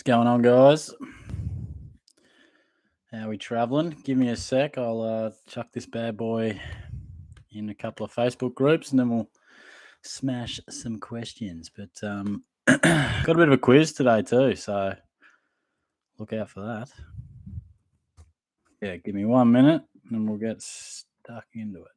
What's going on, guys? How we traveling? Give me a sec. I'll chuck this bad boy in a couple of Facebook groups, and then we'll smash some questions. But got a bit of a quiz today too, so look out for that. Yeah, give me 1 minute, and we'll get stuck into it.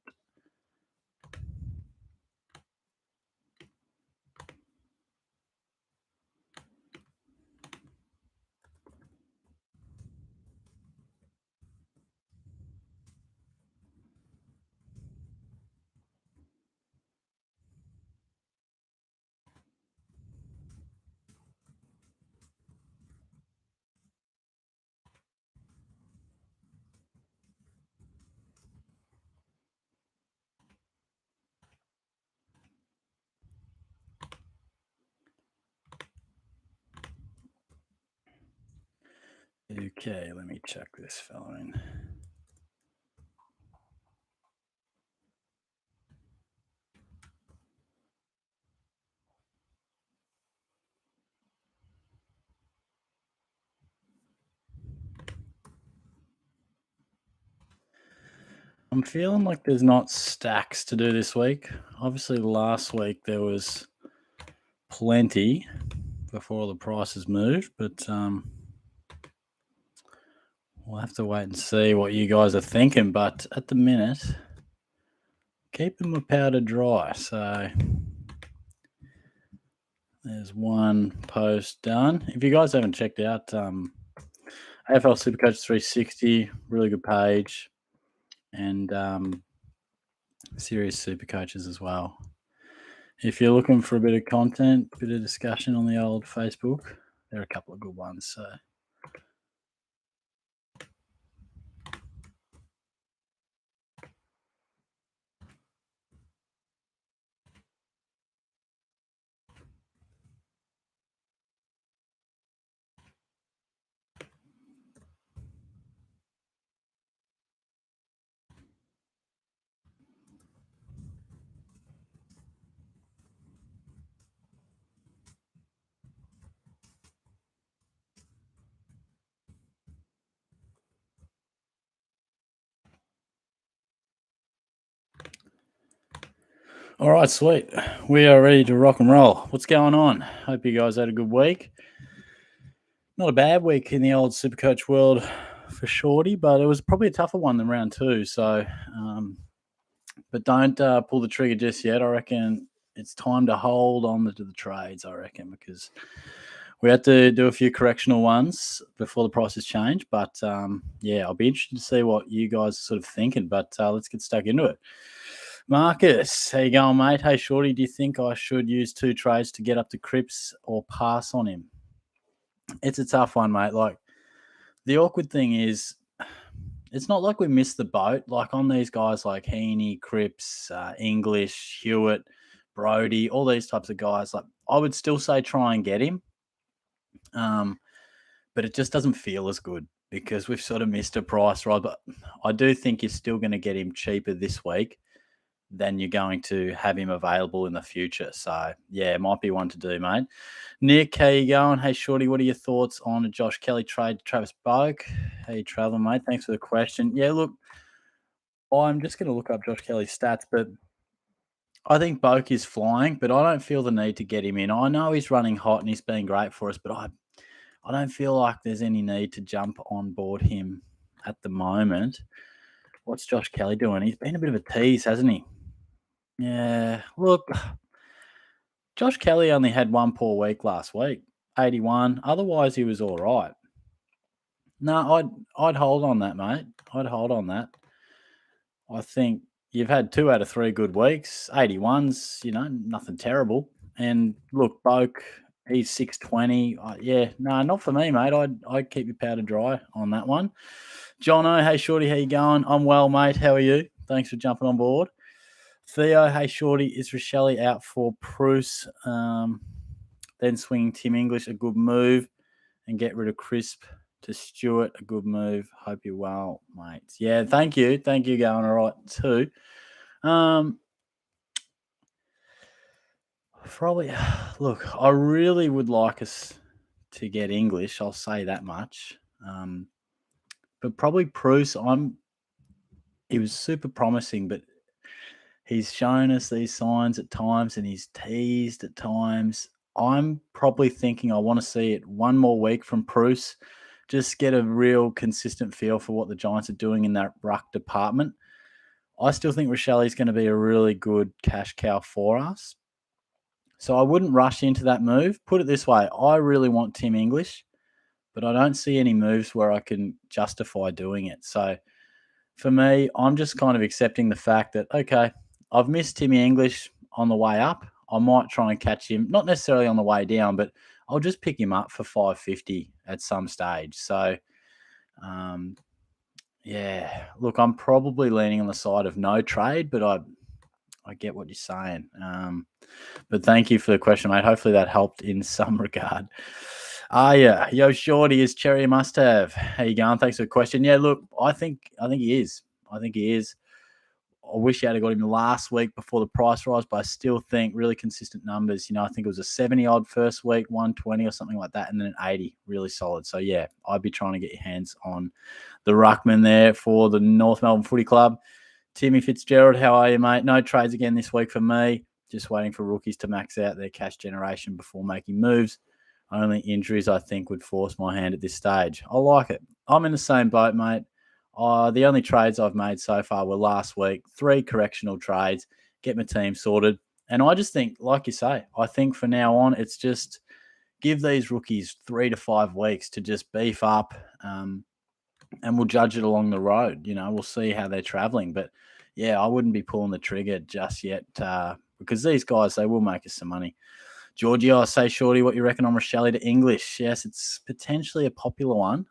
Okay, let me check this fella in. I'm feeling like there's not stacks to do this week. Obviously, last week there was plenty before the prices moved, but we'll have to wait and see what you guys are thinking. But at the minute, keeping my powder dry. So there's one post done. If you guys haven't checked out AFL SuperCoach 360, really good page, and serious SuperCoaches as well. If you're looking for a bit of content, a bit of discussion on the old Facebook, there are a couple of good ones. So all right, sweet. We are ready to rock and roll. What's going on? Hope you guys had a good week. Not a bad week in the old SuperCoach world for Shorty, but it was probably a tougher one than round two. So, but don't pull the trigger just yet. I reckon it's time to hold on to the trades, I reckon, because we had to do a few correctional ones before the prices change. But yeah, I'll be interested to see what you guys are sort of thinking. But let's get stuck into it. Marcus, how you going, mate? Hey, Shorty, do you think I should use two trades to get up to Cripps or pass on him? It's a tough one, mate. Like, the awkward thing is, it's not like we missed the boat. Like, on these guys like Heaney, Cripps, English, Hewitt, Brody, all these types of guys, like, I would still say try and get him. But it just doesn't feel as good because we've sort of missed a price, right? But I do think you're still going to get him cheaper this week than you're going to have him available in the future. So, yeah, it might be one to do, mate. Nick, how you going? Hey, Shorty, what are your thoughts on a Josh Kelly trade, Travis Boak? How you traveling, mate? Thanks for the question. Yeah, look, I'm just going to look up Josh Kelly's stats, but I think Boak is flying, but I don't feel the need to get him in. I know he's running hot and he's been great for us, but I don't feel like there's any need to jump on board him at the moment. What's Josh Kelly doing? He's been a bit of a tease, hasn't he? Yeah, look, Josh Kelly only had one poor week last week, 81. Otherwise, he was all right. No, I'd hold on that, mate. I'd hold on that. I think you've had 2 out of 3 good weeks. 81's, nothing terrible. And look, Boak, he's 620. Yeah, no, not for me, mate. I'd keep your powder dry on that one. Jono, hey, Shorty, how you going? I'm well, mate. How are you? Thanks for jumping on board. Theo, hey, Shorty, is Shelley out for Bruce? Then swinging Tim English, a good move, and get rid of Crisp to Stewart, a good move. Hope you're well, mate. Yeah, thank you. Thank you, going all right too. Probably, look, I really would like us to get English. I'll say that much. But probably Bruce. He was super promising, but he's shown us these signs at times, and he's teased at times. I'm probably thinking I want to see it one more week from Bruce, just get a real consistent feel for what the Giants are doing in that ruck department. I still think Shelley's going to be a really good cash cow for us. So I wouldn't rush into that move. Put it this way, I really want Tim English, but I don't see any moves where I can justify doing it. So for me, I'm just kind of accepting the fact that, okay, I've missed Timmy English on the way up. I might try and catch him, not necessarily on the way down, but I'll just pick him up for $5.50 at some stage. So, yeah, look, I'm probably leaning on the side of no trade, but I get what you're saying. But thank you for the question, mate. Hopefully that helped in some regard. Yeah. Yo, Shorty, is Cherry a must-have? How you going? Thanks for the question. Yeah, look, I think he is. I think he is. I wish you had got him last week before the price rise, but I still think really consistent numbers. I think it was a 70-odd first week, 120 or something like that, and then an 80. Really solid. So, yeah, I'd be trying to get your hands on the ruckman there for the North Melbourne Footy Club. Timmy Fitzgerald, how are you, mate? No trades again this week for me. Just waiting for rookies to max out their cash generation before making moves. Only injuries, I think, would force my hand at this stage. I like it. I'm in the same boat, mate. The only trades I've made so far were last week. 3 correctional trades, get my team sorted. And I just think, like you say, I think for now on, it's just give these rookies 3 to 5 weeks to just beef up, and we'll judge it along the road. We'll see how they're traveling. But, yeah, I wouldn't be pulling the trigger just yet because these guys, they will make us some money. Giorgio, I say, Shorty, what you reckon on Shelley to English? Yes, it's potentially a popular one.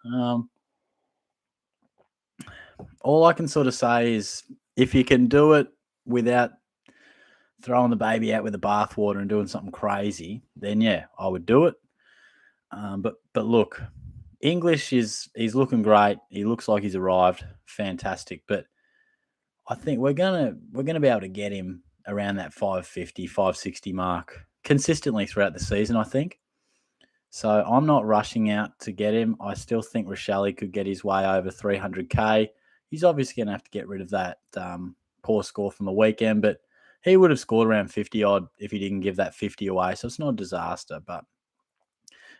All I can sort of say is if you can do it without throwing the baby out with the bathwater and doing something crazy, then, yeah, I would do it. But look, English he's looking great. He looks like he's arrived. Fantastic. But I think we're gonna be able to get him around that 550, 560 mark consistently throughout the season, I think. So I'm not rushing out to get him. I still think Shelley could get his way over 300K. He's obviously going to have to get rid of that poor score from the weekend, but he would have scored around 50-odd if he didn't give that 50 away. So it's not a disaster. But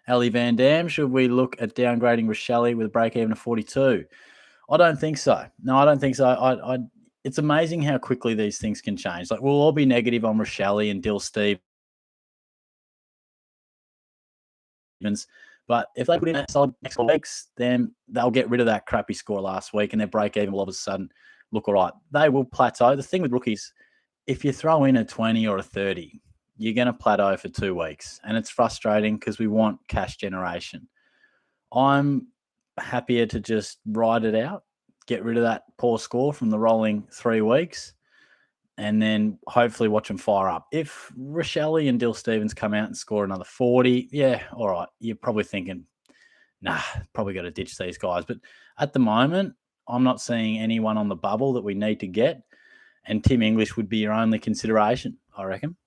Ali Van Dam, should we look at downgrading Shelley with a break-even of 42? I don't think so. No, I don't think so. It's amazing how quickly these things can change. Like, we'll all be negative on Shelley and Dill Steve. But if they put in a solid next 4 weeks, then they'll get rid of that crappy score last week and their break even will all of a sudden look all right. They will plateau. The thing with rookies, if you throw in a 20 or a 30, you're going to plateau for 2 weeks. And it's frustrating because we want cash generation. I'm happier to just ride it out, get rid of that poor score from the rolling 3 weeks, and then hopefully watch them fire up. If Shelley and Dill Stevens come out and score another 40, yeah, all right, you're probably thinking, nah, probably got to ditch these guys. But at the moment, I'm not seeing anyone on the bubble that we need to get, and Tim English would be your only consideration, I reckon.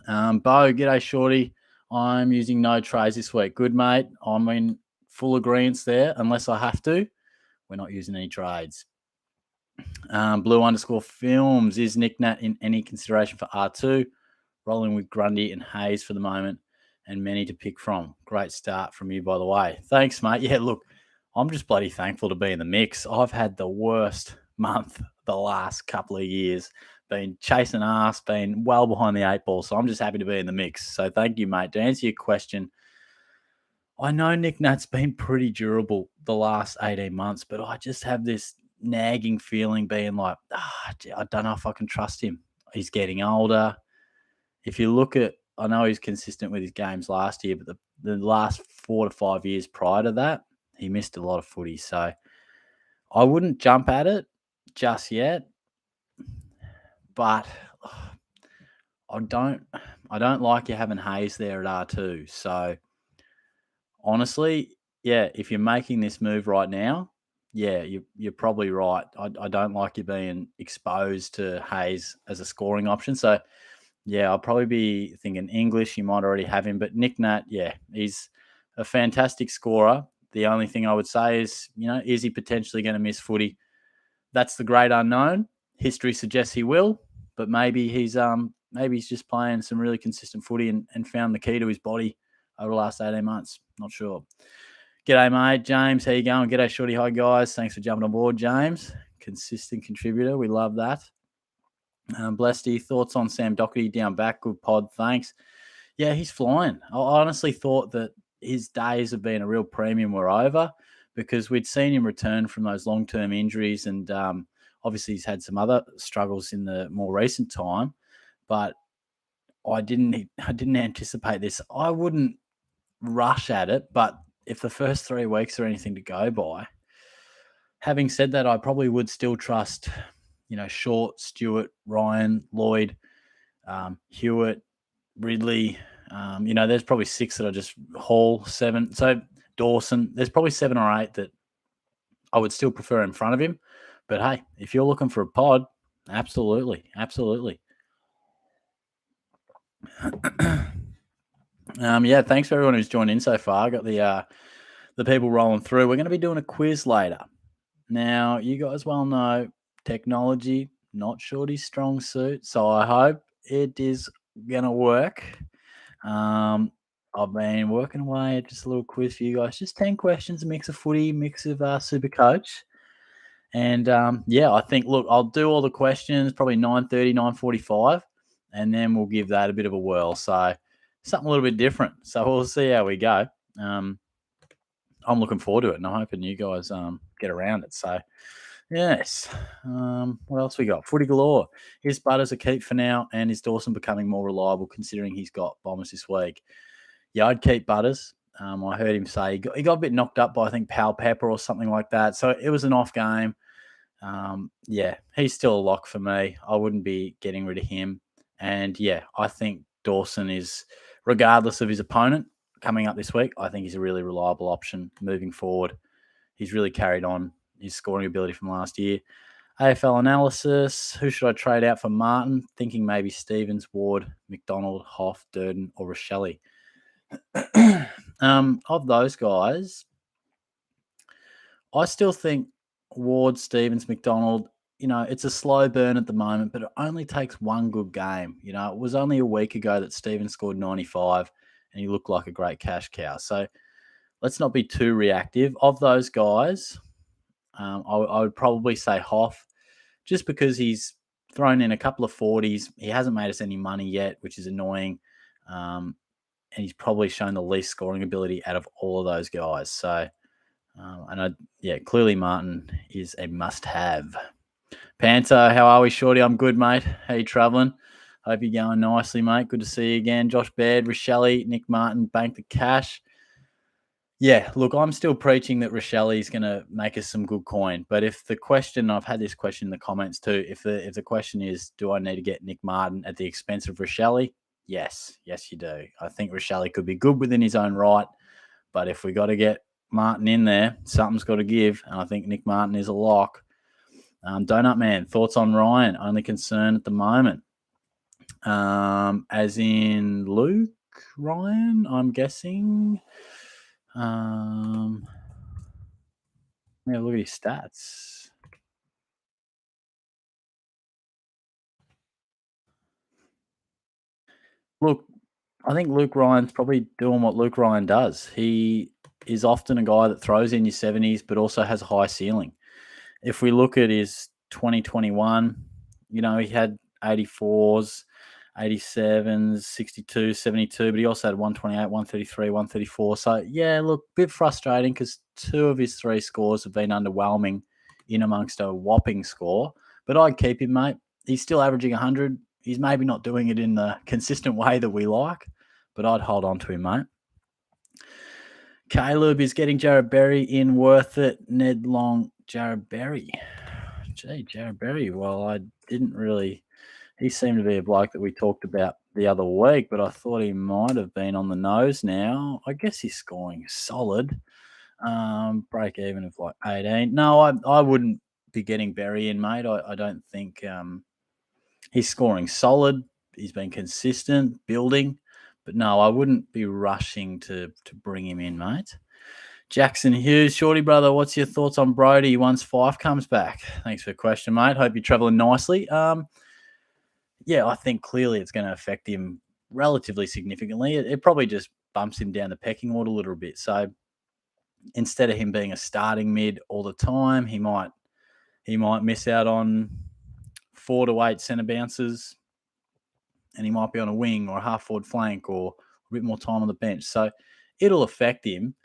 Bo, g'day, Shorty. I'm using no trades this week. Good, mate. I'm in full agreement there. Unless I have to, we're not using any trades. Blue_films, is Nick Nat in any consideration for R2? Rolling with Grundy and Hayes for the moment, and many to pick from. Great start from you, by the way. Thanks, mate. Yeah, look, I'm just bloody thankful to be in the mix. I've had the worst month the last couple of years, been chasing ass, been well behind the 8 ball, so I'm just happy to be in the mix. So thank you, mate. To answer your question, I know Nick Nat's been pretty durable the last 18 months, but I just have this nagging feeling being like, I don't know if I can trust him. He's getting older. If you look at, I know he's consistent with his games last year, but the last 4 to 5 years prior to that, he missed a lot of footy. So I wouldn't jump at it just yet, but I don't like you having Hayes there at R2. So honestly, yeah, if you're making this move right now, yeah, you're probably right. I don't like you being exposed to Hayes as a scoring option. So, yeah, I'll probably be thinking English. You might already have him. But Nick Nat, yeah, he's a fantastic scorer. The only thing I would say is, is he potentially going to miss footy? That's the great unknown. History suggests he will, but maybe he's just playing some really consistent footy and found the key to his body over the last 18 months. Not sure. G'day, mate. James, how you going? G'day, Shorty. Hi, guys. Thanks for jumping on board, James. Consistent contributor. We love that. Blesty, thoughts on Sam Doherty down back? Good pod, thanks. Yeah, he's flying. I honestly thought that his days of being a real premium were over because we'd seen him return from those long-term injuries, and obviously he's had some other struggles in the more recent time. But I didn't anticipate this. I wouldn't rush at it, but if the first 3 weeks are anything to go by, having said that, I probably would still trust, Short, Stewart, Ryan, Lloyd, Hewitt, Ridley. There's probably 6 that are just Hall, 7. So Dawson, there's probably 7 or 8 that I would still prefer in front of him. But hey, if you're looking for a pod, absolutely. Thanks for everyone who's joined in so far. I got the people rolling through. We're going to be doing a quiz later. Now, you guys well know technology, not Shorty's strong suit, so I hope it is going to work. I've been working away at just a little quiz for you guys. Just 10 questions, a mix of footy, mix of SuperCoach. And, I think, look, I'll do all the questions, probably 9:30, 9:45, and then we'll give that a bit of a whirl. So something a little bit different. So we'll see how we go. I'm looking forward to it, and I'm hoping you guys get around it. So, yes. What else we got? Footy galore. Is Butters a keep for now, and is Dawson becoming more reliable considering he's got Bombers this week? Yeah, I'd keep Butters. I heard him say he got a bit knocked up by, I think, Pal Pepper or something like that. So it was an off game. He's still a lock for me. I wouldn't be getting rid of him. And, I think Dawson is, regardless of his opponent, coming up this week, I think he's a really reliable option moving forward. He's really carried on his scoring ability from last year. AFL analysis. Who should I trade out for Martin? Thinking maybe Stevens, Ward, McDonald, Hoff, Durden, or Shelley. Of those guys, I still think Ward, Stevens, McDonald, it's a slow burn at the moment, but it only takes one good game. It was only a week ago that Stevens scored 95 and he looked like a great cash cow. So let's not be too reactive. Of those guys, I would probably say Hoff, just because he's thrown in a couple of 40s. He hasn't made us any money yet, which is annoying. And he's probably shown the least scoring ability out of all of those guys. So, clearly Martin is a must-have. Panther, how are we, Shorty? I'm good, mate. How you travelling? Hope you're going nicely, mate. Good to see you again. Josh Baird, Shelley, Nick Martin, bank the cash. Yeah, look, I'm still preaching that Shelley's going to make us some good coin. But if the question, I've had this question in the comments too, if the question is, do I need to get Nick Martin at the expense of Shelley? Yes, you do. I think Shelley could be good within his own right. But if we got to get Martin in there, something's got to give. And I think Nick Martin is a lock. Donut Man, thoughts on Ryan? Only concern at the moment. As in Luke Ryan, I'm guessing. Look at his stats. Look, I think Luke Ryan's probably doing what Luke Ryan does. He is often a guy that throws in your 70s, but also has a high ceiling. If we look at his 2021, he had 84s, 87s, 62, 72, but he also had 128, 133, 134. So, look, a bit frustrating because 2 of his 3 scores have been underwhelming in amongst a whopping score. But I'd keep him, mate. He's still averaging 100. He's maybe not doing it in the consistent way that we like, but I'd hold on to him, mate. Caleb is getting Jared Berry in worth it. Ned Long, Jared Berry. Gee, Jared Berry. Well, I didn't really... He seemed to be a bloke that we talked about the other week, but I thought he might have been on the nose now. I guess he's scoring solid. Break even of like 18. No, I wouldn't be getting Berry in, mate. I don't think he's scoring solid. He's been consistent, building, But no, I wouldn't be rushing to bring him in, mate. Jackson Hughes, Shorty brother, what's your thoughts on Brody once Fife comes back? Thanks for the question, mate. Hope you're travelling nicely. Yeah, I think clearly it's going to affect him relatively significantly. It probably just bumps him down the pecking order a little bit. So instead of him being a starting mid all the time, he might miss out on 4 to 8 centre bounces, and he might be on a wing or a half forward flank or a bit more time on the bench. So it'll affect him,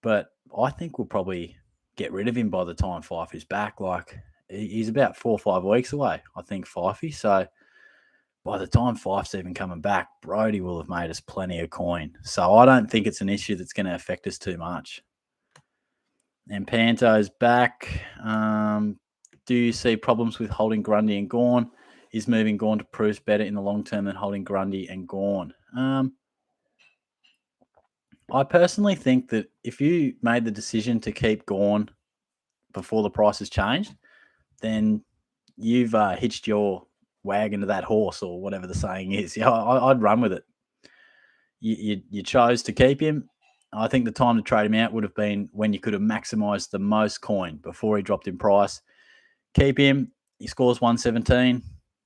but I think we'll probably get rid of him by the time Fife is back. Like, he's about 4 or 5 weeks away, I think, Fifey. So by the time Fife's even coming back, Brody will have made us plenty of coin. So I don't think it's an issue that's going to affect us too much. And Panto's back. Do you see problems with holding Grundy and Gawn? Is moving Gawn to Bruce better in the long term than holding Grundy and Gawn? I personally think that if you made the decision to keep Gawn before the price has changed, then you've hitched your wagon to that horse, or whatever the saying is. Yeah, I'd run with it. You chose to keep him. I think the time to trade him out would have been when you could have maximised the most coin before he dropped in price. Keep him. He scores 117.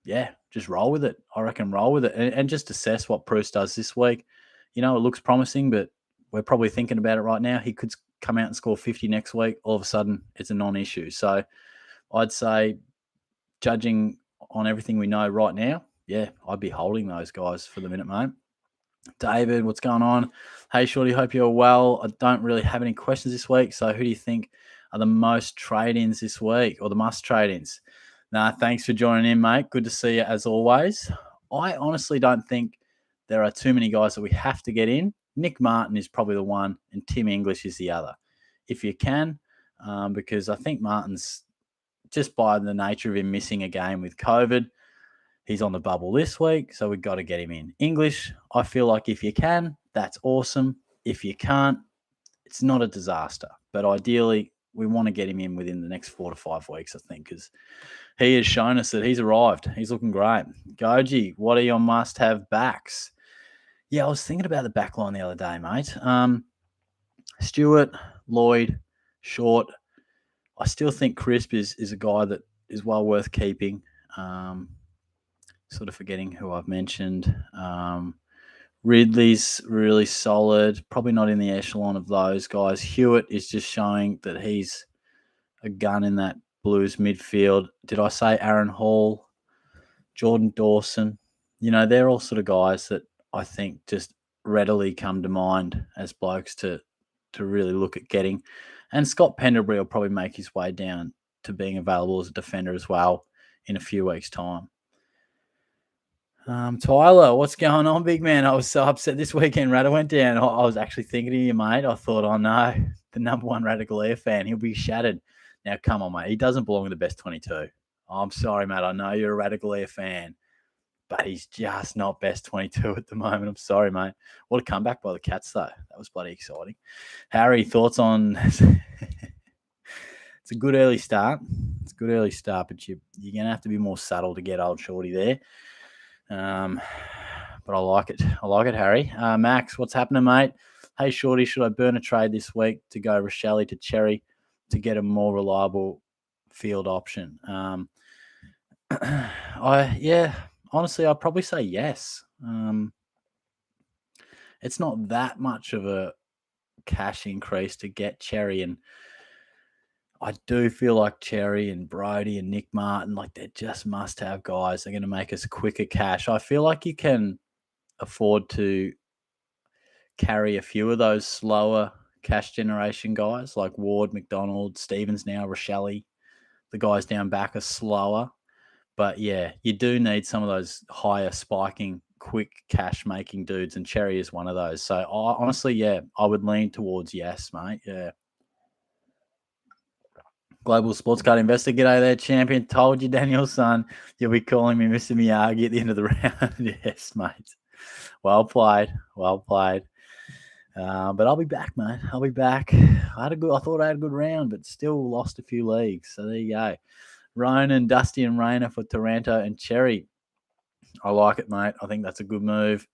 Yeah, just roll with it. I reckon roll with it and just assess what Bruce does this week. It looks promising, but we're probably thinking about it right now. He could come out and score 50 next week. All of a sudden, it's a non-issue. So I'd say, judging on everything we know right now, yeah, I'd be holding those guys for the minute, mate. David, what's going on? Hey, Shorty, hope you're well. I don't really have any questions this week. So who do you think are the most trade-ins this week, or the must trade-ins? Nah, thanks for joining in, mate. Good to see you as always. I honestly don't think there are too many guys that we have to get in. Nick Martin is probably the one, and Tim English is the other. If you can, because I think Martin's, just by the nature of him missing a game with COVID, he's on the bubble this week, so we've got to get him in. English, I feel like if you can, that's awesome. If you can't, it's not a disaster. But ideally, we want to get him in within the next 4 to 5 weeks, I think, because he has shown us that he's arrived. He's looking great. Goji, what are your must-have backs? Yeah, I was thinking about the back line the other day, mate. Stewart, Lloyd, Short. I still think Crisp is a guy that is well worth keeping. Sort of forgetting who I've mentioned. Ridley's really solid. Probably not in the echelon of those guys. Hewitt is just showing that he's a gun in that Blues midfield. Did I say Aaron Hall? Jordan Dawson? They're all sort of guys that I think just readily come to mind as blokes to really look at getting. And Scott Pendlebury will probably make his way down to being available as a defender as well in a few weeks' time. Tyler, what's going on, big man? I was so upset this weekend. Rada went down. I was actually thinking of you, mate. I thought, oh no, the number one Radical fan, he'll be shattered. Now, come on, mate. He doesn't belong in the best 22. I'm sorry, mate. I know you're a Radical fan, but he's just not best 22 at the moment. I'm sorry, mate. What a comeback by the Cats, though. That was bloody exciting. Harry, thoughts on... It's a good early start. But you're going to have to be more subtle to get old Shorty there. But I like it. Harry. Max, what's happening, mate? Hey, Shorty, should I burn a trade this week to go Shelley to Cherry to get a more reliable field option? Honestly, I'd probably say yes. It's not that much of a cash increase to get Cherry, and I do feel like Cherry and Brody and Nick Martin, like, they're just must-have guys. They're going to make us quicker cash. I feel like you can afford to carry a few of those slower cash generation guys like Ward, McDonald, Stevens now, Rochelle. The guys down back are slower. But, yeah, you do need some of those higher spiking, quick cash-making dudes, and Cherry is one of those. So, honestly, yeah, I would lean towards yes, mate, yeah. Global Sports Card Investor, g'day there, champion. Told you, Daniel, son, you'll be calling me Mr. Miyagi at the end of the round. Yes, mate. Well played. But I'll be back, mate. I'll be back. I thought I had a good round, but still lost a few leagues. So there you go. Ronan, Dusty, and Rayner for Taranto and Cherry. I like it, mate. I think that's a good move.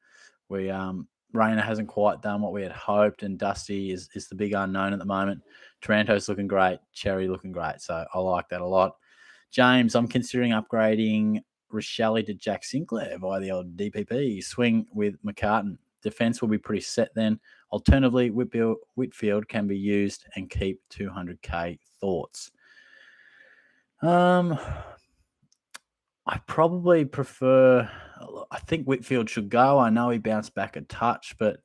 Rayner hasn't quite done what we had hoped, and Dusty is the big unknown at the moment. Taranto's looking great, Cherry looking great, so I like that a lot. James, I'm considering upgrading Shelley to Jack Sinclair via the old DPP. Swing with McCartan. Defense will be pretty set then. Alternatively, Whitfield can be used and keep 200k. Thoughts? I probably prefer. I think Whitfield should go. I know he bounced back a touch, but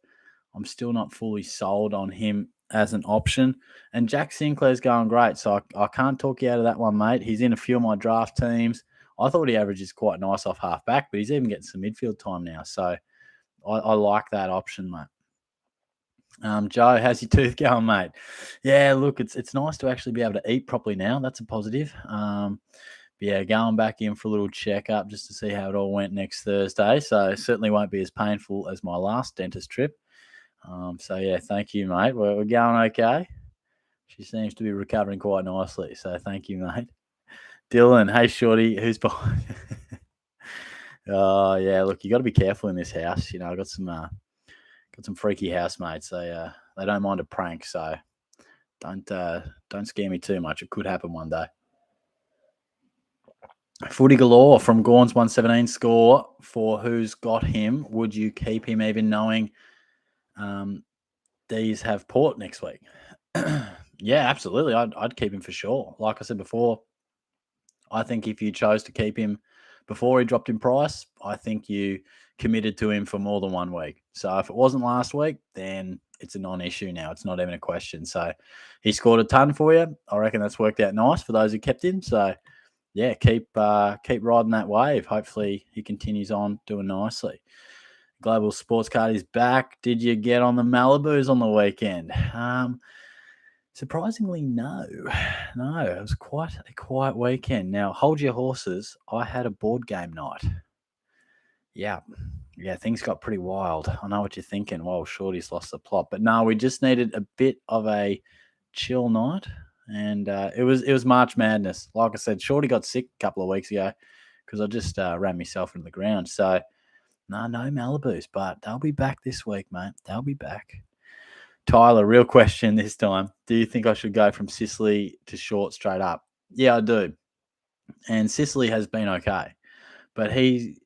I'm still not fully sold on him as an option. And Jack Sinclair's going great, so I can't talk you out of that one, mate. He's in a few of my draft teams. I thought he averages quite nice off half back, but he's even getting some midfield time now. So I like that option, mate. Joe, how's your tooth going, mate? Yeah, look, it's nice to actually be able to eat properly now. That's a positive. But yeah, going back in for a little checkup just to see how it all went next Thursday. So it certainly won't be as painful as my last dentist trip. So yeah, thank you, mate. We're going okay. She seems to be recovering quite nicely. So thank you, mate. Dylan, hey shorty, who's behind? Oh yeah, look, you got to be careful in this house. You know, I got some freaky housemates. They don't mind a prank, so don't scare me too much. It could happen one day. Footy galore from Gorns 117 score for who's got him. Would you keep him even knowing these have Port next week? Yeah, absolutely. I'd keep him for sure. Like I said before, I think if you chose to keep him before he dropped in price, I think you committed to him for more than 1 week. So if it wasn't last week, then it's a non-issue now. It's not even a question. So he scored a ton for you. I reckon that's worked out nice for those who kept him. So yeah, keep riding that wave. Hopefully he continues on doing nicely. Global Sports Card is back. Did you get on the Malibus on the weekend? Surprisingly, no. It was quite a quiet weekend. Now, hold your horses. I had a board game night. Yeah, things got pretty wild. I know what you're thinking. Well, Shorty's lost the plot. But no, we just needed a bit of a chill night. And it was March Madness. Like I said, Shorty got sick a couple of weeks ago because I just ran myself into the ground. So, no Malibus. But they'll be back this week, mate. They'll be back. Tyler, real question this time. Do you think I should go from Sicily to Short straight up? Yeah, I do. And Sicily has been okay. But he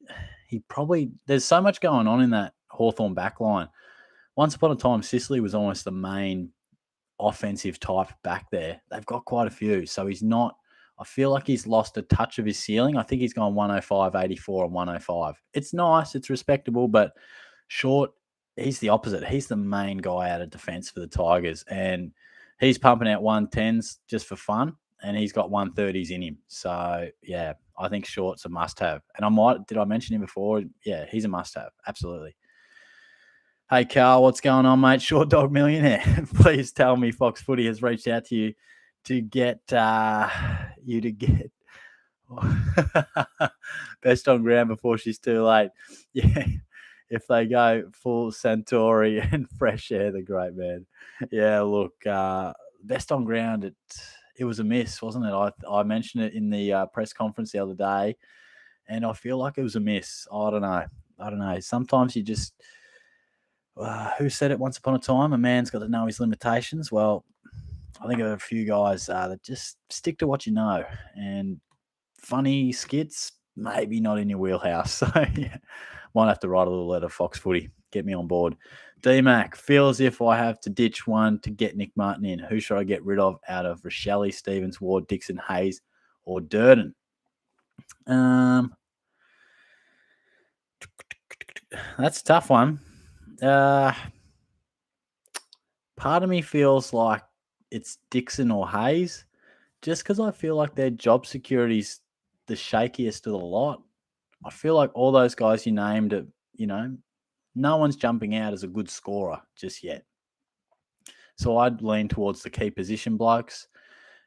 probably – there's so much going on in that Hawthorn back line. Once upon a time, Sicily was almost the main offensive type back there. They've got quite a few. So he's not – I feel like he's lost a touch of his ceiling. I think he's gone 105, 84, and 105. It's nice. It's respectable. But Short – he's the opposite. He's the main guy out of defense for the Tigers, and he's pumping out 110s just for fun, and he's got 130s in him. So, yeah, I think Short's a must-have. And did I mention him before? Yeah, he's a must-have. Absolutely. Hey, Carl, what's going on, mate? Short Dog Millionaire. Please tell me Fox Footy has reached out to you to get best on ground before she's too late. Yeah. If they go full Centauri and fresh air, the great man. Yeah, look, best on ground, it was a miss, wasn't it? I mentioned it in the press conference the other day, and I feel like it was a miss. I don't know. Sometimes you just who said it once upon a time? A man's got to know his limitations. Well, I think of a few guys that just stick to what you know, and funny skits, maybe not in your wheelhouse. So, yeah. Might have to write a little letter, Fox Footy. Get me on board. D-Mac, feels as if I have to ditch one to get Nick Martin in. Who should I get rid of out of Shelley, Stevens, Ward, Dixon, Hayes, or Durden? That's a tough one. Part of me feels like it's Dixon or Hayes, just because I feel like their job security's the shakiest of the lot. I feel like all those guys you named, no one's jumping out as a good scorer just yet. So I'd lean towards the key position blokes,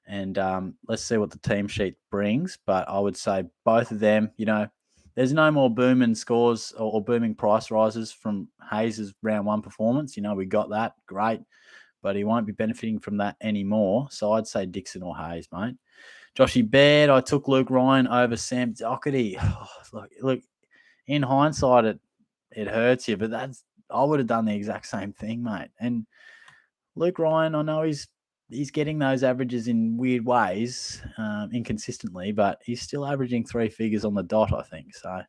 and let's see what the team sheet brings. But I would say both of them, there's no more booming scores or booming price rises from Hayes' round one performance. We got that. Great. But he won't be benefiting from that anymore. So I'd say Dixon or Hayes, mate. Joshy Baird, I took Luke Ryan over Sam Doherty. Look, in hindsight, it hurts you. But I would have done the exact same thing, mate. And Luke Ryan, I know he's getting those averages in weird ways, inconsistently, but he's still averaging 3 figures on the dot, I think. So,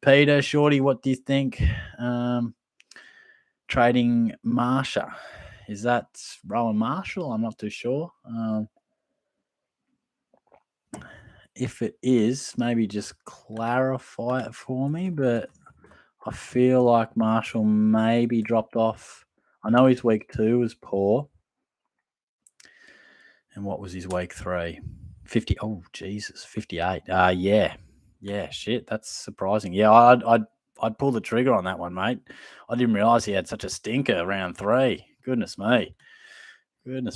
Peter, Shorty, what do you think? Trading Marsha, is that Rowan Marshall? I'm not too sure. If it is, maybe just clarify it for me. But I feel like Marshall maybe dropped off. I know his week 2 was poor. And what was his week 3? 50. Oh, Jesus, 58. Yeah, shit, that's surprising. Yeah, I'd pull the trigger on that one, mate. I didn't realise he had such a stinker round 3. Goodness me. Junior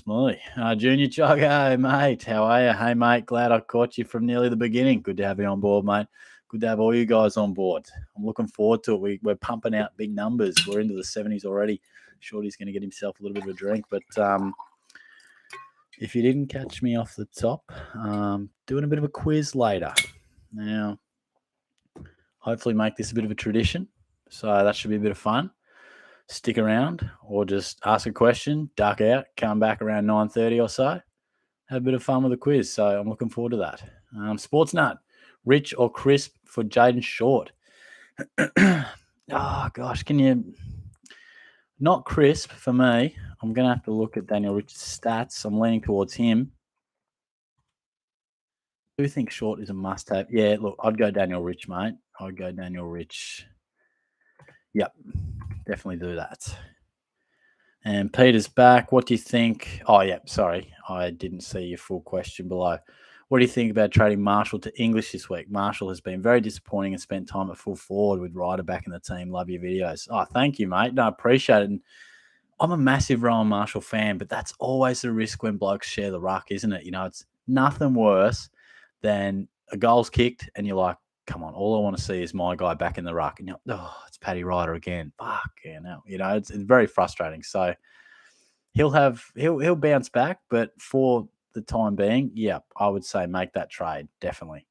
Chuggo, mate, how are you? Hey, mate, glad I caught you from nearly the beginning. Good to have you on board, mate. Good to have all you guys on board. I'm looking forward to it. We're pumping out big numbers. We're into the 70s already. Shorty's going to get himself a little bit of a drink. But if you didn't catch me off the top, doing a bit of a quiz later. Now, hopefully make this a bit of a tradition. So that should be a bit of fun. Stick around or just ask a question, duck out, come back around 9:30 or so. Have a bit of fun with the quiz. So I'm looking forward to that. Sports Nut, rich or crisp for Jaden Short? Oh, gosh, can you... Not crisp for me. I'm going to have to look at Daniel Rich's stats. I'm leaning towards him. I do think Short is a must-have. Yeah, look, I'd go Daniel Rich, mate. I'd go Daniel Rich. Yep, definitely do that. And Peter's back. What do you think? Oh, yeah, sorry. I didn't see your full question below. What do you think about trading Marshall to English this week? Marshall has been very disappointing and spent time at full forward with Ryder back in the team. Love your videos. Oh, thank you, mate. No, I appreciate it. And I'm a massive Rowan Marshall fan, but that's always the risk when blokes share the ruck, isn't it? You know, it's nothing worse than a goal's kicked and you're like, come on, all I want to see is my guy back in the ruck. And you're like, oh, it's Paddy Ryder again. Fuck, yeah, no. You know, it's very frustrating. So he'll bounce back, but for the time being, yeah, I would say make that trade, definitely.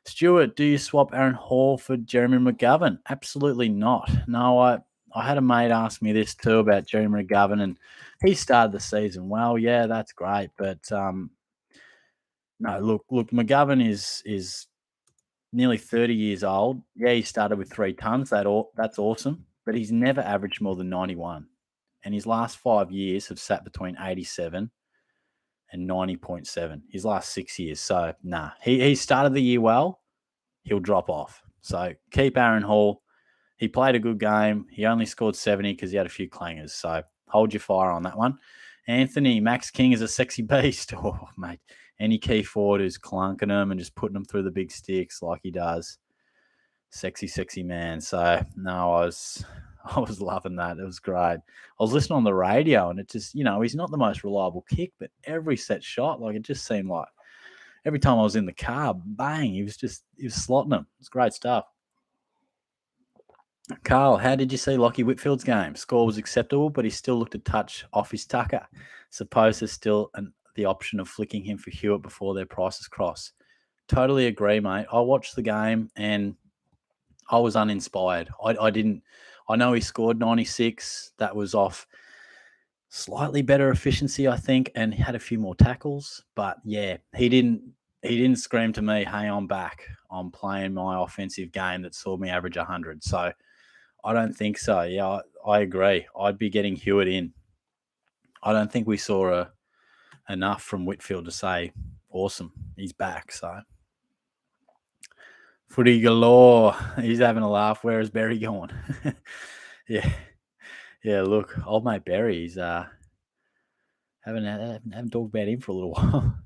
Stuart, do you swap Aaron Hall for Jeremy McGovern? Absolutely not. No, I had a mate ask me this too about Jeremy McGovern, and he started the season well. Yeah, that's great, but no, look, McGovern is nearly 30 years old. Yeah, he started with 3 tons. That's awesome, but he's never averaged more than 91, and his last 5 years have sat between 87 and 90.7. His last 6 years. So, nah, he started the year well. He'll drop off. So keep Aaron Hall. He played a good game. He only scored 70 because he had a few clangers. So hold your fire on that one. Anthony, Max King is a sexy beast. Oh, mate. Any key forward who's clunking them and just putting them through the big sticks like he does. Sexy man. So, no, I was loving that. It was great. I was listening on the radio and it just, you know, he's not the most reliable kick, but every set shot, like it just seemed like every time I was in the car, bang, he was slotting them. It's great stuff. Carl, how did you see Lockie Whitfield's game? Score was acceptable, but he still looked a touch off his tucker. Suppose there's still the option of flicking him for Hewitt before their prices cross. Totally agree, mate. I watched the game and I was uninspired. I know he scored 96. That was off slightly better efficiency, I think, and he had a few more tackles. But yeah, he didn't scream to me, hey, I'm back. I'm playing my offensive game that saw me average 100. So I don't think so. Yeah, I agree. I'd be getting Hewitt in. I don't think we saw enough from Whitfield to say, awesome, he's back. So footy galore. He's having a laugh. Where is Berry going? Yeah. Look, old mate Berry, he's haven't talked about him for a little while.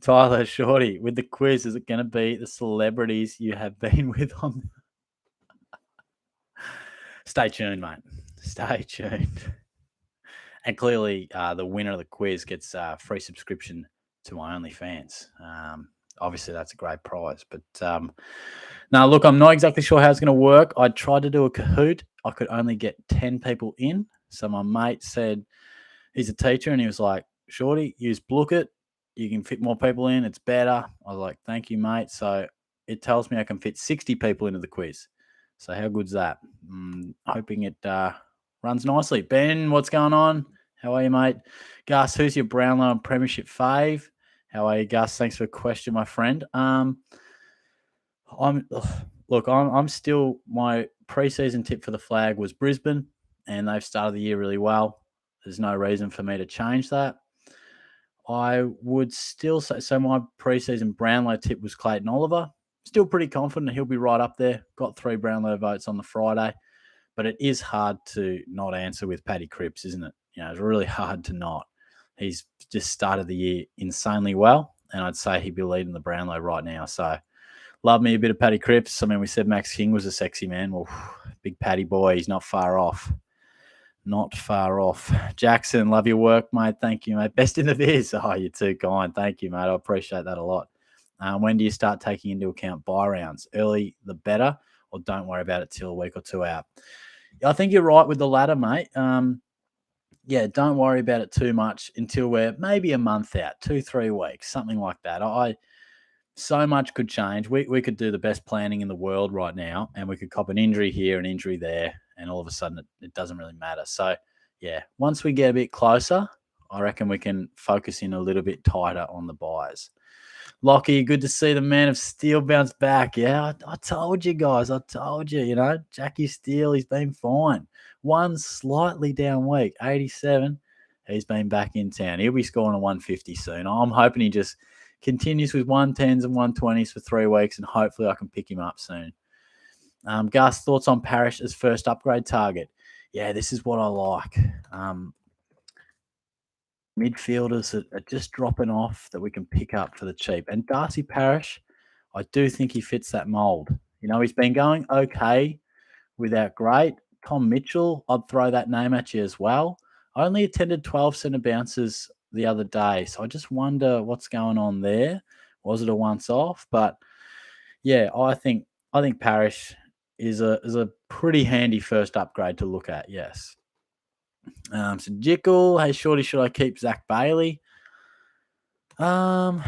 Tyler, Shorty, with the quiz, is it going to be the celebrities you have been with on? Stay tuned, mate. Stay tuned. And clearly, the winner of the quiz gets a free subscription to my OnlyFans. Obviously, that's a great prize. But now, look, I'm not exactly sure how it's going to work. I tried to do a Kahoot. I could only get 10 people in. So my mate said he's a teacher, and he was like, Shorty, use Blooket. You can fit more people in. It's better. I was like, thank you, mate. So it tells me I can fit 60 people into the quiz. So how good's that? Hoping it runs nicely. Ben, what's going on? How are you, mate? Gus, who's your Brownlow and Premiership fave? How are you, Gus? Thanks for the question, my friend. I'm still, my preseason tip for the flag was Brisbane, and they've started the year really well. There's no reason for me to change that. I would still say, so my preseason Brownlow tip was Clayton Oliver. Still pretty confident he'll be right up there. Got 3 Brownlow votes on the Friday, but it is hard to not answer with Paddy Cripps, isn't it? It's really hard to not. He's just started the year insanely well, and I'd say he'd be leading the Brownlow right now. So love me a bit of Paddy Cripps. I mean, we said Max King was a sexy man. Well, big Paddy boy, he's not far off. Not far off. Jackson, love your work, mate. Thank you, mate. Best in the biz. Oh, you're too kind. Thank you, mate. I appreciate that a lot. When do you start taking into account buy rounds? Early, the better, or don't worry about it till a week or two out? I think you're right with the latter, mate. Don't worry about it too much until we're maybe a month out, 2-3 weeks, something like that. So much could change. We could do the best planning in the world right now, and we could cop an injury here, an injury there, and all of a sudden it doesn't really matter. So, once we get a bit closer, I reckon we can focus in a little bit tighter on the buys. Lockie, good to see the Man of Steel bounce back. Yeah, I told you guys. I told you, Jackie Steele, he's been fine. One slightly down week, 87. He's been back in town. He'll be scoring a 150 soon. I'm hoping he just continues with 110s and 120s for 3 weeks, and hopefully I can pick him up soon. Gus, thoughts on Parrish as first upgrade target? Yeah, this is what I like. Midfielders are just dropping off that we can pick up for the cheap. And Darcy Parrish, I do think he fits that mould. He's been going okay without great. Tom Mitchell, I'd throw that name at you as well. I only attended 12 centre bounces the other day, so I just wonder what's going on there. Was it a once off? But yeah, I think Parrish is a pretty handy first upgrade to look at. Yes. So Jickle, hey Shorty, should I keep Zach Bailey? Well,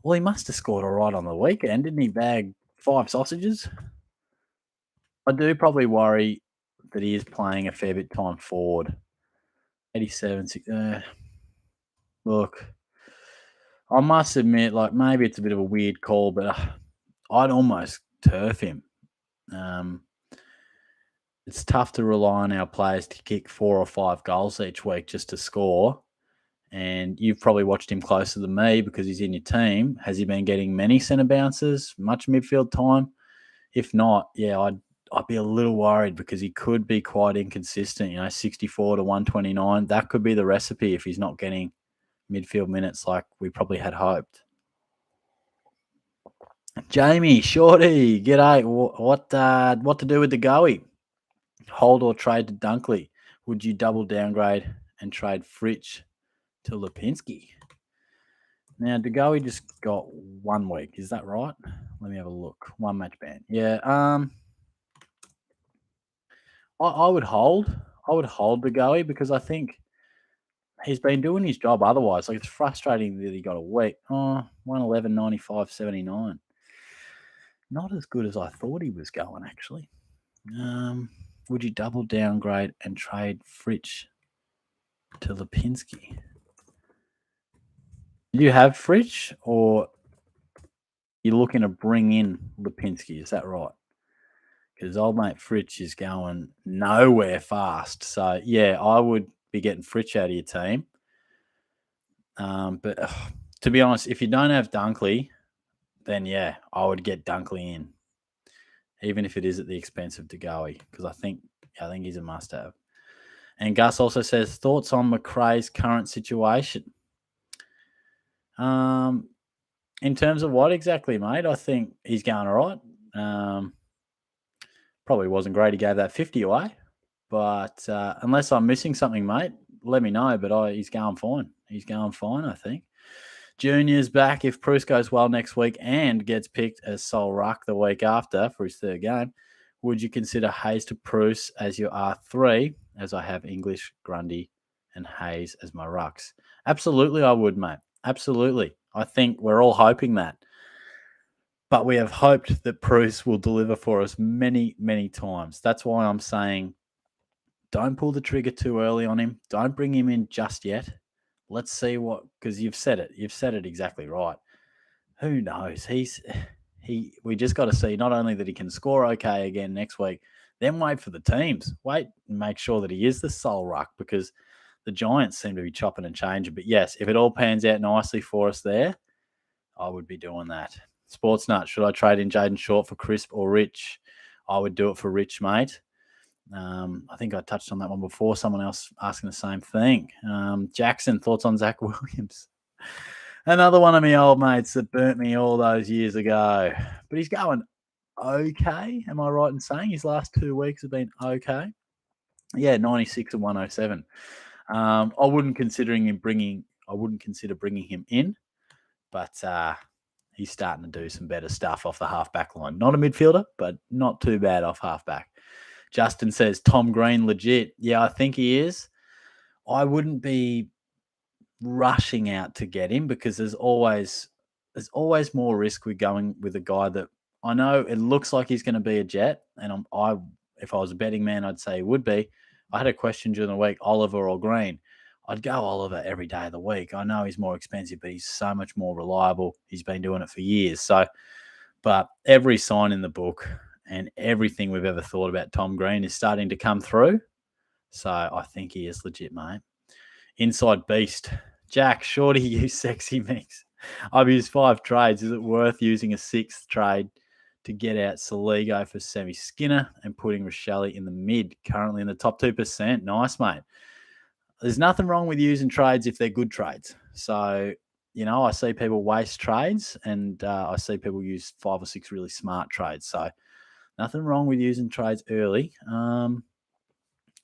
he must have scored all right on the weekend, didn't he? Bag 5 sausages. I do probably worry that he is playing a fair bit time forward. 87. Look, I must admit, maybe it's a bit of a weird call, but I'd almost turf him. It's tough to rely on our players to kick 4 or 5 goals each week just to score. And you've probably watched him closer than me because he's in your team. Has he been getting many centre bounces, much midfield time? If not, I'd be a little worried because he could be quite inconsistent. 64 to 129. That could be the recipe if he's not getting midfield minutes like we probably had hoped. Jamie, Shorty, g'day. What to do with the Goey? Hold or trade to Dunkley? Would you double downgrade and trade Fritsch to Lipinski? Now, DeGoey just got 1 week. Is that right? Let me have a look. 1 match ban. Yeah. I would hold. I would hold DeGoey because I think he's been doing his job otherwise. It's frustrating that he got a week. 111, 95, 79. Not as good as I thought he was going, actually. Would you double downgrade and trade Fritsch to Lipinski? Do you have Fritsch or you're looking to bring in Lipinski? Is that right? Because old mate Fritsch is going nowhere fast. So, I would be getting Fritsch out of your team. But to be honest, if you don't have Dunkley, then, I would get Dunkley in, even if it is at the expense of DeGoey, because I think he's a must-have. And Gus also says, thoughts on McRae's current situation? In terms of what exactly, mate? I think he's going all right. Probably wasn't great. He gave that 50 away. But unless I'm missing something, mate, let me know. But he's going fine. He's going fine, I think. Junior's back if Bruce goes well next week and gets picked as sole ruck the week after for his 3rd game. Would you consider Hayes to Bruce as your R3, as I have English, Grundy, and Hayes as my rucks? Absolutely, I would, mate. Absolutely. I think we're all hoping that. But we have hoped that Bruce will deliver for us many, many times. That's why I'm saying don't pull the trigger too early on him. Don't bring him in just yet. Let's see what, because you've said it. You've said it exactly right. Who knows? We just got to see not only that he can score okay again next week, then wait for the teams. Wait and make sure that he is the sole ruck, because the Giants seem to be chopping and changing. But yes, if it all pans out nicely for us there, I would be doing that. Sports Nut, should I trade in Jaden Short for Crisp or Rich? I would do it for Rich, mate. I think I touched on that one before. Someone else asking the same thing. Jackson, thoughts on Zach Williams? Another one of my old mates that burnt me all those years ago. But he's going okay. Am I right in saying his last 2 weeks have been okay? Yeah, 96 and 107. I wouldn't consider bringing him in, but he's starting to do some better stuff off the half-back line. Not a midfielder, but not too bad off half-back. Justin says, Tom Green, legit. Yeah, I think he is. I wouldn't be rushing out to get him, because there's always more risk with going with a guy that I know it looks like he's going to be a jet. And if I was a betting man, I'd say he would be. I had a question during the week, Oliver or Green. I'd go Oliver every day of the week. I know he's more expensive, but he's so much more reliable. He's been doing it for years. So, but every sign in the book and everything we've ever thought about Tom Green is starting to come through. So I think he is legit, mate. Inside Beast. Jack, Shorty, you sexy mix. I've used 5 trades. Is it worth using a 6th trade to get out Saligo for Sammy Skinner and putting Shelley in the mid, currently in the top 2%? Nice, mate. There's nothing wrong with using trades if they're good trades. So, I see people waste trades, and I see people use 5 or 6 really smart trades. So nothing wrong with using trades early.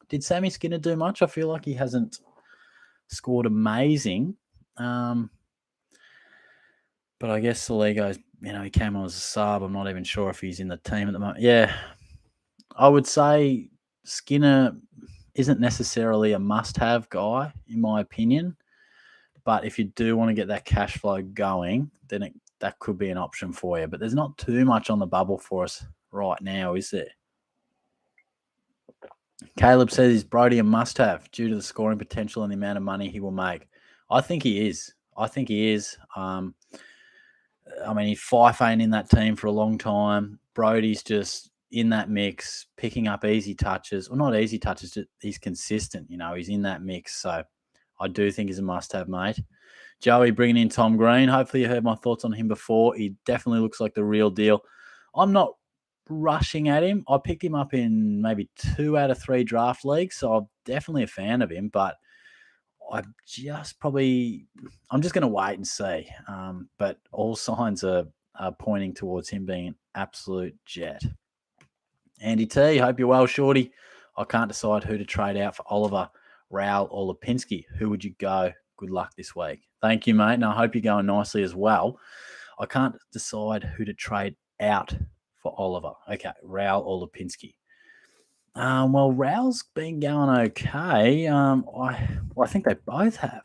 Did Sammy Skinner do much? I feel like he hasn't scored amazing. But I guess Saligo's, he came on as a sub. I'm not even sure if he's in the team at the moment. Yeah, I would say Skinner isn't necessarily a must-have guy, in my opinion. But if you do want to get that cash flow going, then that could be an option for you. But there's not too much on the bubble for us right now, is there? Caleb says he's Brody a must-have due to the scoring potential and the amount of money he will make. I think he is. Fife ain't in that team for a long time. Brody's just in that mix, picking up easy touches. Well, not easy touches, he's consistent. He's in that mix. So I do think he's a must-have, mate. Joey bringing in Tom Green. Hopefully you heard my thoughts on him before. He definitely looks like the real deal. I'm not rushing at him. I picked him up in maybe 2 out of 3 draft leagues, so I'm definitely a fan of him, but I'm just going to wait and see. But all signs are pointing towards him being an absolute jet. Andy T, hope you're well, Shorty. I can't decide who to trade out for Oliver, Raul, or Lipinski. Who would you go? Good luck this week. Thank you, mate, and I hope you're going nicely as well. I can't decide who to trade out for Oliver. Okay, Raul or Lipinski. Well, Raul's been going okay. I think they both have.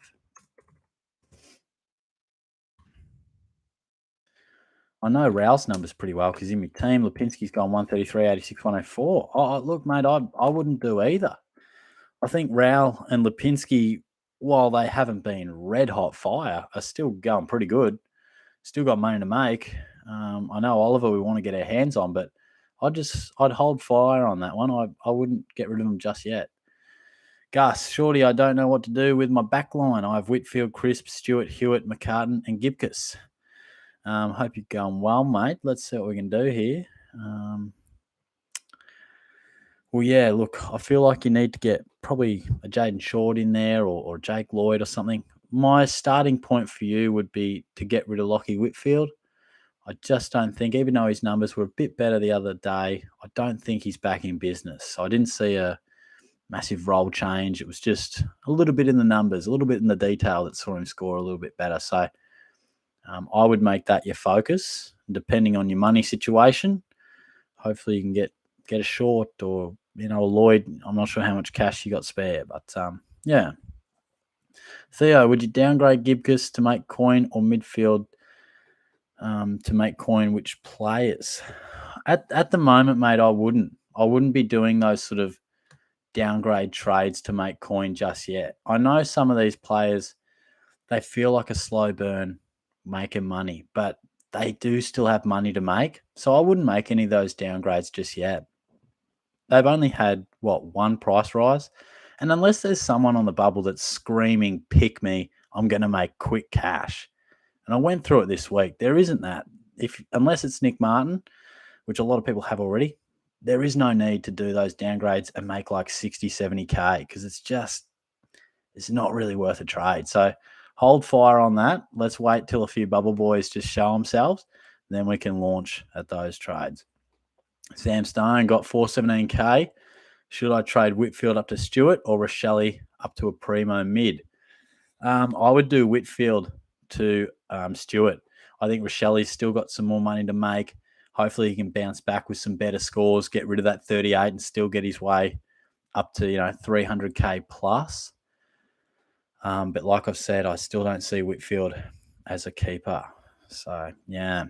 I know Raul's numbers pretty well because in my team, Lipinski's gone 133, 86, 104. Oh, look, mate, I wouldn't do either. I think Raul and Lipinski, while they haven't been red hot fire, are still going pretty good. Still got money to make. I know Oliver we want to get our hands on, but I'd hold fire on that one. I wouldn't get rid of him just yet. Gus, Shorty, I don't know what to do with my back line. I have Whitfield, Crisp, Stewart, Hewitt, McCartan, and Gibcus. Hope you're going well, mate. Let's see what we can do here. Well, yeah, look, I feel like you need to get probably a Jaden Short in there or Jake Lloyd or something. My starting point for you would be to get rid of Lockie Whitfield. I just don't think, even though his numbers were a bit better the other day, I don't think he's back in business. So I didn't see a massive role change. It was just a little bit in the numbers, a little bit in the detail that saw him score a little bit better. So I would make that your focus, depending on your money situation. Hopefully you can get a Short or, a Lloyd. I'm not sure how much cash you got spare, but yeah. Theo, would you downgrade Gibcus to make coin or midfield to make coin which players. At the moment, mate, I wouldn't be doing those sort of downgrade trades to make coin just yet. I know some of these players, they feel like a slow burn making money, but they do still have money to make. So I wouldn't make any of those downgrades just yet. They've only had one price rise. And unless there's someone on the bubble that's screaming, pick me, I'm going to make quick cash. And I went through it this week. There isn't that. Unless it's Nick Martin, which a lot of people have already, there is no need to do those downgrades and make like 60, 70K because it's not really worth a trade. So hold fire on that. Let's wait till a few bubble boys just show themselves. Then we can launch at those trades. Sam Stone got 417K. Should I trade Whitfield up to Stewart or Shelley up to a primo mid? I would do Whitfield to Stewart. I think Rochelle's still got some more money to make. Hopefully he can bounce back with some better scores, get rid of that 38 and still get his way up to 300K plus. But like I've said, I still don't see Whitfield as a keeper. So, yeah.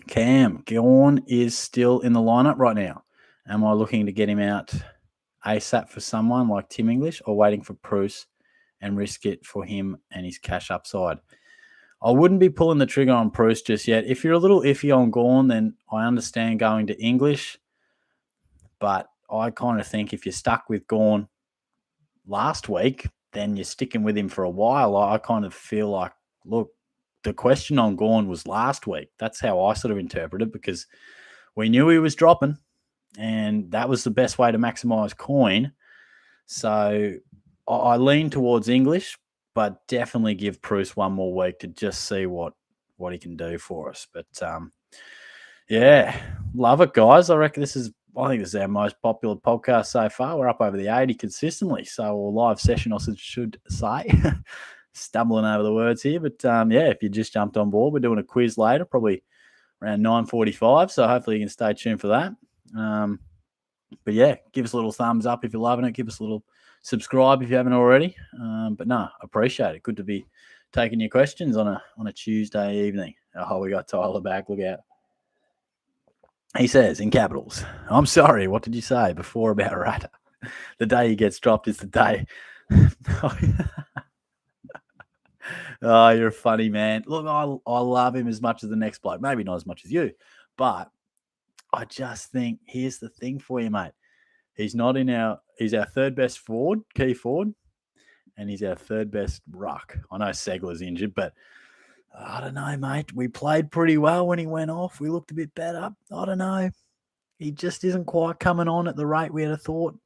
Cam Gawn is still in the lineup right now. Am I looking to get him out ASAP for someone like Tim English or waiting for Bruce and risk it for him and his cash upside? I wouldn't be pulling the trigger on Bruce just yet. If you're a little iffy on Gawn, then I understand going to English. But I kind of think if you're stuck with Gawn last week, then you're sticking with him for a while. I kind of feel like, look, the question on Gawn was last week. That's how I sort of interpret it because we knew he was dropping and that was the best way to maximize coin. So I lean towards English, but definitely give Bruce one more week to just see what he can do for us. But yeah, love it, guys. I think this is our most popular podcast so far. We're up over the 80 consistently. So, or live session, I should say. Stumbling over the words here. But yeah, if you just jumped on board, we're doing a quiz later, probably around 9:45. So hopefully you can stay tuned for that. But yeah, give us a little thumbs up if you're loving it. Give us a little subscribe if you haven't already. But no, appreciate it. Good to be taking your questions on a Tuesday evening. Oh, we got Tyler back. Look out. He says in capitals, I'm sorry, what did you say before about Rata? The day he gets dropped is the day. Oh, you're a funny man. Look, I love him as much as the next bloke. Maybe not as much as you, but I just think here's the thing for you, mate. He's our third best forward, key forward, and he's our third best ruck. I know Segler's injured, but I don't know, mate. We played pretty well when he went off. We looked a bit better. I don't know. He just isn't quite coming on at the rate we had thought.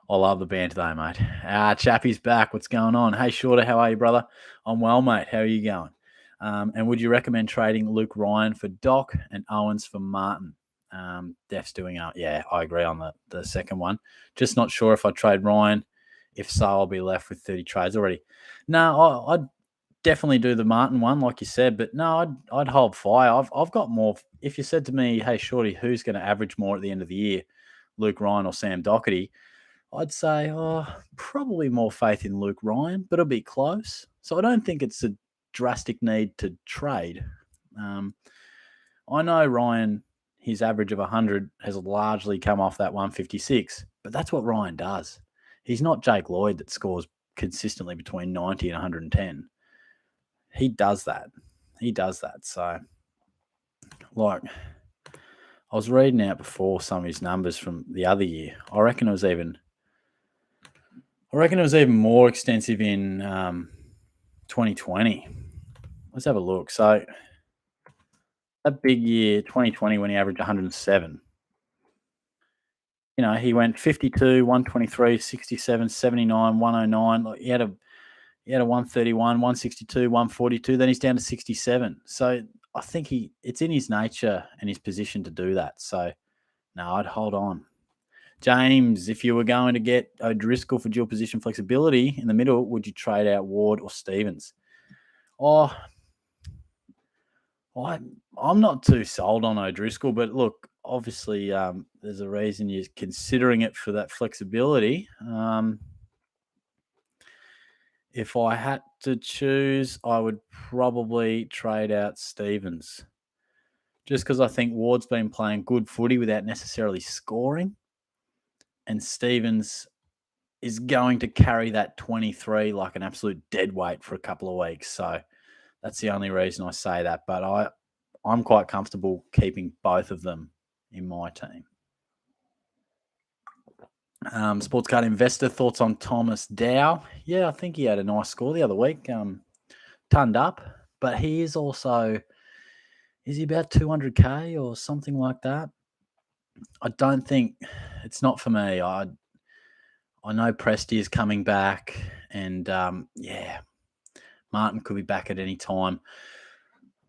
I love the banter though, mate. Chappie's back. What's going on? Hey, Shorter, how are you, brother? I'm well, mate. How are you going? And would you recommend trading Luke Ryan for Doc and Owens for Martin? Def's doing out. Yeah, I agree on the second one. Just not sure if I trade Ryan. If so, I'll be left with 30 trades already. No, I'd definitely do the Martin one, like you said. But no, I'd hold fire. I've got more. If you said to me, hey, Shorty, who's going to average more at the end of the year, Luke Ryan or Sam Doherty? I'd say, probably more faith in Luke Ryan, but it'll be close. So I don't think it's a drastic need to trade. I know Ryan, his average of 100 has largely come off that 156, but that's what Ryan does. He's not Jake Lloyd that scores consistently between 90 and 110. He does that. So, like, I was reading out before some of his numbers from the other year. I reckon it was even more extensive in 2020. Let's have a look. So that big year, 2020, when he averaged 107, he went 52, 123, 67, 79, 109. Like he had a 131, 162, 142. Then he's down to 67. So I think it's in his nature and his position to do that. So no, I'd hold on. James, if you were going to get Driscoll for dual position flexibility in the middle, would you trade out Ward or Stevens? I'm not too sold on O'Driscoll, but look, obviously there's a reason you're considering it for that flexibility. If I had to choose, I would probably trade out Stevens. Just because I think Ward's been playing good footy without necessarily scoring. And Stevens is going to carry that 23 like an absolute dead weight for a couple of weeks. So that's the only reason I say that. But I'm quite comfortable keeping both of them in my team. Sports card investor thoughts on Thomas Dow. Yeah, I think he had a nice score the other week. Turned up, but he is also, is he about 200k or something like that? I don't think, it's not for me. I know Presti is coming back, and Martin could be back at any time,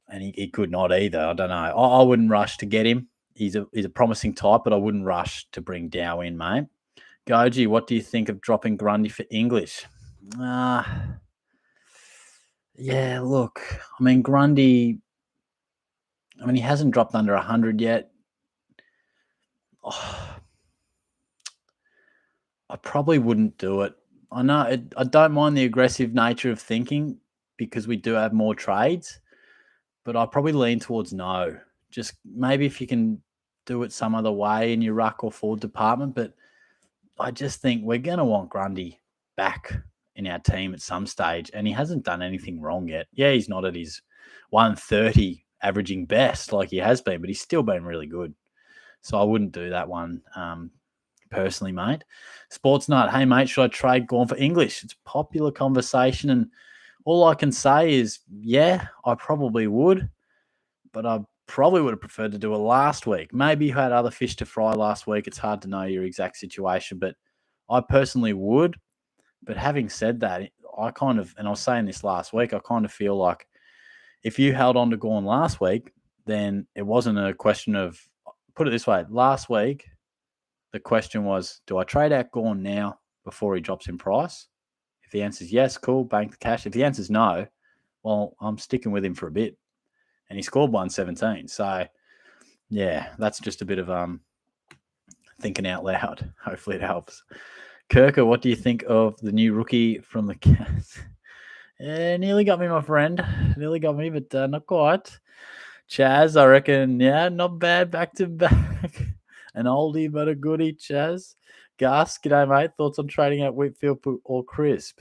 and he could not either. I don't know. I wouldn't rush to get him. He's a promising type, but I wouldn't rush to bring Dow in, mate. Goji, what do you think of dropping Grundy for English? Yeah, look, I mean, Grundy, he hasn't dropped under 100 yet. Oh, I probably wouldn't do it. I know I don't mind the aggressive nature of thinking because we do have more trades, but I probably lean towards no. Just maybe if you can do it some other way in your ruck or forward department, but I just think we're going to want Grundy back in our team at some stage, and he hasn't done anything wrong yet. Yeah, he's not at his 130 averaging best like he has been, but he's still been really good. So I wouldn't do that one personally, mate. Sports Nut, hey, mate, should I trade Gorn for English? It's a popular conversation, and all I can say is, yeah, I probably would, but I probably would have preferred to do it last week. Maybe you had other fish to fry last week. It's hard to know your exact situation, but I personally would. But having said that, I kind of, and I was saying this last week, I kind of feel like if you held on to Gorn last week, then it wasn't a question of, put it this way, last week, the question was, do I trade out Gorn now before he drops in price? If the answer is yes, cool, bank the cash. If the answer is no, well, I'm sticking with him for a bit. And he scored 117. So, yeah, that's just a bit of thinking out loud. Hopefully it helps. Kirker, what do you think of the new rookie from the Cats? Yeah, nearly got me, my friend. Nearly got me, but not quite. Chaz, I reckon, yeah, not bad back to back. An oldie, but a goodie, Chaz. Gus, g'day, mate. Thoughts on trading out Whitfield or Crisp?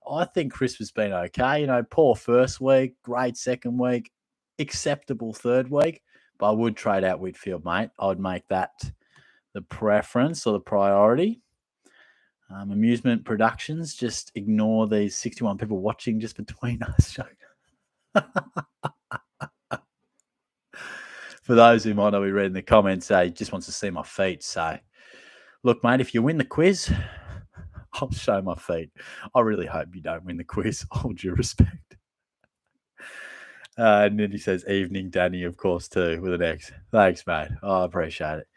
I think Crisp has been okay. Poor first week, great second week, acceptable third week. But I would trade out Whitfield, mate. I would make that the preference or the priority. Amusement Productions, just ignore these 61 people watching just between us. For those who might not be reading the comments, he just wants to see my feet. So, look, mate, if you win the quiz, I'll show my feet. I really hope you don't win the quiz. All due respect. And then he says, evening, Danny, of course, too, with an X. Thanks, mate. I appreciate it.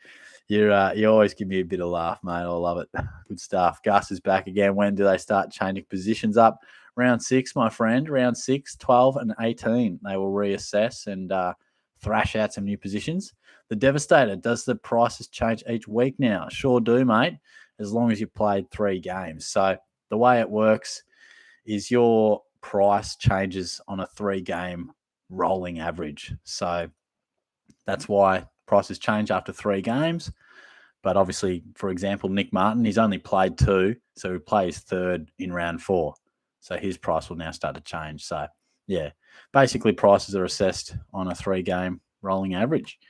You always give me a bit of laugh, mate. I love it. Good stuff. Gus is back again. When do they start changing positions up? Round 6, my friend. Round 6, 12 and 18. They will reassess and thrash out some new positions. The Devastator, does the prices change each week now? Sure do, mate, as long as you played 3 games. So the way it works is your price changes on a 3-game rolling average. So that's why prices change after 3 games. But obviously, for example, Nick Martin, he's only played 2, so he plays 3rd in round 4. So his price will now start to change. So, yeah, basically prices are assessed on a 3-game rolling average.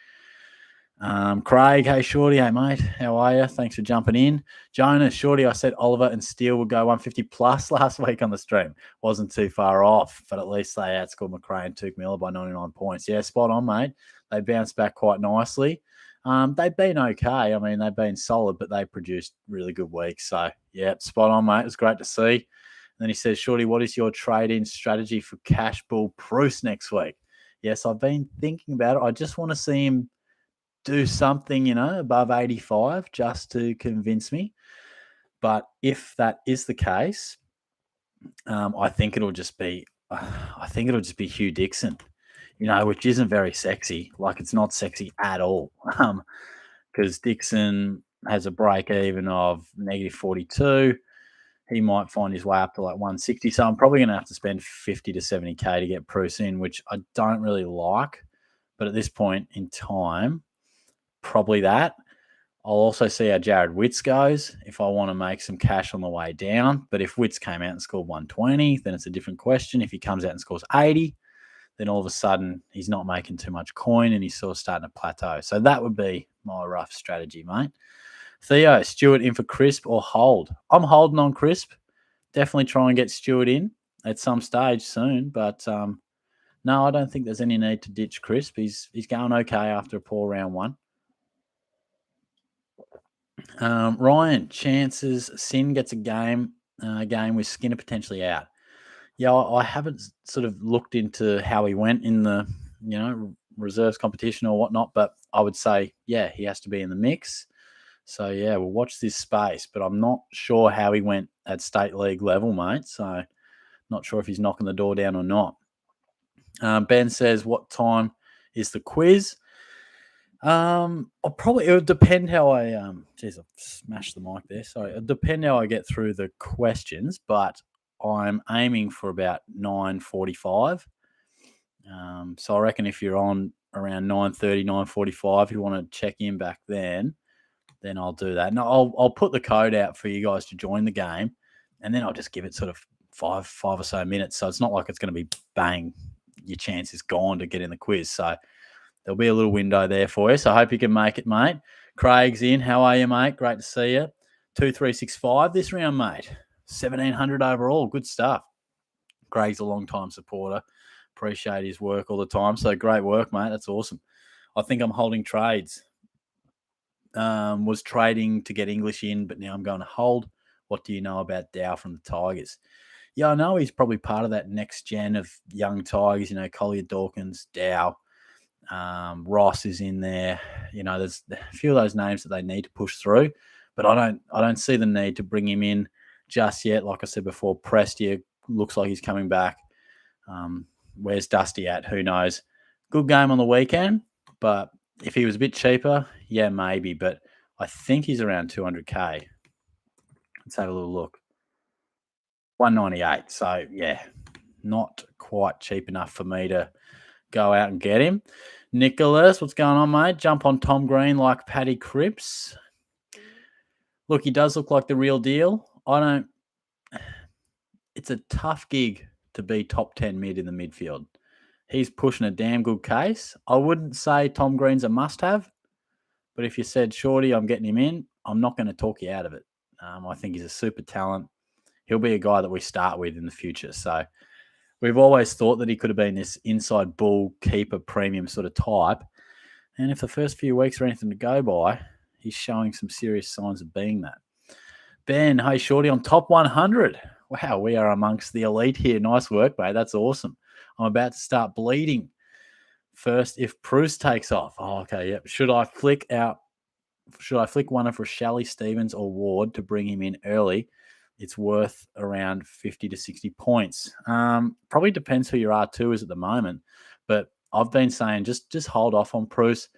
Craig, hey, Shorty, hey, mate, how are you? Thanks for jumping in. Jonas, Shorty, I said Oliver and Steele would go 150 plus last week on the stream. Wasn't too far off, but at least they outscored McRae and Tuke Miller by 99 points. Yeah, spot on, mate. They bounced back quite nicely. They've been okay. They've been solid, but they produced really good weeks. So, yeah, spot on, mate. It was great to see. And then he says, Shorty, what is your trade-in strategy for Cash Bull Bruce next week? Yes, I've been thinking about it. I just want to see him do something, above 85 just to convince me. But if that is the case, I think it'll just be Hugh Dixon. Which isn't very sexy. Like, it's not sexy at all. Because Dixon has a break even of -42. he might find his way up to like 160. So I'm probably going to have to spend 50 to 70K to get Bruce in, which I don't really like. But at this point in time, probably that. I'll also see how Jared Witts goes if I want to make some cash on the way down. But if Witts came out and scored 120, then it's a different question. If he comes out and scores 80, then all of a sudden he's not making too much coin and he's sort of starting to plateau. So that would be my rough strategy, mate. Theo, Stewart in for Crisp or hold? I'm holding on Crisp. Definitely try and get Stewart in at some stage soon. But no, I don't think there's any need to ditch Crisp. He's going okay after a poor round one. Ryan, chances Sin gets a game with Skinner potentially out. Yeah, I haven't sort of looked into how he went in the reserves competition or whatnot, but I would say he has to be in the mix. So we'll watch this space, but I'm not sure how he went at state league level, mate. So not sure if he's knocking the door down or not. Ben says, "What time is the quiz?" It would depend how I I smashed the mic there. Sorry. It'd depend how I get through the questions, but I'm aiming for about 9:45. So I reckon if you're on around 9:30, 9:45, you want to check in back then I'll do that. And I'll put the code out for you guys to join the game, and then I'll just give it sort of five or so minutes. So it's not like it's going to be bang, your chance is gone to get in the quiz. So there'll be a little window there for you. So I hope you can make it, mate. Craig's in. How are you, mate? Great to see you. 2365 this round, mate. 1,700 overall. Good stuff. Craig's a long-time supporter. Appreciate his work all the time. So great work, mate. That's awesome. I think I'm holding trades. Was trading to get English in, but now I'm going to hold. What do you know about Dow from the Tigers? Yeah, I know he's probably part of that next gen of young Tigers. Collier Dawkins, Dow. Ross is in there. There's a few of those names that they need to push through, but I don't see the need to bring him in just yet. Like I said before, Prestia looks like he's coming back. Where's Dusty at? Who knows? Good game on the weekend, but if he was a bit cheaper, maybe. But I think he's around 200K. Let's have a little look. 198. So not quite cheap enough for me to go out and get him. Nicholas, what's going on, mate? Jump on Tom Green like Paddy Cripps. Look, he does look like the real deal. It's a tough gig to be top 10 mid in the midfield. He's pushing a damn good case. I wouldn't say Tom Green's a must-have, but if you said, Shorty, I'm getting him in, I'm not going to talk you out of it. I think he's a super talent. He'll be a guy that we start with in the future. So we've always thought that he could have been this inside bull keeper premium sort of type. And if the first few weeks are anything to go by, he's showing some serious signs of being that. Ben, hey, Shorty, on top 100. Wow, we are amongst the elite here. Nice work, mate. That's awesome. I'm about to start bleeding. First, if Bruce takes off. Oh, okay, yep. Should I flick one of for Shelley, Stevens, or Ward to bring him in early? It's worth around 50 to 60 points. Probably depends who your R2 is at the moment. But I've been saying just hold off on Bruce.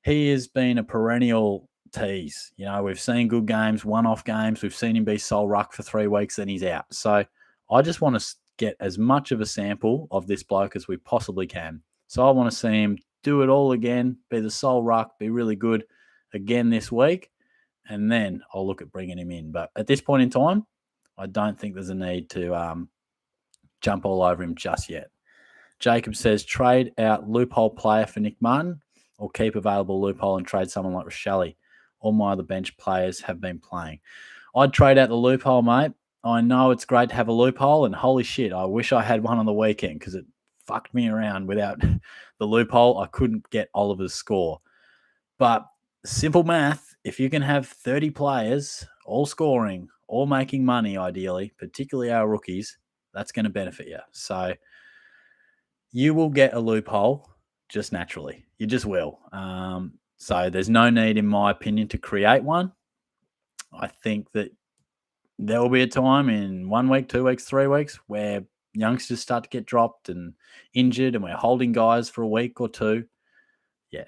He has been a perennial tease. We've seen good games, one-off games. We've seen him be sole ruck for 3 weeks, then he's out. So I just want to get as much of a sample of this bloke as we possibly can. So I want to see him do it all again, be the sole ruck, be really good again this week, and then I'll look at bringing him in. But at this point in time, I don't think there's a need to jump all over him just yet. Jacob says, trade out loophole player for Nick Martin or keep available loophole and trade someone like Shelley. All my other bench players have been playing. I'd trade out the loophole, mate. I know it's great to have a loophole, and holy shit, I wish I had one on the weekend because it fucked me around. Without the loophole, I couldn't get Oliver's score. But simple math, if you can have 30 players all scoring, all making money ideally, particularly our rookies, that's going to benefit you. So you will get a loophole just naturally. You just will. So there's no need, in my opinion, to create one. I think that there will be a time in 1 week, 2 weeks, 3 weeks where youngsters start to get dropped and injured, and we're holding guys for a week or two. Yeah,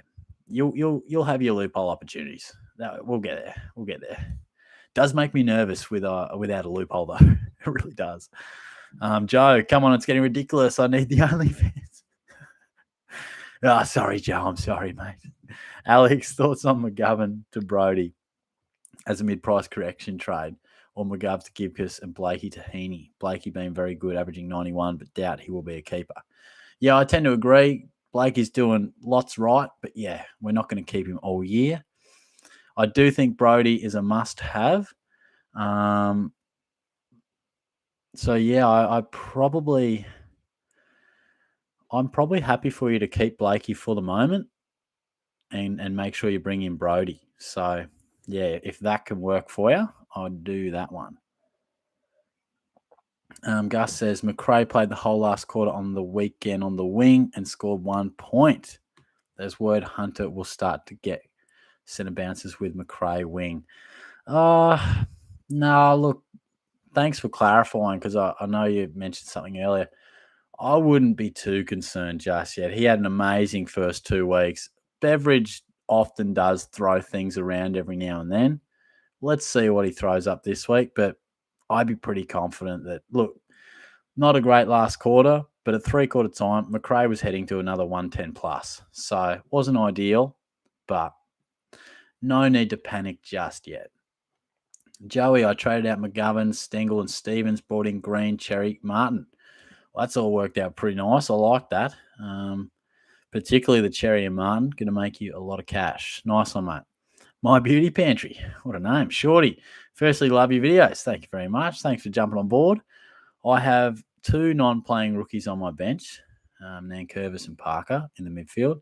you'll have your loophole opportunities. We'll get there. Does make me nervous without a loophole, though. It really does. Joe, come on, it's getting ridiculous. I need the OnlyFans. Sorry, Joe. I'm sorry, mate. Alex, thoughts on McGovern to Brody as a mid-price correction trade, or McGov to Gibcus and Blakey to Heaney? Blakey being very good, averaging 91, but doubt he will be a keeper. Yeah, I tend to agree. Blake is doing lots right, but yeah, we're not going to keep him all year. I do think Brody is a must-have. So yeah, I'm probably happy for you to keep Blakey for the moment, and make sure you bring in Brody. So yeah, if that can work for you, I'd do that one. Gus says McRae played the whole last quarter on the weekend on the wing and scored 1 point. There's word Hunter will start to get centre bounces with McRae wing. No, look, thanks for clarifying, because I know you mentioned something earlier. I wouldn't be too concerned just yet. He had an amazing first 2 weeks. Beveridge often does throw things around every now and then. Let's see what he throws up this week, but I'd be pretty confident that, look, not a great last quarter, but at 3/4 time, McRae was heading to another 110 plus. So wasn't ideal, but no need to panic just yet. Joey, I traded out McGovern, Stengel, and Stevens, brought in Green, Cherry, Martin. Well, that's all worked out pretty nice. I like that. Particularly the Cherry and Martin, going to make you a lot of cash. Nice one, mate. My Beauty Pantry. What a name. Shorty. Firstly, love your videos. Thank you very much. Thanks for jumping on board. I have 2 non-playing rookies on my bench, Nankervis and Parker in the midfield.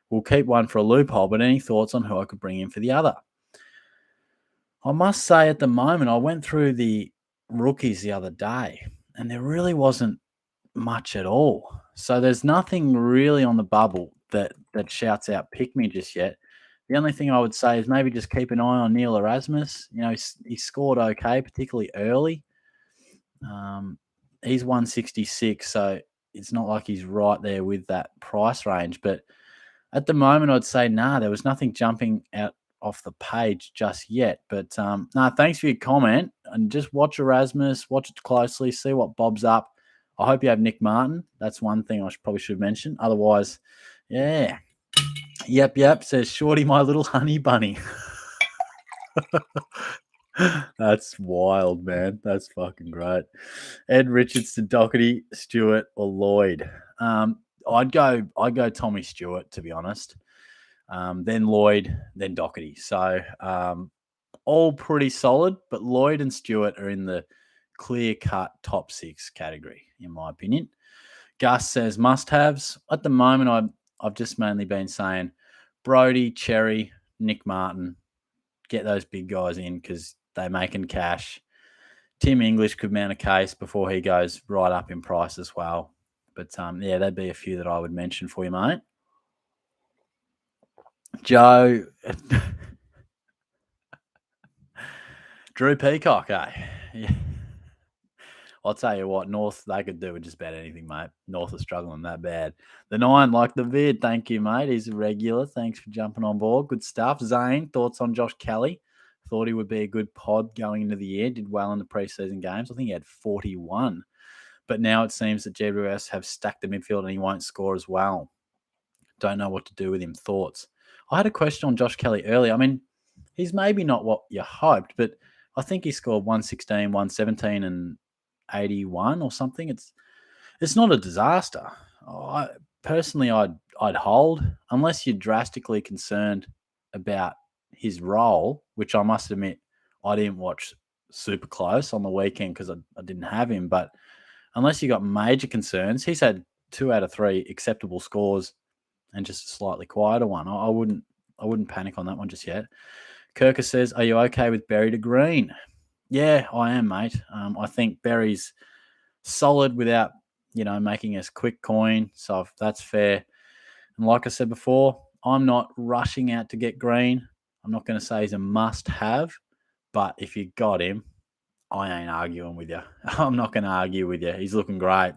We'll keep one for a loophole, but any thoughts on who I could bring in for the other? I must say at the moment, I went through the rookies the other day, and there really wasn't much at all. So there's nothing really on the bubble that shouts out pick me just yet. The only thing I would say is maybe just keep an eye on Neil Erasmus. You know, he scored okay, particularly early. He's 166, so it's not like he's right there with that price range. But at the moment, I'd say, there was nothing jumping out off the page just yet. But thanks for your comment. And just watch Erasmus, watch it closely, see what bobs up. I hope you have Nick Martin. That's one thing I probably should mention. Otherwise, yeah. Yep, says Shorty, my little honey bunny. That's wild, man. That's fucking great. Ed Richards to Doherty, Stewart, or Lloyd. I'd go Tommy Stewart, to be honest. Then Lloyd, then Doherty. So all pretty solid, but Lloyd and Stewart are in the clear-cut top 6 category, in my opinion. Gus says must-haves. At the moment, I've just mainly been saying Brody, Cherry, Nick Martin. Get those big guys in because they're making cash. Tim English could mount a case before he goes right up in price as well. But, that'd be a few that I would mention for you, mate. Joe, Drew Peacock, Yeah. I'll tell you what, North, they could do with just about anything, mate. North are struggling that bad. The 9, like the vid. Thank you, mate. He's a regular. Thanks for jumping on board. Good stuff. Zane, thoughts on Josh Kelly? Thought he would be a good pod going into the year. Did well in the preseason games. I think he had 41. But now it seems that GWS have stacked the midfield and he won't score as well. Don't know what to do with him. Thoughts? I had a question on Josh Kelly earlier. I mean, he's maybe not what you hoped, but I think he scored 116, 117 and 81 or something. It's not a disaster. Personally, I'd hold unless you're drastically concerned about his role, which I must admit I didn't watch super close on the weekend because I didn't have him. But unless you got major concerns, he's had 2 out of 3 acceptable scores and just a slightly quieter one. I wouldn't panic on that one just yet. Kirker says, "Are you okay with Berry to Green?" Yeah, I am, mate. I think Berry's solid without, making us quick coin. So if that's fair. And like I said before, I'm not rushing out to get Green. I'm not going to say he's a must-have, but if you got him, I ain't arguing with you. I'm not going to argue with you. He's looking great.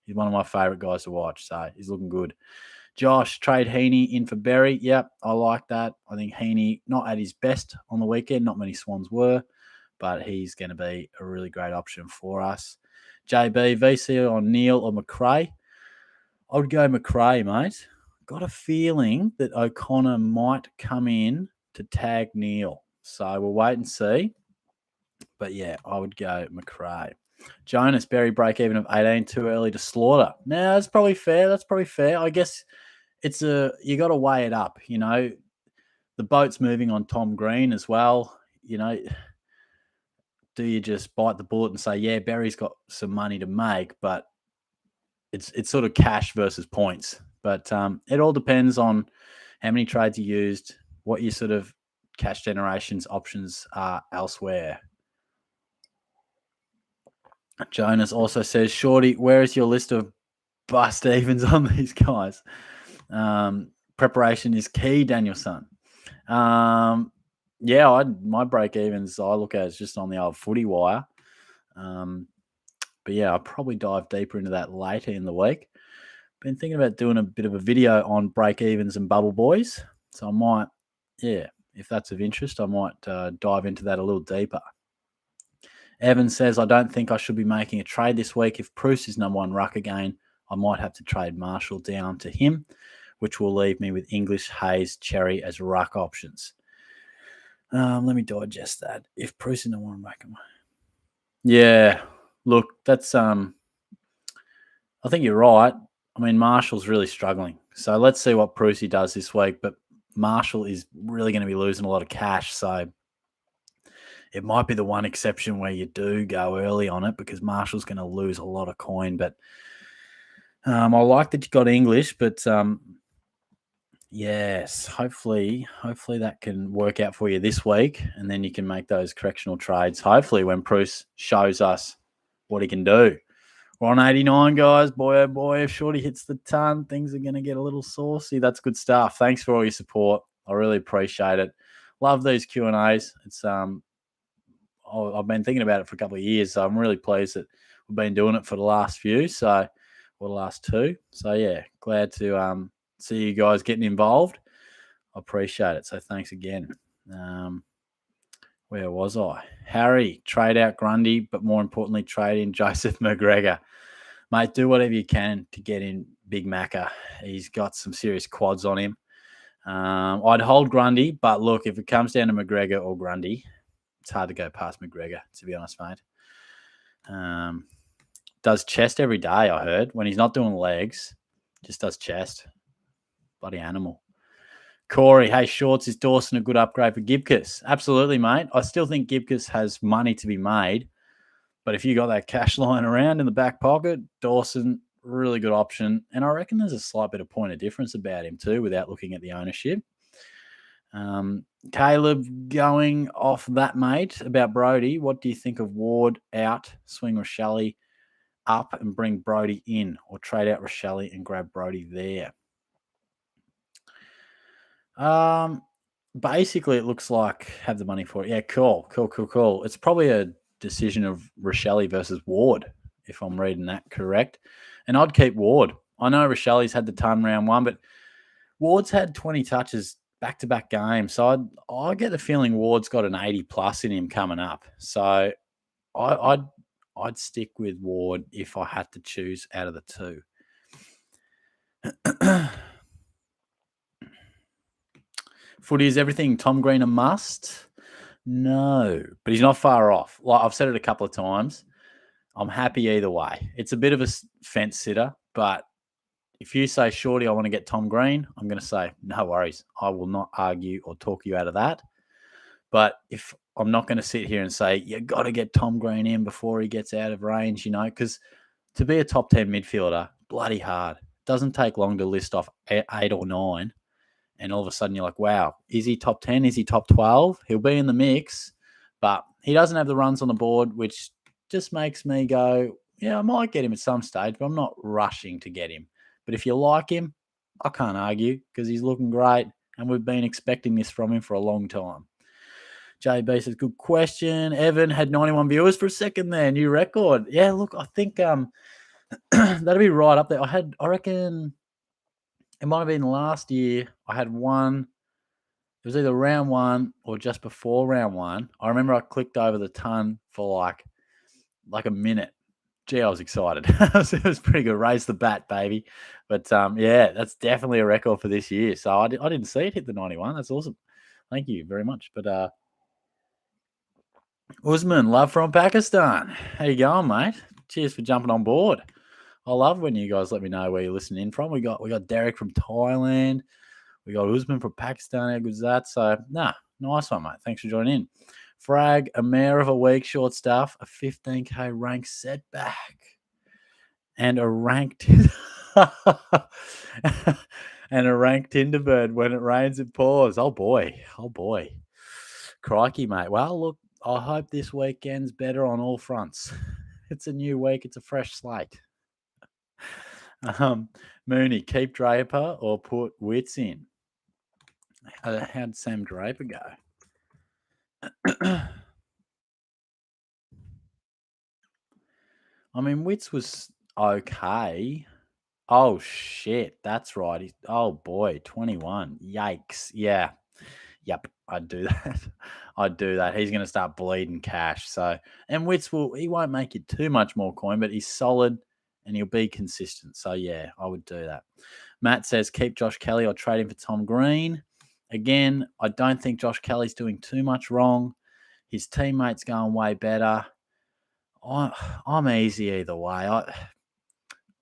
He's one of my favourite guys to watch, so he's looking good. Josh, trade Heaney in for Berry. Yep, I like that. I think Heaney, not at his best on the weekend. Not many Swans were. but he's going to be a really great option for us. JB, VC on Neil or McRae? I would go McRae, mate. Got a feeling that O'Connor might come in to tag Neil. So we'll wait and see. But yeah, I would go McRae. Jonas, Berry break even of 18, too early to slaughter. No, that's probably fair. I guess you got to weigh it up. The boat's moving on Tom Green as well. Do you just bite the bullet and say, yeah, Berry's got some money to make, but it's sort of cash versus points. But it all depends on how many trades you used, what your sort of cash generations options are elsewhere. Jonas also says, Shorty, where is your list of bust evens on these guys? Preparation is key, Danielson. My break evens I look at is just on the old footy wire. But yeah, I'll probably dive deeper into that later in the week. Been thinking about doing a bit of a video on break evens and bubble boys. So I might, if that's of interest, I might dive into that a little deeper. Evan says, I don't think I should be making a trade this week. If Bruce is number one ruck again, I might have to trade Marshall down to him, which will leave me with English, Hayes, Cherry as ruck options. Let me digest that. If Bruce is number one ruck, yeah, look, that's I think you're right. I mean, Marshall's really struggling. So let's see what Prusy does this week. But Marshall is really going to be losing a lot of cash. So it might be the one exception where you do go early on it because Marshall's going to lose a lot of coin. But I like that you got English. But yes, hopefully that can work out for you this week. And then you can make those correctional trades. Hopefully when Bruce shows us what he can do. We're on 89, guys. Boy, oh boy, if Shorty hits the ton, things are going to get a little saucy. That's good stuff. Thanks for all your support. I really appreciate it. Love these Q&As. It's I've been thinking about it for a couple of years, so I'm really pleased that we've been doing it for the last few, or the last two. So, yeah, glad to see you guys getting involved. I appreciate it. So, thanks again. Where was I? Harry, trade out Grundy, but more importantly, trade in Joseph McGregor. Mate, do whatever you can to get in Big Macca. He's got some serious quads on him. I'd hold Grundy, but look, if it comes down to McGregor or Grundy, it's hard to go past McGregor, to be honest, mate. Does chest every day, I heard. When he's not doing legs, just does chest. Bloody animal. Corey, hey, Shorts, is Dawson a good upgrade for Gibcus? Absolutely, mate. I still think Gibcus has money to be made. But if you got that cash lying around in the back pocket, Dawson, really good option. And I reckon there's a slight bit of point of difference about him too without looking at the ownership. Caleb, going off that, mate, about Brody, what do you think of Ward out, swing Shelley up and bring Brody in, or trade out Shelley and grab Brody there? Basically, it looks like have the money for it. Yeah, cool. It's probably a decision of Rochelle versus Ward, if I'm reading that correct. And I'd keep Ward. I know Rochelle's had the ton round one, but Ward's had 20 touches back-to-back games. So I get the feeling Ward's got an 80 plus in him coming up. So I'd stick with Ward if I had to choose out of the two. Footy, is everything Tom Green a must? No, but he's not far off. Like I've said it a couple of times, I'm happy either way. It's a bit of a fence sitter, but if you say, Shorty, I want to get Tom Green, I'm going to say, no worries. I will not argue or talk you out of that. But if I'm not going to sit here and say, you got to get Tom Green in before he gets out of range, because to be a top 10 midfielder, bloody hard. Doesn't take long to list off 8 or 9. And all of a sudden you're like, wow, is he top 10? Is he top 12? He'll be in the mix, but he doesn't have the runs on the board, which just makes me go, yeah, I might get him at some stage, but I'm not rushing to get him. But if you like him, I can't argue because he's looking great, and we've been expecting this from him for a long time. JB says, good question. Evan had 91 viewers for a second there, new record. Yeah, look, I think that'll be right up there. I reckon it might have been last year. I had one It was either round one or just before round one. I remember I clicked over the ton for like a minute. Gee, I was excited. It was pretty good. Raise the bat, baby. But yeah, that's definitely a record for this year. So I didn't see it hit the 91. That's awesome. Thank you very much. But Usman, love from Pakistan. How you going, mate? Cheers for jumping on board. I love when you guys let me know where you're listening in from. We got Derek from Thailand. We got Usman from Pakistan. How good's that? So, nice one, mate. Thanks for joining in. Frag, a mare of a week, short stuff, a 15K rank setback, and a ranked and a ranked Tinderbird. When it rains, it pours. Oh boy. Crikey, mate. Well, look, I hope this weekend's better on all fronts. It's a new week. It's a fresh slate. Mooney, keep Draper or put Wits in. How'd Sam Draper go? I mean, Wits was okay. Oh, shit. That's right. Oh, boy. 21. Yikes. Yeah. Yep. I'd do that. I'd do that. He's going to start bleeding cash. So, and Wits he won't make it too much more coin, but he's solid and he'll be consistent. So, yeah, I would do that. Matt says, keep Josh Kelly or trade him for Tom Green. Again, I don't think Josh Kelly's doing too much wrong. His teammates going way better. I'm easy either way.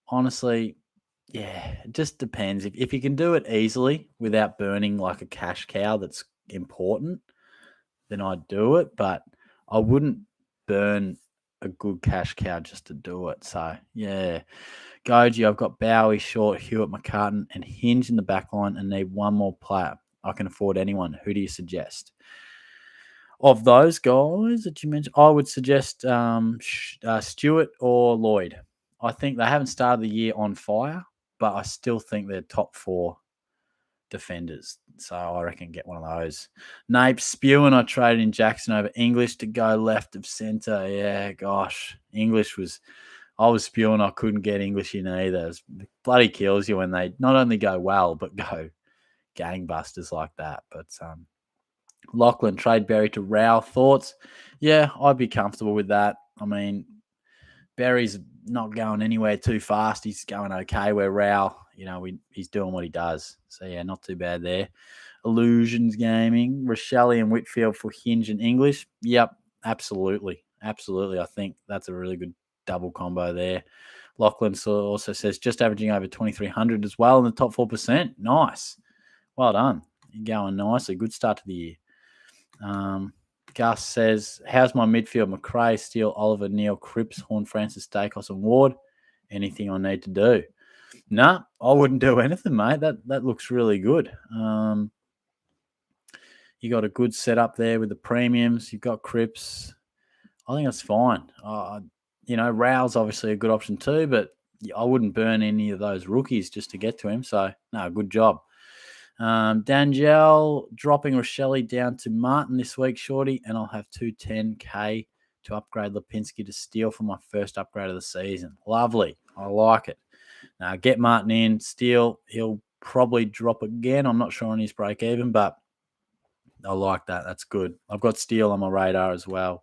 Honestly, yeah, it just depends. If you can do it easily without burning like a cash cow that's important, then I'd do it. But I wouldn't burn a good cash cow just to do it. So, yeah. Goji, I've got Bowie, Short, Hewitt, McCartan, and Hinge in the back line and need one more player. I can afford anyone. Who do you suggest? Of those guys that you mentioned, I would suggest Stewart or Lloyd. I think they haven't started the year on fire, but I still think they're top 4 defenders. So I reckon get one of those. Nape spewing. I traded in Jackson over English to go left of centre. Yeah, gosh. I was spewing. I couldn't get English in either. It bloody kills you when they not only go well, but go gangbusters like that. But Lachlan, trade Berry to Rao. Thoughts? Yeah, I'd be comfortable with that. I mean, Berry's not going anywhere too fast. He's going okay. Where Rao, he's doing what he does. So, yeah, not too bad there. Illusions Gaming. Shelley and Whitfield for Hinge and English. Yep, absolutely. Absolutely. I think that's a really good double combo there. Lachlan also says just averaging over 2,300 as well in the top 4%. Nice. Well done. You're going nicely. Good start to the year. Gus says, how's my midfield? McRae, Steele, Oliver, Neil, Cripps, Horn, Francis, Dacos, and Ward. Anything I need to do? Nah, I wouldn't do anything, mate. That looks really good. You got a good setup there with the premiums. You've got Cripps. I think that's fine. Rao's obviously a good option too, but I wouldn't burn any of those rookies just to get to him. So, no, good job. Dangel dropping Shelley down to Martin this week, Shorty, and I'll have 210K to upgrade Lipinski to Steele for my first upgrade of the season. Lovely. I like it. Now, get Martin in. Steele, he'll probably drop again. I'm not sure on his break even, but I like that. That's good. I've got Steele on my radar as well.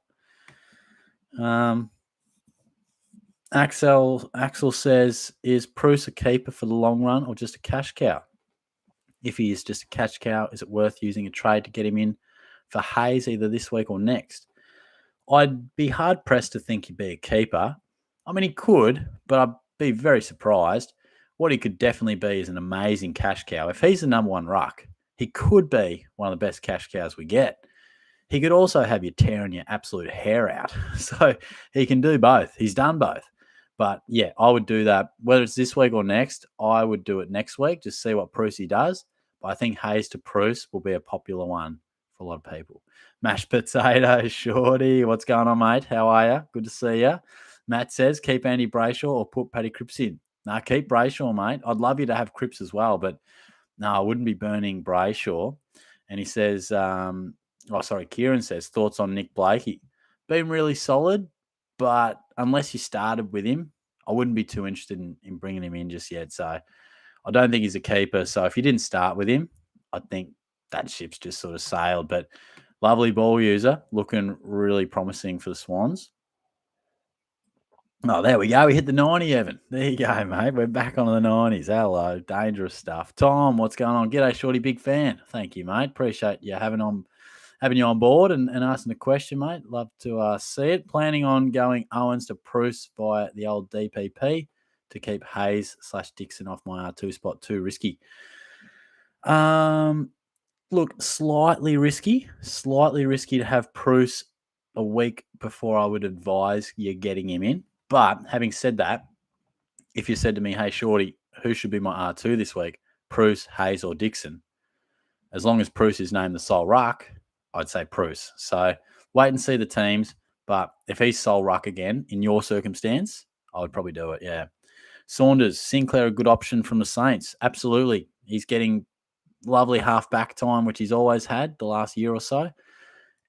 Axel says, is Bruce a keeper for the long run or just a cash cow? If he is just a cash cow, is it worth using a trade to get him in for Hayes either this week or next? I'd be hard-pressed to think he'd be a keeper. I mean, he could, but I'd be very surprised. What he could definitely be is an amazing cash cow. If he's the number one ruck, he could be one of the best cash cows we get. He could also have you tearing your absolute hair out. So he can do both. He's done both. But, yeah, I would do that. Whether it's this week or next, I would do it next week, just see what Prusy does. But I think Hayes to Bruce will be a popular one for a lot of people. Mashed potato, Shorty. What's going on, mate? How are you? Good to see you. Matt says, keep Andy Brayshaw or put Paddy Cripps in. No, keep Brayshaw, mate. I'd love you to have Cripps as well, but no, I wouldn't be burning Brayshaw. And he says, Kieran says, thoughts on Nick Blakey. Been really solid, but unless you started with him, I wouldn't be too interested in bringing him in just yet. So I don't think he's a keeper. So if you didn't start with him, I think that ship's just sort of sailed. But lovely ball user, looking really promising for the Swans. Oh, there we go. We hit the 90, Evan. There you go, mate. We're back on the 90s. Hello. Dangerous stuff. Tom, what's going on? G'day, Shorty. Big fan. Thank you, mate. Appreciate you having you on board and asking the question, mate. Love to see it. Planning on going Owens to Bruce via the old DPP to keep Hayes/Dixon off my R2 spot. Too risky. Look, slightly risky to have Bruce a week before I would advise you getting him in. But having said that, if you said to me, hey, Shorty, who should be my R2 this week? Bruce, Hayes, or Dixon? As long as Bruce is named the sole ruck, I'd say Bruce. So wait and see the teams. But if he's sole ruck again, in your circumstance, I would probably do it, yeah. Saunders, Sinclair, a good option from the Saints. Absolutely. He's getting lovely half-back time, which he's always had the last year or so.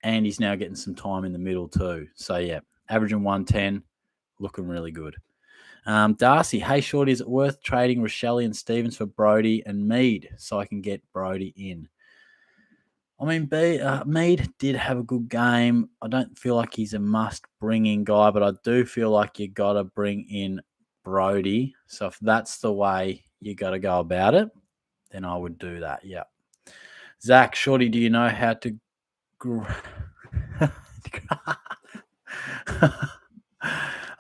And he's now getting some time in the middle too. So, yeah, averaging 110, looking really good. Darcy, hey, Shorty, is it worth trading Shelley and Stevens for Brody and Mead so I can get Brody in? I mean, Mead did have a good game. I don't feel like he's a must-bring-in guy, but I do feel like you got to bring in Brody. So if that's the way you got to go about it, then I would do that, yeah. Zach, Shorty, do you know how to...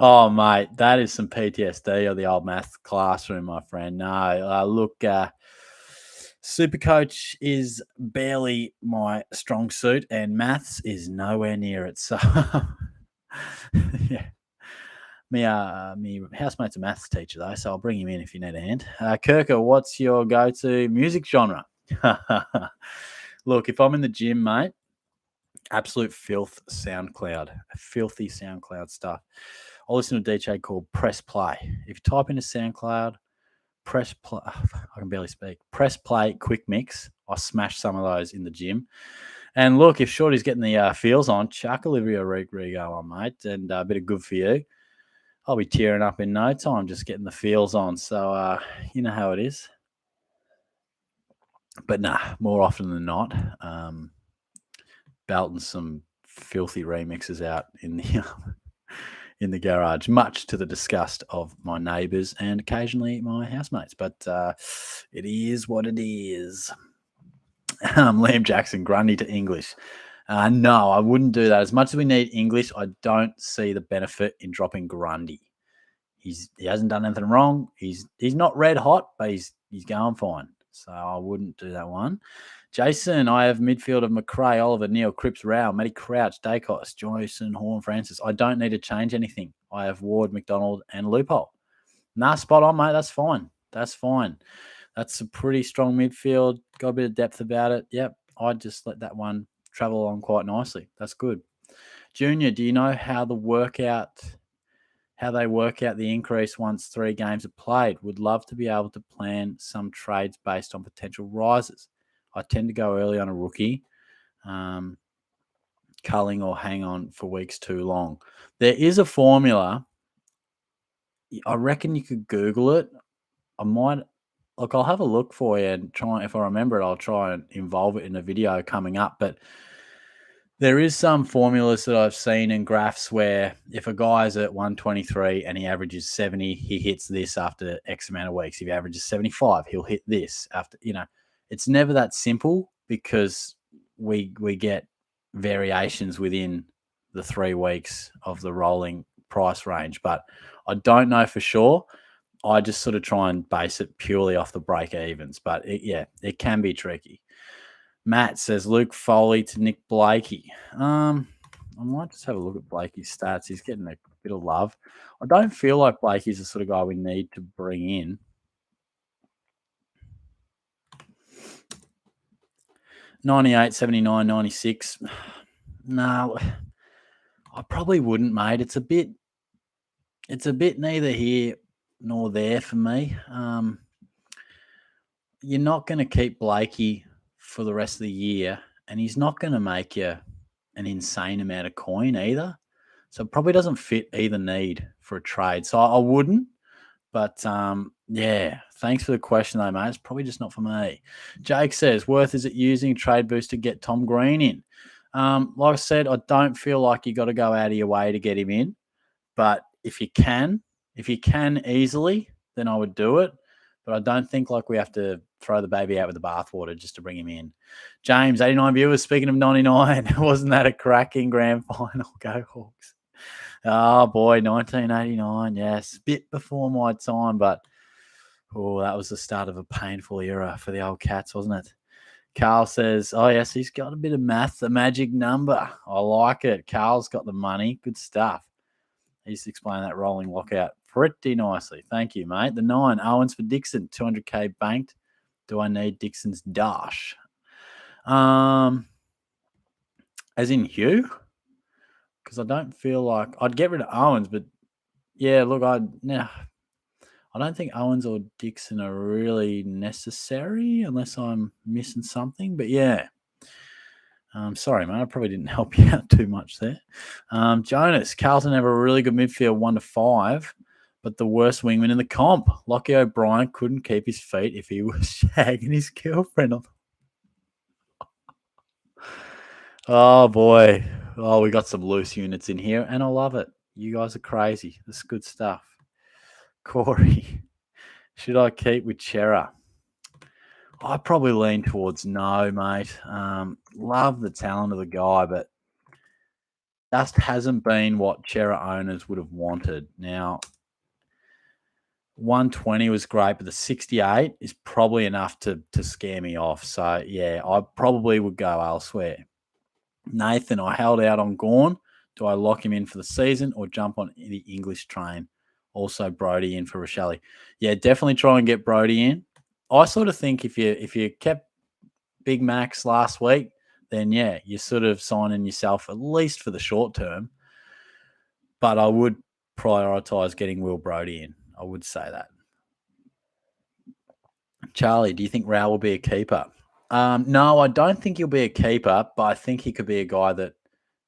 Oh, mate, that is some PTSD of the old math classroom, my friend. No, look, SuperCoach is barely my strong suit, and maths is nowhere near it. So, yeah. Me housemate's a maths teacher, though, so I'll bring him in if you need a hand. Kirker, what's your go-to music genre? Look, if I'm in the gym, mate, absolute SoundCloud, filthy SoundCloud stuff. I'll listen to a DJ called Press Play. If you type into SoundCloud, Press Play, I can barely speak, Press Play Quick Mix, I smash some of those in the gym. And look, if Shorty's getting the feels on, chuck Olivia Rodrigo on, mate, and a bit of good for you. I'll be tearing up in no time just getting the feels on. So, you know how it is. But nah, more often than not, belting some filthy remixes out in the garage, much to the disgust of my neighbours and occasionally my housemates. But it is what it is. Liam Jackson, Grundy to English. No, I wouldn't do that. As much as we need English, I don't see the benefit in dropping Grundy. He hasn't done anything wrong. He's not red hot, but he's going fine. So I wouldn't do that one. Jason, I have midfield of McRae, Oliver, Neil, Cripps, Rao, Matty Crouch, Dacos, Joyson, Horn, Francis. I don't need to change anything. I have Ward, McDonald, and Loophole. Nah, spot on, mate. That's fine. That's a pretty strong midfield. Got a bit of depth about it. Yep, I'd just let that one travel along quite nicely. That's good. Junior, do you know how they work out the increase once 3 games are played? Would love to be able to plan some trades based on potential rises. I tend to go early on a rookie, culling or hang on for weeks too long. There is a formula. I reckon you could Google it. I'll have a look for you and try. If I remember it, I'll try and involve it in a video coming up. But there is some formulas that I've seen in graphs where if a guy's at 123 and he averages 70, he hits this after X amount of weeks. If he averages 75, he'll hit this after, it's never that simple because we get variations within the 3 weeks of the rolling price range. But I don't know for sure. I just sort of try and base it purely off the break evens. But it can be tricky. Matt says Luke Foley to Nick Blakey. I might just have a look at Blakey's stats. He's getting a bit of love. I don't feel like Blakey's the sort of guy we need to bring in. $98, $79, $96. No, I probably wouldn't, mate. It's a bit neither here nor there for me. You're not going to keep Blakey for the rest of the year, and he's not going to make you an insane amount of coin either. So it probably doesn't fit either need for a trade. So I wouldn't. But Yeah, thanks for the question though, mate. It's probably just not for me. Jake says, worth is it using trade boost to get Tom Green in? Like I said, I don't feel like you got to go out of your way to get him in. But if you can easily, then I would do it. But I don't think like we have to throw the baby out with the bathwater just to bring him in. James, 89 viewers. Speaking of 99, wasn't that a cracking grand final? Go Hawks. Oh boy, 1989. Yes, bit before my time, but that was the start of a painful era for the old Cats, wasn't it? Carl says, oh, yes, he's got a bit of math, the magic number. I like it. Carl's got the money. Good stuff. He's explained that rolling lockout pretty nicely. Thank you, mate. The 9, Owens for Dixon, 200K banked. Do I need Dixon's dash? As in Hugh? Because I don't feel like I'd get rid of Owens, but yeah, look, I don't think Owens or Dixon are really necessary unless I'm missing something. But yeah. Sorry, mate. I probably didn't help you out too much there. Jonas, Carlton have a really good midfield, 1 to 5, but the worst wingman in the comp. Lockie O'Brien couldn't keep his feet if he was shagging his girlfriend. Oh, boy. Oh, we got some loose units in here, and I love it. You guys are crazy. This is good stuff. Corey, should I keep with Chera? I probably lean towards no, mate. Love the talent of the guy, but just hasn't been what Chera owners would have wanted. Now, 120 was great, but the 68 is probably enough to scare me off. So, yeah, I probably would go elsewhere. Nathan, I held out on Gawn. Do I lock him in for the season or jump on the English train? Also, Brody in for Shelley. Yeah, definitely try and get Brody in. I sort of think if you kept Big Max last week, then yeah, you're sort of signing yourself at least for the short term. But I would prioritise getting Will Brody in. I would say that. Charlie, do you think Rao will be a keeper? No, I don't think he'll be a keeper, but I think he could be a guy that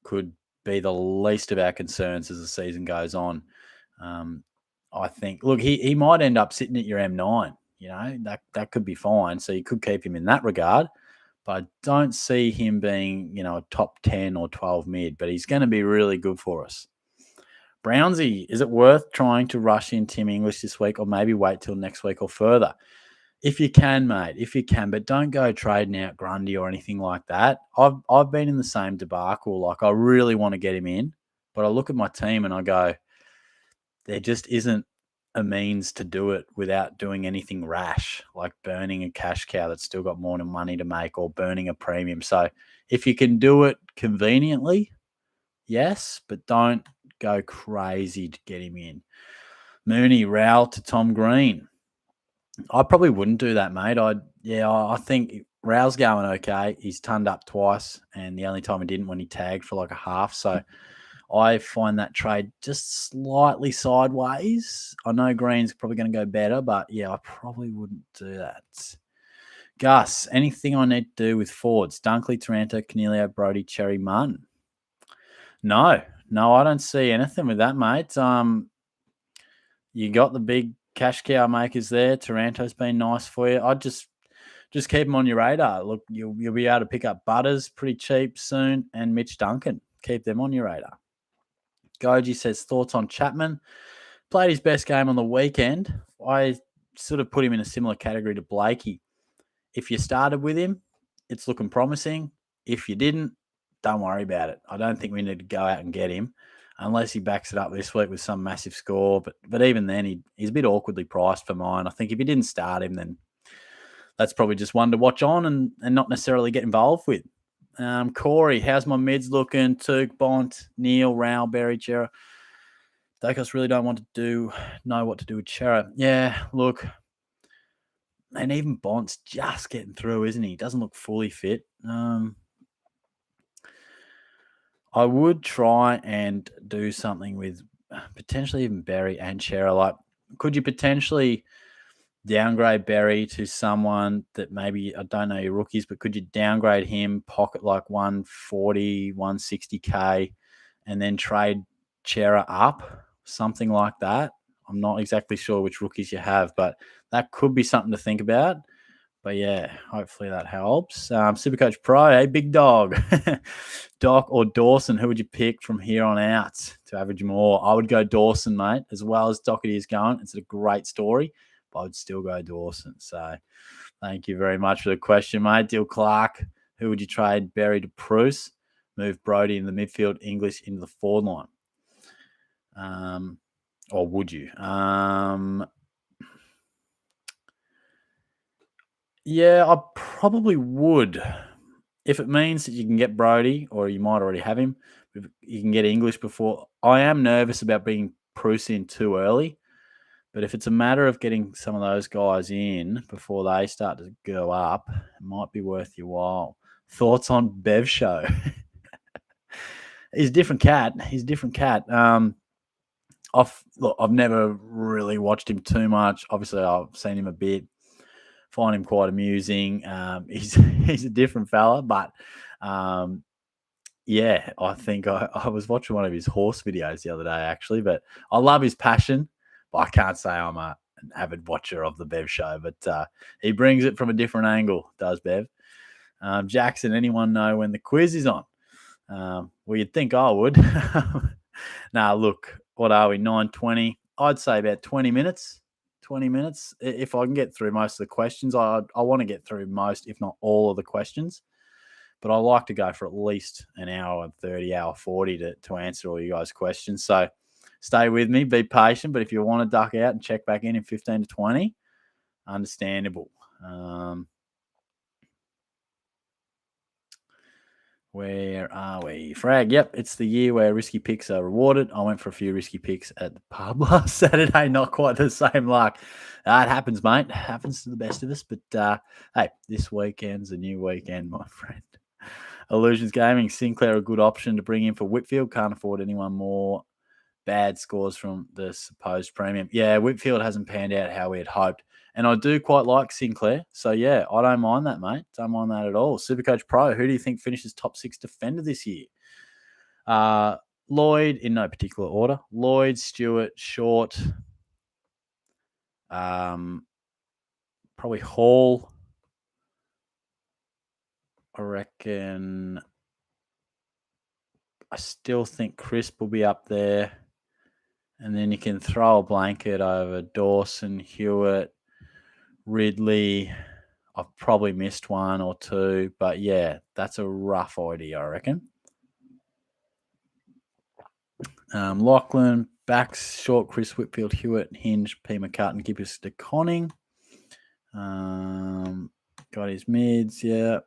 could be the least of our concerns as the season goes on. I think, look, he might end up sitting at your M9. You know, that could be fine. So you could keep him in that regard. But I don't see him being, a top 10 or 12 mid, but he's going to be really good for us. Brownsy, is it worth trying to rush in Tim English this week or maybe wait till next week or further? If you can, mate, if you can, but don't go trading out Grundy or anything like that. I've been in the same debacle. Like, I really want to get him in, but I look at my team and I go, there just isn't a means to do it without doing anything rash, like burning a cash cow that's still got more money to make or burning a premium. So if you can do it conveniently, yes, but don't go crazy to get him in. Mooney, Rowell to Tom Green. I probably wouldn't do that, mate. I think Rowell's going okay. He's turned up twice, and the only time he didn't when he tagged for like a half. So I find that trade just slightly sideways. I know Green's probably going to go better, but yeah, I probably wouldn't do that. Gus, anything I need to do with Fords? Dunkley, Taranto, Cornelio, Brody, Cherry, Martin? No, I don't see anything with that, mate. You got the big cash cow makers there. Taranto's been nice for you. I'd just keep them on your radar. Look, you'll be able to pick up Butters pretty cheap soon, and Mitch Duncan. Keep them on your radar. Goji says, thoughts on Chapman. Played his best game on the weekend. I sort of put him in a similar category to Blakey. If you started with him, it's looking promising. If you didn't, don't worry about it. I don't think we need to go out and get him unless he backs it up this week with some massive score. But even then, he's a bit awkwardly priced for mine. I think if you didn't start him, then that's probably just one to watch on and not necessarily get involved with. Corey, how's my mids looking? Took, Bont, Neil, Rao, Berry, Chera. Dakos really don't know what to do with Chera. Yeah, look, and even Bont's just getting through, isn't he? Doesn't look fully fit. I would try and do something with potentially even Berry and Chera. Like, could you potentially downgrade Berry to someone that maybe, I don't know your rookies, but could you downgrade him, pocket like 140, 160K, and then trade Chera up, something like that? I'm not exactly sure which rookies you have, but that could be something to think about. But yeah, hopefully that helps. SuperCoach Pro, hey, big dog. Doc or Dawson, who would you pick from here on out to average more? I would go Dawson, mate, as well as Doherty is going. It's a great story, but I would still go Dawson. So thank you very much for the question, mate. Dill Clark, who would you trade? Berry to Bruce, move Brody in the midfield, English into the forward line. Or would you? Yeah, I probably would. If it means that you can get Brody, or you might already have him, you can get English before. I am nervous about bringing Bruce in too early, but if it's a matter of getting some of those guys in before they start to go up, it might be worth your while. Thoughts on Bev Show? He's a different cat. I've never really watched him too much. Obviously, I've seen him a bit. Find him quite amusing. He's a different fella, but yeah, I think I was watching one of his horse videos the other day, actually. But I love his passion, but I can't say I'm an avid watcher of the Bev Show. But he brings it from a different angle, does Bev. Jackson, anyone know when the quiz is on? Well, you'd think I would. Now, look, what are we, 9:20? I'd say about 20 minutes. 20 minutes. If I can get through most of the questions, I want to get through most, if not all of the questions. But I like to go for at least an hour and 30, hour 40 to answer all you guys' questions. So stay with me, be patient. But if you want to duck out and check back in 15 to 20, understandable. Where are we? Frag, yep, it's the year where risky picks are rewarded. I went for a few risky picks at the pub last Saturday. Not quite the same luck. It happens, mate. It happens to the best of us. But, hey, this weekend's a new weekend, my friend. Illusions Gaming, Sinclair, a good option to bring in for Whitfield. Can't afford anyone more. Bad scores from the supposed premium. Yeah, Whitfield hasn't panned out how we had hoped. And I do quite like Sinclair. So, yeah, I don't mind that, mate. Don't mind that at all. Supercoach Pro, who do you think finishes top 6 defender this year? Lloyd, in no particular order. Lloyd, Stewart, Short. Probably Hall. I reckon. I still think Crisp will be up there. And then you can throw a blanket over Dawson, Hewitt, Ridley. I've probably missed one or two, but yeah, that's a rough idea, I reckon. Lachlan, backs, Short, Chris Whitfield, Hewitt, Hinge, P. McCartan, Gibbs to Conning. Got his mids, yeah.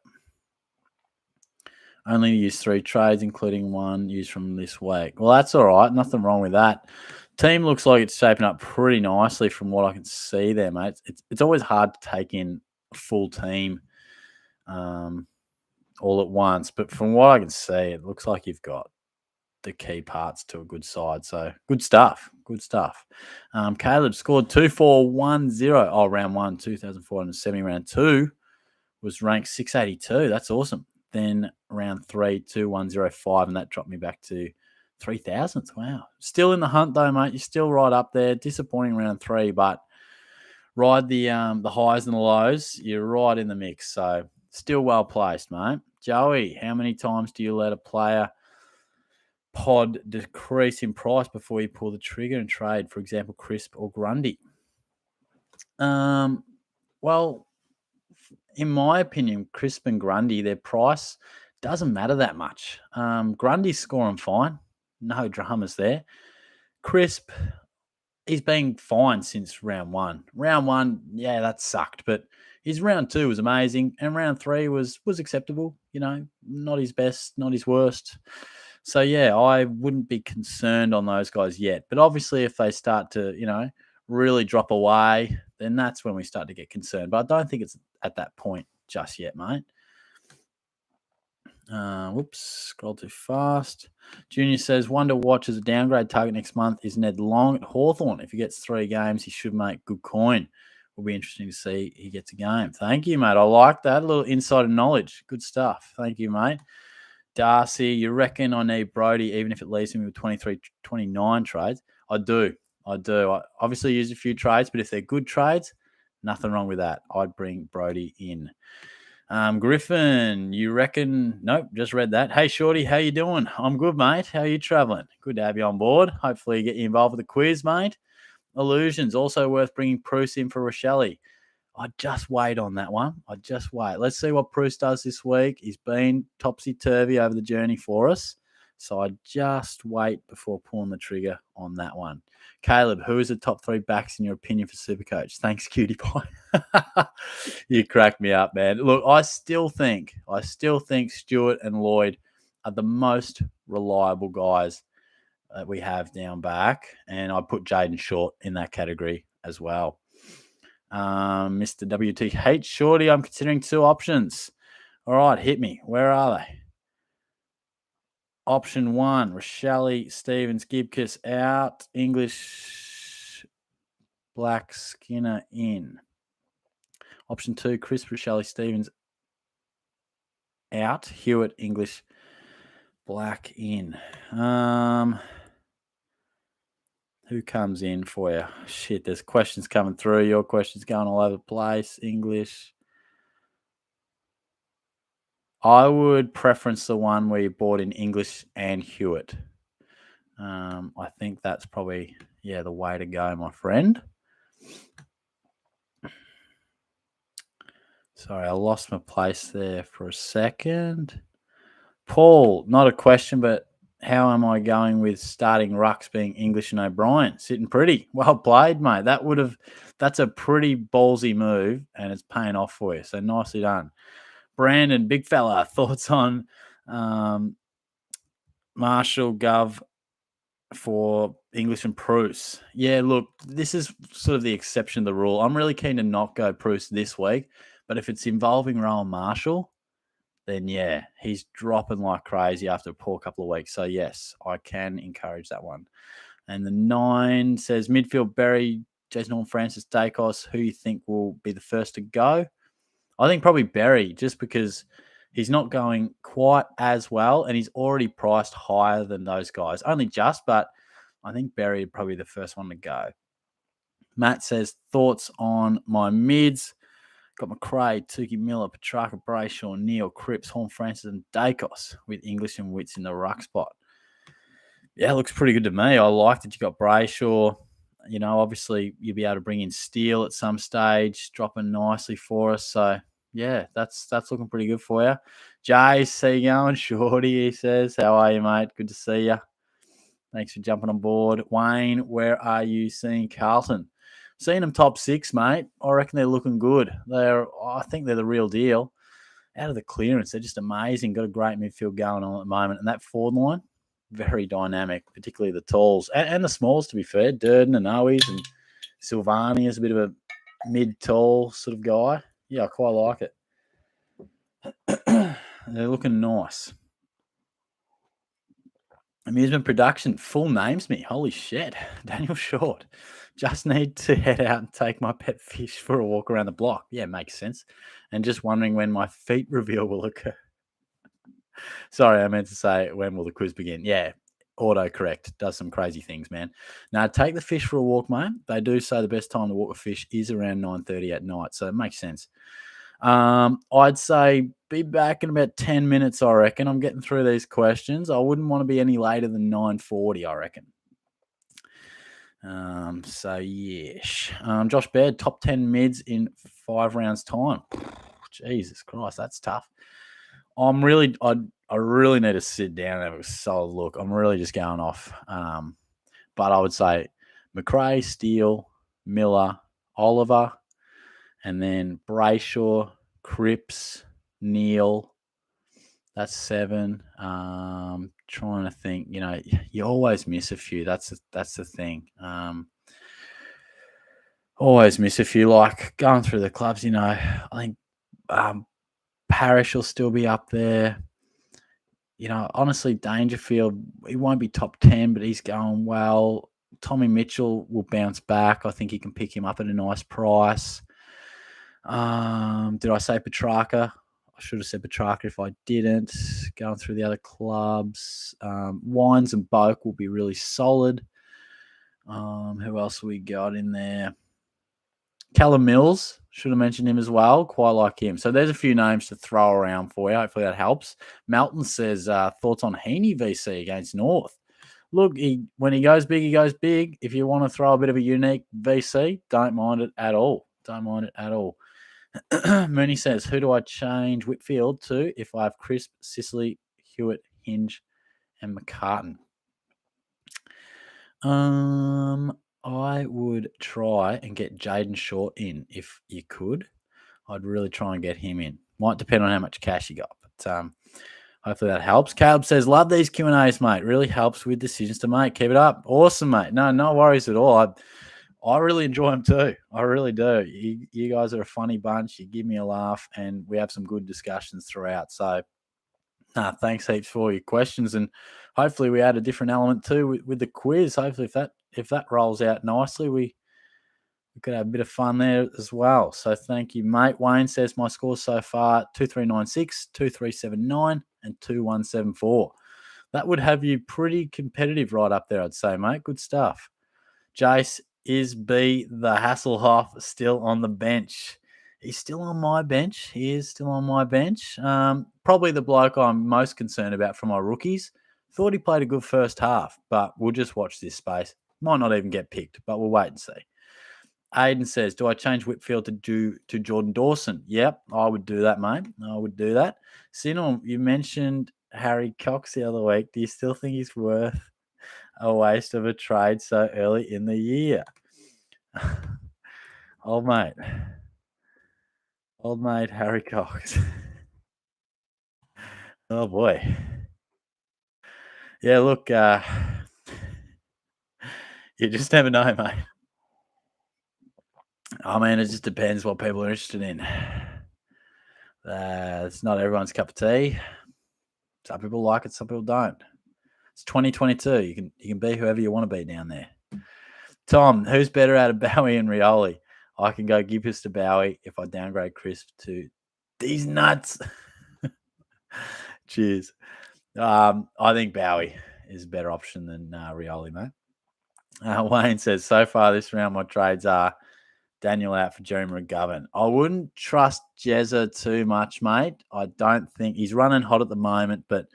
Only used 3 trades, including one used from this week. Well, that's all right. Nothing wrong with that. Team looks like it's shaping up pretty nicely from what I can see there, mate. It's always hard to take in a full team all at once. But from what I can see, it looks like you've got the key parts to a good side. So good stuff. Good stuff. Caleb scored 2-4-1-0. Oh, round 1, 2,470. Round 2 was ranked 682. That's awesome. Then round 3, 2-1-0-5, and that dropped me back to 3,000th. Wow. Still in the hunt though, mate. You're still right up there. Disappointing round 3, but ride the highs and the lows. You're right in the mix. So still well placed, mate. Joey, how many times do you let a player pod decrease in price before you pull the trigger and trade? For example, Crisp or Grundy. Well, in my opinion, Crisp and Grundy, their price doesn't matter that much. Grundy's scoring fine. No dramas there. Crisp, he's been fine since round 1. Round 1, yeah, that sucked. But his round 2 was amazing. And round 3 was acceptable. You know, not his best, not his worst. So, yeah, I wouldn't be concerned on those guys yet. But obviously, if they start to, really drop away, then that's when we start to get concerned. But I don't think it's at that point just yet, mate. Whoops, scroll too fast. Junior says, one to watch as a downgrade target next month is Ned Long at Hawthorn. If he gets 3 games, he should make good coin. Will be interesting to see he gets a game. Thank you, mate. I like that. A little insider knowledge. Good stuff. Thank you, mate. Darcy, you reckon I need Brody even if it leaves me with 23, 29 trades? I do. I do. I obviously use a few trades, but if they're good trades, nothing wrong with that. I'd bring Brody in. Griffin, you reckon? Nope, just read that. Hey, Shorty, how you doing? I'm good, mate. How are you traveling? Good to have you on board. Hopefully, get you involved with the quiz, mate. Illusions, also worth bringing Bruce in for Shelley. I'd just wait on that one. I'd just wait. Let's see what Bruce does this week. He's been topsy-turvy over the journey for us. So I'd just wait before pulling the trigger on that one. Caleb, who is the top 3 backs in your opinion for SuperCoach? Thanks, cutie pie. You cracked me up, man. Look, I still think Stewart and Lloyd are the most reliable guys that we have down back. And I put Jaden Short in that category as well. Mr. WTH Shorty, I'm considering 2 options. All right, hit me. Where are they? Option 1, Shelley, Stevens, Gibcus out. English, Black, Skinner in. Option 2, Chris, Shelley, Stevens out. Hewitt, English, Black in. Who comes in for you? Shit, there's questions coming through. Your questions going all over the place. English. I would preference the one where you bought in English and Hewitt. I think that's probably, the way to go, my friend. Sorry, I lost my place there for a second. Paul, not a question, but how am I going with starting rucks being English and O'Brien? Sitting pretty. Well played, mate. That's a pretty ballsy move, and it's paying off for you. So nicely done. Brandon, big fella, thoughts on Marshall Gov for English and Bruce? Yeah, look, this is sort of the exception to the rule. I'm really keen to not go Bruce this week, but if it's involving Rowan Marshall, then he's dropping like crazy after a poor couple of weeks. So yes, I can encourage that one. And the 9 says midfield Berry, Jason Horn, Francis Dacos. Who you think will be the first to go? I think probably Berry, just because he's not going quite as well, and he's already priced higher than those guys. Only just, but I think Berry would probably be the first one to go. Matt says, thoughts on my mids? Got McRae, Tukey Miller, Petrarca, Brayshaw, Neil, Cripps, Horn Francis, and Dacos with English and Wits in the ruck spot. Yeah, looks pretty good to me. I like that you got Brayshaw. Obviously you'll be able to bring in Steele at some stage, dropping nicely for us. So that's looking pretty good for you. Jay, see you going? Shorty, he says. How are you, mate? Good to see you. Thanks for jumping on board. Wayne, where are you seeing Carlton? Seeing them top 6, mate. I reckon they're looking good. I think they're the real deal. Out of the clearance, they're just amazing. Got a great midfield going on at the moment. And that forward line, very dynamic, particularly the talls and the smalls, to be fair. Durden and Owies and Silvani is a bit of a mid-tall sort of guy. Yeah, I quite like it. They're looking nice. Amusement Production, full names me. Holy shit. Daniel Short. Just need to head out and take my pet fish for a walk around the block. Yeah, makes sense. And just wondering when my feet reveal will occur. Sorry, I meant to say when will the quiz begin. Yeah, autocorrect. Does some crazy things, man. Now, take the fish for a walk, mate. They do say the best time to walk a fish is around 9:30 at night, so it makes sense. I'd say be back in about 10 minutes, I reckon. I'm getting through these questions. I wouldn't want to be any later than 9:40, I reckon. Josh Baird, top 10 mids in 5 rounds' time. Jesus Christ, that's tough. I really need to sit down and have a solid look. I'm really just going off. But I would say McRae, Steele, Miller, Oliver, and then Brayshaw, Cripps, Neil. That's 7. Trying to think, you always miss a few. That's the thing. Always miss a few. Like going through the clubs, I think Parrish will still be up there. Honestly, Dangerfield, he won't be top 10, but he's going well. Tommy Mitchell will bounce back. I think you can pick him up at a nice price. Did I say Petrarca? I should have said Petrarca if I didn't. Going through the other clubs. Wines and Boak will be really solid. Who else we got in there? Callum Mills, should have mentioned him as well. Quite like him. So there's a few names to throw around for you. Hopefully that helps. Melton says thoughts on Heaney VC against North. Look, when he goes big, he goes big. If you want to throw a bit of a unique VC, don't mind it at all. Don't mind it at all. Mooney says, who do I change Whitfield to if I have Crisp, Sicily, Hewitt, Hinge, and McCartan? I would try and get Jaden Short in if you could. I'd really try and get him in. Might depend on how much cash you got, but hopefully that helps. Caleb says, love these Q&As, mate. Really helps with decisions to make. Keep it up. Awesome, mate. No worries at all. I really enjoy them too. I really do. You guys are a funny bunch. You give me a laugh, and we have some good discussions throughout. So thanks heaps for your questions, and hopefully we add a different element too with the quiz. Hopefully if that rolls out nicely, we could have a bit of fun there as well. So thank you, mate. Wayne says my score so far 2396, 2379, and 2174. That would have you pretty competitive right up there, I'd say, mate. Good stuff. Jace, is B the Hasselhoff still on the bench? He's still on my bench. He is still on my bench. Probably the bloke I'm most concerned about from my rookies. Thought he played a good first half, but we'll just watch this space. Might not even get picked, but we'll wait and see. Aiden says, do I change Whitfield to Jordan Dawson? Yep, I would do that, mate. I would do that. Sinal, you mentioned Harry Cox the other week. Do you still think he's worth a waste of a trade so early in the year? Old mate Harry Cox. Oh boy. Yeah, look, you just never know, mate. I mean, it just depends what people are interested in. It's not everyone's cup of tea. Some people like it, some people don't. It's 2022. You can be whoever you want to be down there. Tom, who's better out of Bowie and Rioli? I can go Gibbs to Bowie if I downgrade Crisp to these nuts. Cheers. I think Bowie is a better option than Rioli, mate. Wayne says, so far this round, my trades are Daniel out for Jeremy McGovern. I wouldn't trust Jezza too much, mate. I don't think he's running hot at the moment, but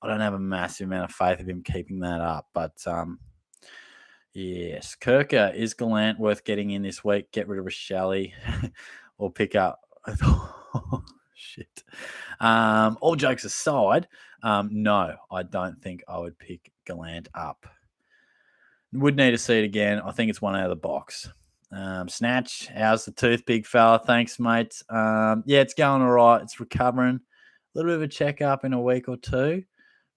I don't have a massive amount of faith of him keeping that up. But yes, Kirker, is Gallant worth getting in this week? Get rid of a Shelley or pick up. Oh, shit. All jokes aside, no, I don't think I would pick Gallant up. Would need to see it again. I think it's one out of the box. Snatch, how's the tooth, big fella? Thanks, mate. Yeah, it's going all right. It's recovering. A little bit of a checkup in a week or two,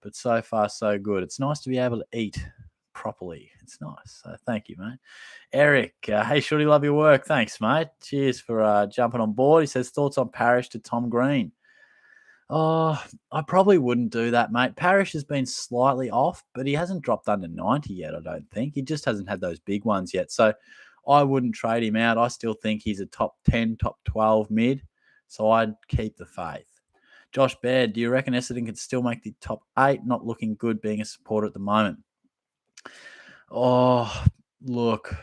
but so far so good. It's nice to be able to eat properly. It's nice. So thank you, mate. Eric, hey, Shorty, love your work. Thanks, mate. Cheers for jumping on board. He says, thoughts on Parrish to Tom Green? Oh, I probably wouldn't do that, mate. Parrish has been slightly off, but he hasn't dropped under 90 yet, I don't think. He just hasn't had those big ones yet. So I wouldn't trade him out. I still think he's a top 10, top 12 mid. So I'd keep the faith. Josh Baird, do you reckon Essendon can still make the top 8? Not looking good being a supporter at the moment. Oh, look.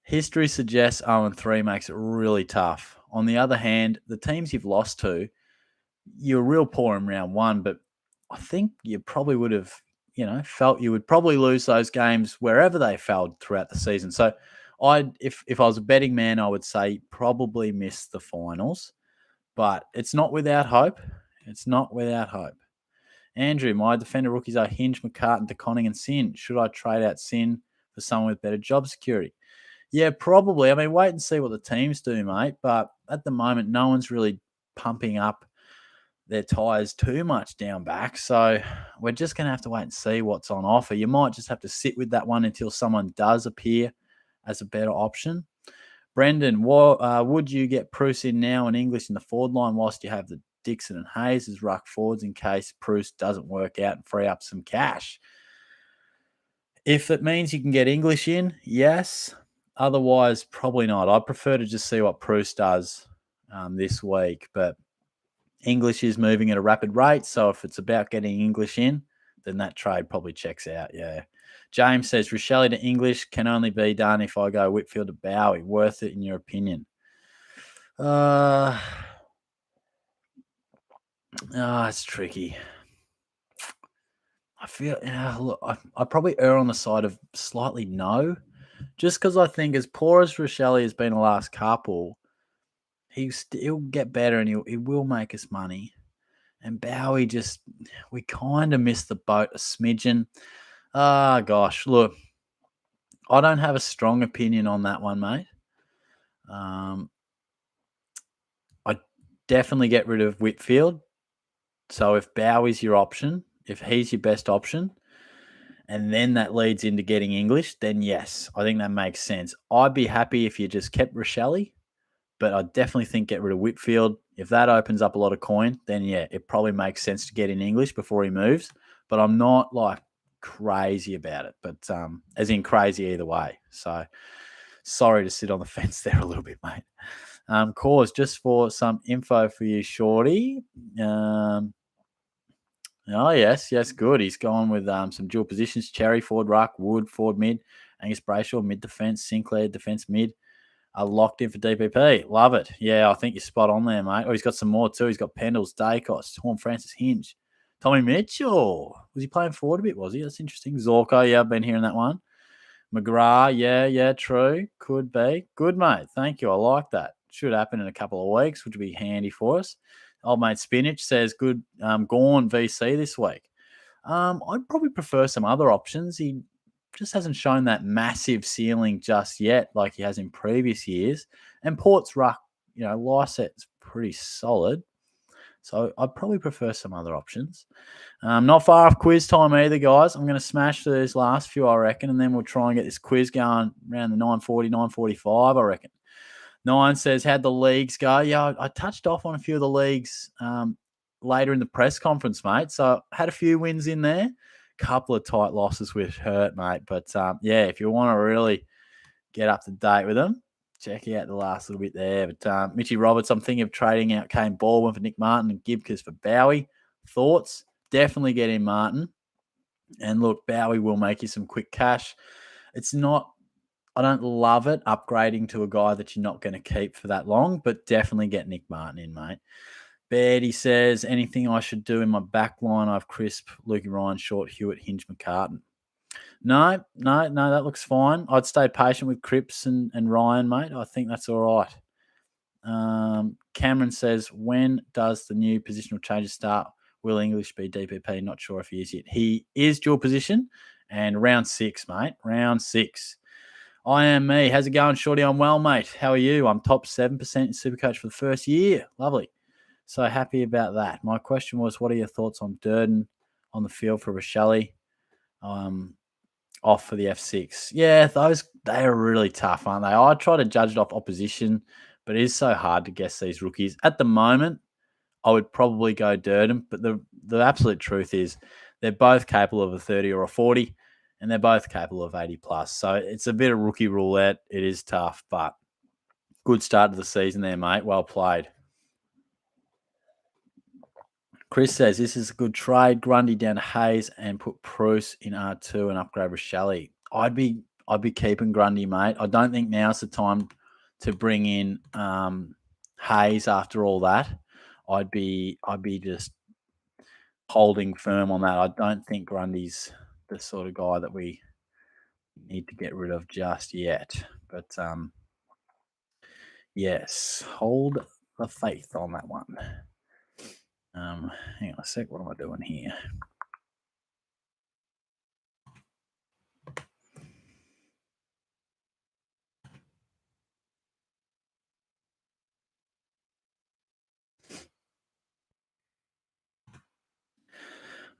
History suggests 0-3 makes it really tough. On the other hand, the teams you've lost to, you're real poor in round one, but I think you probably would have, felt you would probably lose those games wherever they fell throughout the season. So if I was a betting man, I would say probably miss the finals, but it's not without hope. It's not without hope. Andrew, my defender rookies are Hinge, McCartan, DeConning, and Sin. Should I trade out Sin for someone with better job security? Yeah, probably. I mean, wait and see what the teams do, mate. But at the moment, no one's really pumping up their tyres too much down back. So we're just going to have to wait and see what's on offer. You might just have to sit with that one until someone does appear as a better option. Brendan, would you get Bruce in now and English in the forward line whilst you have the Dixon and Hayes as ruck forwards in case Bruce doesn't work out and free up some cash? If it means you can get English in, yes. Otherwise, probably not. I prefer to just see what Bruce does this week, but English is moving at a rapid rate, so if it's about getting English in, then that trade probably checks out. Yeah. James says Shelley to English can only be done if I go Whitfield to Bowie. Worth it in your opinion? It's tricky. I feel, look, I probably err on the side of slightly no, just because I think as poor as Shelley has been the last couple, he'll get better and he will make us money. And Bowie we kind of missed the boat a smidgen. Gosh, look, I don't have a strong opinion on that one, mate. I definitely get rid of Whitfield. So if Bowie's your option, if he's your best option, and then that leads into getting English, then yes, I think that makes sense. I'd be happy if you just kept Shelley, but I definitely think get rid of Whitfield. If that opens up a lot of coin, then yeah, it probably makes sense to get in English before he moves. But I'm not like crazy about it, but as in crazy either way. So sorry to sit on the fence there a little bit, mate. Cause just for some info for you, Shorty. Oh, yes, good. He's gone with some dual positions: Cherry, Ford, Ruck, Wood, Ford mid, Angus Brayshaw, mid defence, Sinclair, defence mid. Are locked in for DPP. Love it. Yeah, I think you're spot on there, mate. Oh, he's got some more too. He's got Pendles, Dacos, Horn Francis Hinge, Tommy Mitchell. Was he playing forward a bit, was he? That's interesting. Zorko, yeah, I've been hearing that one. McGrath, yeah, true. Could be. Good, mate. Thank you. I like that. Should happen in a couple of weeks, which would be handy for us. Old mate Spinach says good Gorn VC this week. I'd probably prefer some other options. He just hasn't shown that massive ceiling just yet like he has in previous years. And Port's ruck, Lyset's pretty solid. So I'd probably prefer some other options. Not far off quiz time either, guys. I'm going to smash through these last few, I reckon, and then we'll try and get this quiz going around the 9:40, 9:45, I reckon. Nine says, how'd the leagues go? Yeah, I touched off on a few of the leagues later in the press conference, mate. So had a few wins in there. Couple of tight losses which hurt, mate. But, yeah, if you want to really get up to date with them, check out the last little bit there. But Mitchy Roberts, I'm thinking of trading out Kane Baldwin for Nick Martin and Gibkers for Bowie. Thoughts? Definitely get in Martin. And look, Bowie will make you some quick cash. It's not, I don't love it upgrading to a guy that you're not going to keep for that long, but definitely get Nick Martin in, mate. Betty says, anything I should do in my back line? I've Crisp, Lukey Ryan, Short, Hewitt, Hinge, McCartan. No, that looks fine. I'd stay patient with Cripps and Ryan, mate. I think that's all right. Cameron says, when does the new positional changes start? Will English be DPP? Not sure if he is yet. He is dual position and round 6, mate. Round 6. I am me. How's it going, Shorty? I'm well, mate. How are you? I'm top 7% in SuperCoach for the first year. Lovely. So happy about that. My question was, what are your thoughts on Durden on the field for Shelley? Off for the F6. Yeah, they are really tough, aren't they? I try to judge it off opposition, but it is so hard to guess these rookies. At the moment, I would probably go Durden, but the absolute truth is they're both capable of a 30 or a 40, and they're both capable of 80 plus. So it's a bit of rookie roulette. It is tough, but good start to the season there, mate. Well played. Chris says this is a good trade. Grundy down to Hayes and put Bruce in R2 and upgrade Shelley. I'd be keeping Grundy, mate. I don't think now's the time to bring in Hayes after all that. I'd be just holding firm on that. I don't think Grundy's the sort of guy that we need to get rid of just yet. But yes, hold the faith on that one. Hang on a sec. What am I doing here?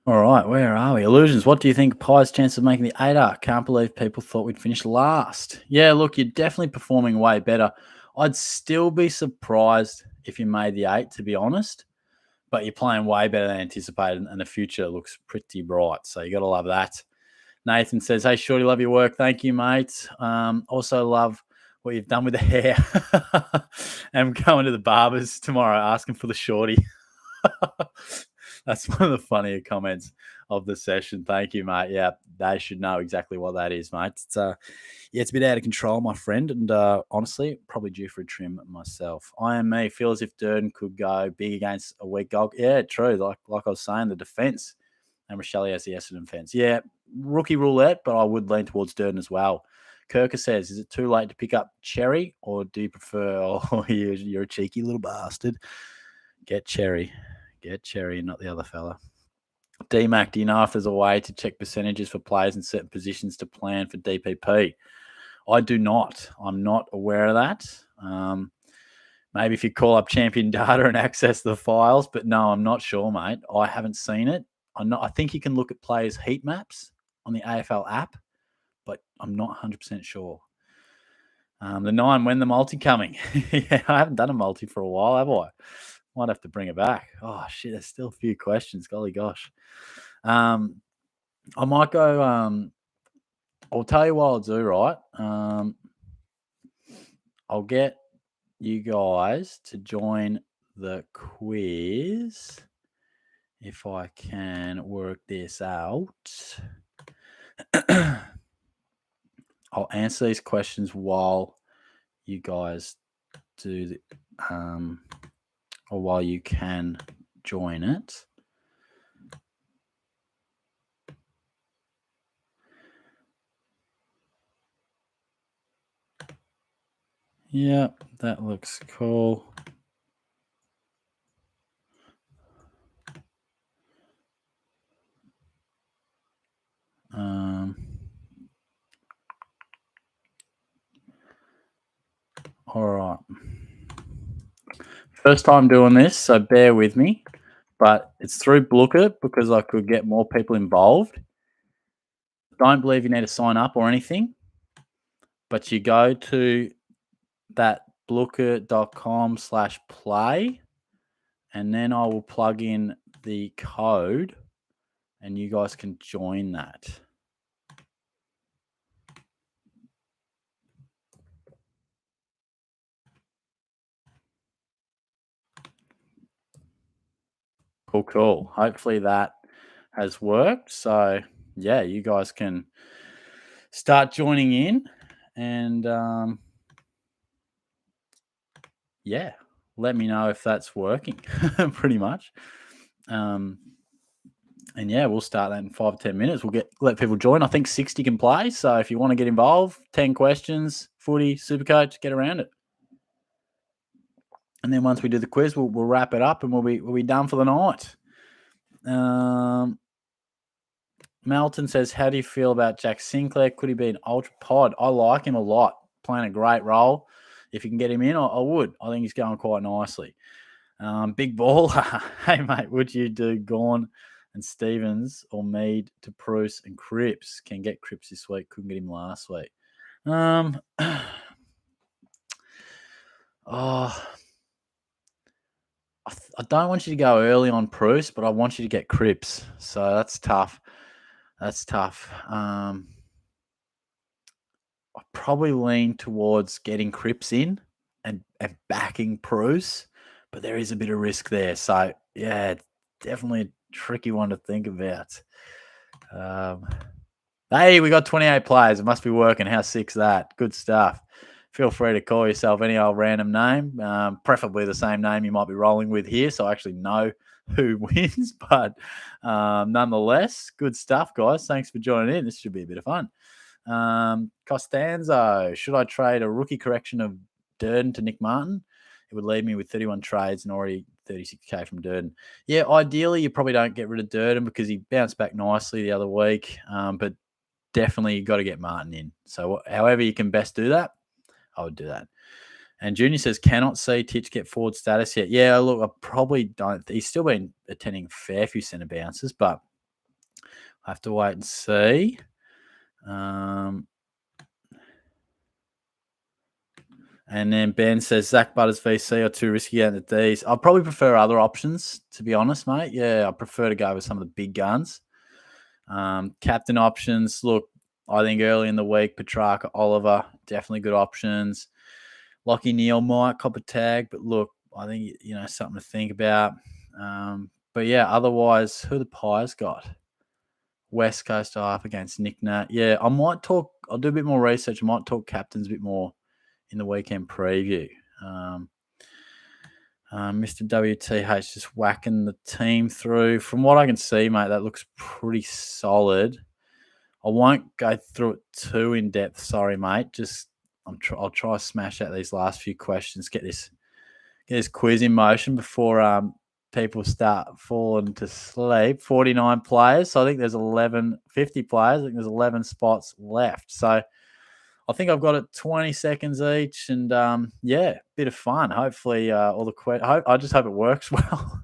All right, where are we? Illusions. What do you think Pie's chance of making the 8R? Can't believe people thought we'd finish last. Yeah, look, you're definitely performing way better. I'd still be surprised if you made the 8, to be honest. But you're playing way better than anticipated, and the future looks pretty bright. So you got to love that. Nathan says, hey, Shorty, love your work. Thank you, mate. Also love what you've done with the hair. I'm going to the barbers tomorrow asking for the Shorty. That's one of the funnier comments. of the session. Thank you, mate. Yeah, they should know exactly what that is, mate. It's a bit out of control, my friend, and honestly, probably due for a trim myself. I am me. Feel as if Durden could go big against a weak goal. Yeah, true. Like I was saying, the defense, and Shelley has the Essendon defense. Yeah, rookie roulette, but I would lean towards Durden as well. Kirker says, is it too late to pick up Cherry, or do you prefer, oh, you're a cheeky little bastard. Get Cherry, not the other fella. DMAC, do you know if there's a way to check percentages for players in certain positions to plan for DPP? I do not. I'm not aware of that. Maybe if you call up Champion Data and access the files, but no, I'm not sure, mate. I haven't seen it. I think you can look at players' heat maps on the AFL app, but I'm not 100% sure. The 9, when the multi coming? Yeah, I haven't done a multi for a while, have I? Might have to bring it back. Oh, shit, there's still a few questions. Golly gosh. I might go, I'll tell you what I'll do, right? I'll get you guys to join the quiz if I can work this out. I'll answer these questions while you guys do or while you can join it. Yeah, that looks cool. All right. First time doing this, so bear with me. But it's through Blooker because I could get more people involved. Don't believe you need to sign up or anything. But you go to that blooker.com/play, and then I will plug in the code and you guys can join that. Cool. Hopefully that has worked. So, yeah, you guys can start joining in and, yeah, let me know if that's working pretty much. And yeah, we'll start that in 5-10 minutes. We'll let people join. I think 60 can play. So if you want to get involved, 10 questions, footy, SuperCoach, get around it. And then once we do the quiz, we'll wrap it up and we'll be done for the night. Melton says, how do you feel about Jack Sinclair? Could he be an ultra pod? I like him a lot. Playing a great role. If you can get him in, I would. I think he's going quite nicely. Big baller. Hey, mate, would you do Gawn and Stevens or Mead to Bruce and Cripps? Can get Cripps this week. Couldn't get him last week. I don't want you to go early on Bruce, but I want you to get Cripps. So that's tough. I probably lean towards getting Cripps in and backing Bruce, but there is a bit of risk there. So, yeah, definitely a tricky one to think about. Hey, we got 28 players. It must be working. How sick's that? Good stuff. Feel free to call yourself any old random name, preferably the same name you might be rolling with here, so I actually know who wins. But nonetheless, good stuff, guys. Thanks for joining in. This should be a bit of fun. Costanzo, should I trade a rookie correction of Durden to Nick Martin? It would leave me with 31 trades and already 36K from Durden. Yeah, ideally, you probably don't get rid of Durden because he bounced back nicely the other week, but definitely you got to get Martin in. So however you can best do that, I would do that. And Junior says, cannot see Titch get forward status yet. Yeah, look, I probably don't. He's still been attending a fair few centre bounces, but I have to wait and see. And then Ben says, Zach Butters VC are too risky at the Ds. I'd probably prefer other options, to be honest, mate. Yeah, I prefer to go with some of the big guns. Captain options, look, I think early in the week, Petrarca, Oliver, definitely good options. Lockie Neal might cop a tag, but look, I think, something to think about. But yeah, otherwise, who the Pies got? West Coast are up against Nick Nat. Yeah, I'll do a bit more research. I might talk captains a bit more in the weekend preview. Mr. WTH just whacking the team through. From what I can see, mate, that looks pretty solid. I won't go through it too in depth. Sorry, mate. I'll try to smash out these last few questions. Get this quiz in motion before people start falling to sleep. 49 players. So I think there's 50 players. I think there's 11 spots left. So I think I've got it 20 seconds each, and bit of fun. Hopefully, I just hope it works well.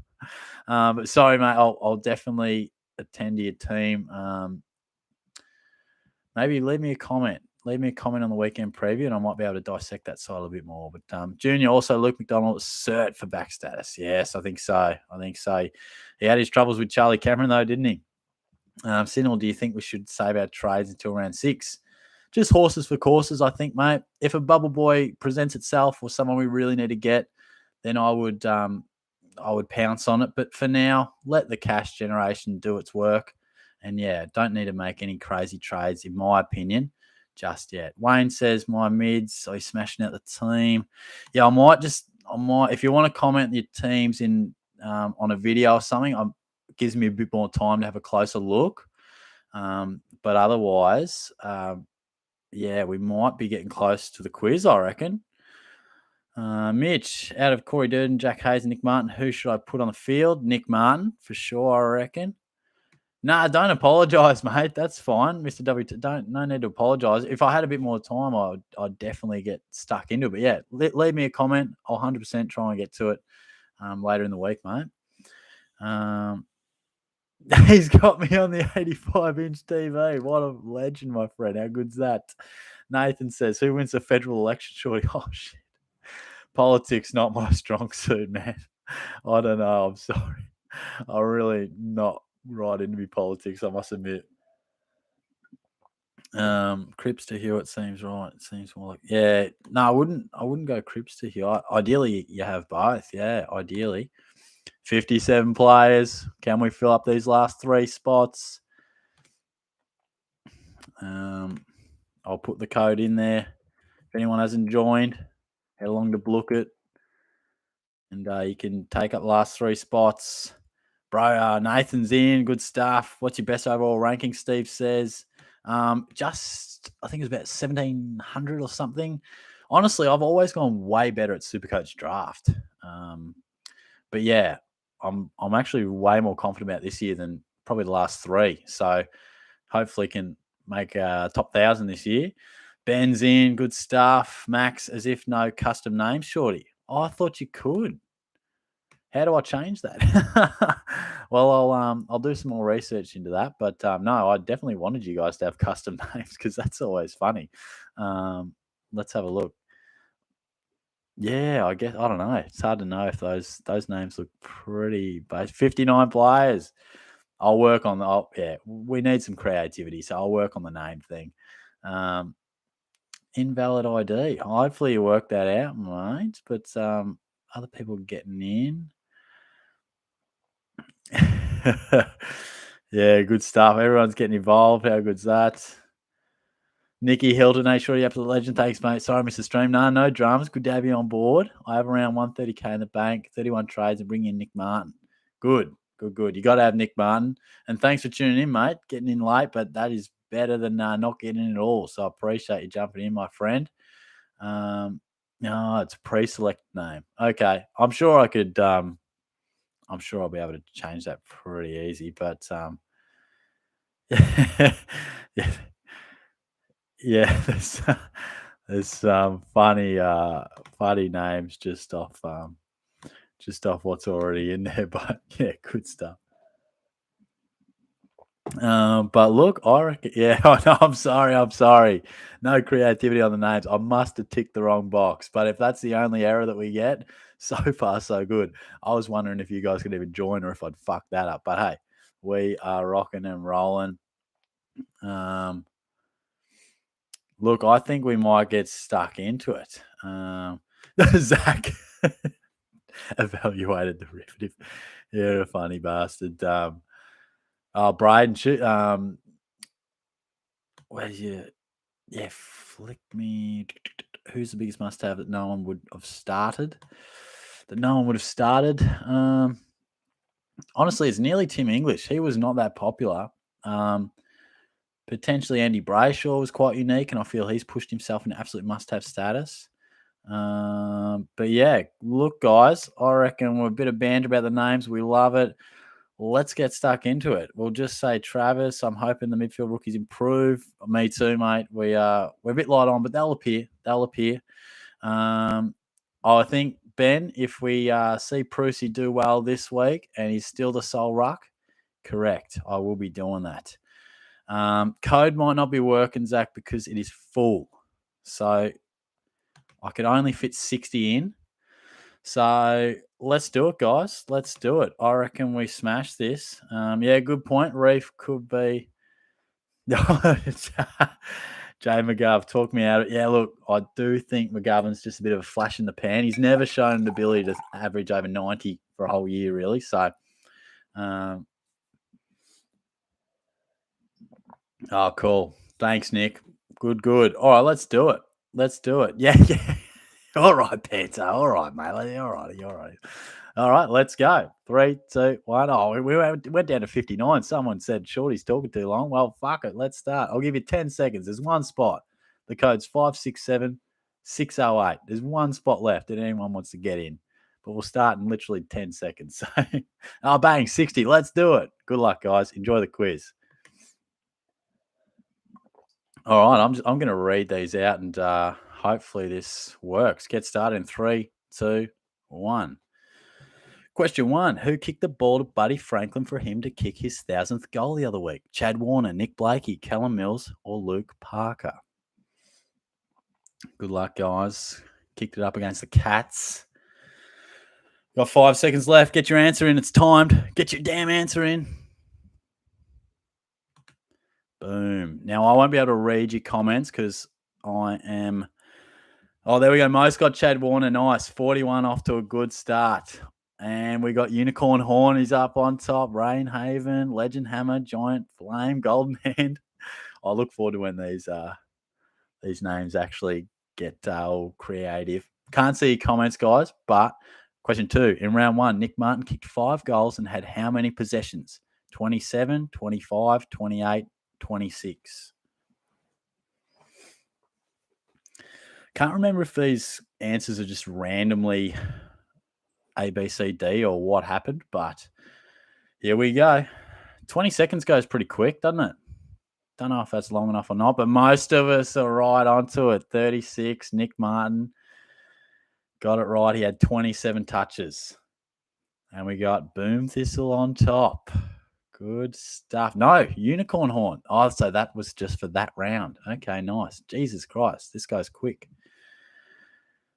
But sorry, mate. I'll definitely attend to your team. Maybe leave me a comment. Leave me a comment on the weekend preview, and I might be able to dissect that side a bit more. But Junior, also Luke McDonald, cert for back status. Yes, I think so. He had his troubles with Charlie Cameron, though, didn't he? Sinel, do you think we should save our trades until round 6? Just horses for courses, I think, mate. If a bubble boy presents itself or someone we really need to get, then I would pounce on it. But for now, let the cash generation do its work. And don't need to make any crazy trades, in my opinion, just yet. Wayne says my mids, so he's smashing out the team. Yeah, I might. If you want to comment your teams in on a video or something, it gives me a bit more time to have a closer look. But otherwise, we might be getting close to the quiz, I reckon. Mitch, out of Corey Durden, Jack Hayes, and Nick Martin, who should I put on the field? Nick Martin, for sure, I reckon. Nah, don't apologise, mate. That's fine, Mr. W. No need to apologise. If I had a bit more time, I'd definitely get stuck into it. But leave me a comment. I'll 100% try and get to it later in the week, mate. He's got me on the 85-inch TV. What a legend, my friend. How good's that? Nathan says, who wins the federal election, shorty? Oh, shit. Politics, not my strong suit, man. I don't know. I'm sorry. I'm really not right into me politics, I must admit. Cripps to Hewitt seems right. It seems more like I wouldn't go Cripps to Hewitt. Ideally, you have both. Yeah, ideally. 57 players. Can we fill up these last 3 spots? I'll put the code in there. If anyone hasn't joined, head along to Blookit, and you can take up the last 3 spots. Bro, Nathan's in. Good stuff. What's your best overall ranking, Steve says? I think it's about 1,700 or something. Honestly, I've always gone way better at SuperCoach draft. But I'm actually way more confident about this year than probably the last 3. So hopefully can make top 1,000 this year. Ben's in. Good stuff. Max, as if no custom name, shorty. Oh, I thought you could. How do I change that? Well, I'll do some more research into that. But no, I definitely wanted you guys to have custom names because that's always funny. Let's have a look. Yeah, I guess I don't know. It's hard to know if those names look pretty basic. 59 players. I'll work on we need some creativity, so I'll work on the name thing. Invalid ID. Hopefully you work that out, mate. But other people getting in. Yeah, good stuff. Everyone's getting involved. How good's that? Nicky Hilton, hey, sure you absolute legend. Thanks, mate. Sorry, Mr. Stream. No dramas. Good to have you on board. I have around 130K in the bank, 31 trades, and bring in Nick Martin. Good. You got to have Nick Martin. And thanks for tuning in, mate. Getting in late, but that is better than not getting in at all. So I appreciate you jumping in, my friend. No, it's a pre-select name. Okay. I'm sure I could I'm sure I'll be able to change that pretty easy, but there's some funny names just off what's already in there, but good stuff. But look, I reckon, I'm sorry. No creativity on the names. I must have ticked the wrong box. But if that's the only error that we get, so far so good. I was wondering if you guys could even join or if I'd fuck that up. But hey, we are rocking and rolling. Look, I think we might get stuck into it. Zach evaluated derivative. You're a funny bastard. Braden, where's your... Yeah, flick me. Who's the biggest must-have that no one would have started? Honestly, it's nearly Tim English. He was not that popular. Potentially Andy Brayshaw was quite unique, and I feel he's pushed himself into absolute must-have status. But yeah, look, guys, I reckon we're a bit of banter about the names. We love it. Let's get stuck into it. We'll just say Travis. I'm hoping the midfield rookies improve. Me too, mate. We're a bit light on, but they'll appear. I think, Ben, if we see Prusy do well this week and he's still the sole ruck, correct. I will be doing that. Code might not be working, Zach, because it is full. So I could only fit 60 in. So let's do it, guys. Let's do it. I reckon we smash this. Yeah, good point. Reef could be... Jay McGov, talk me out of it. Yeah, look, I do think McGovern's just a bit of a flash in the pan. He's never shown an ability to average over 90 for a whole year, really. So, oh, cool. Thanks, Nick. Good. All right, let's do it. Yeah. All right, Peter. All right, mate. All right. All right, let's go. 3, 2, 1. Oh, we went down to 59. Someone said Shorty's talking too long. Well, fuck it. Let's start. I'll give you 10 seconds. There's one spot. The code's 567 608. There's one spot left that anyone wants to get in. But we'll start in literally 10 seconds. So, bang, 60. Let's do it. Good luck, guys. Enjoy the quiz. All right, I'm going to read these out, and hopefully this works. Get started in 3, 2, 1. Question 1. Who kicked the ball to Buddy Franklin for him to kick his 1,000th goal the other week? Chad Warner, Nick Blakey, Callum Mills, or Luke Parker? Good luck, guys. Kicked it up against the Cats. Got 5 seconds left. Get your answer in. It's timed. Get your damn answer in. Boom. Now, I won't be able to read your comments because I am... Oh, there we go. Most got Chad Warner. Nice. 41 off to a good start. And we got Unicorn Horn. He's up on top. Rainhaven, Legend Hammer, Giant Flame, Golden Hand. I look forward to when these names actually get all creative. Can't see your comments, guys, but question 2. In round 1, Nick Martin kicked 5 goals and had how many possessions? 27, 25, 28, 26. Can't remember if these answers are just randomly A, B, C, D or what happened, but here we go. 20 seconds goes pretty quick, doesn't it? Don't know if that's long enough or not, but most of us are right onto it. 36, Nick Martin. Got it right. He had 27 touches. And we got Boom Thistle on top. Good stuff. No, Unicorn Horn. Oh, so that was just for that round. Okay, nice. Jesus Christ, this goes quick.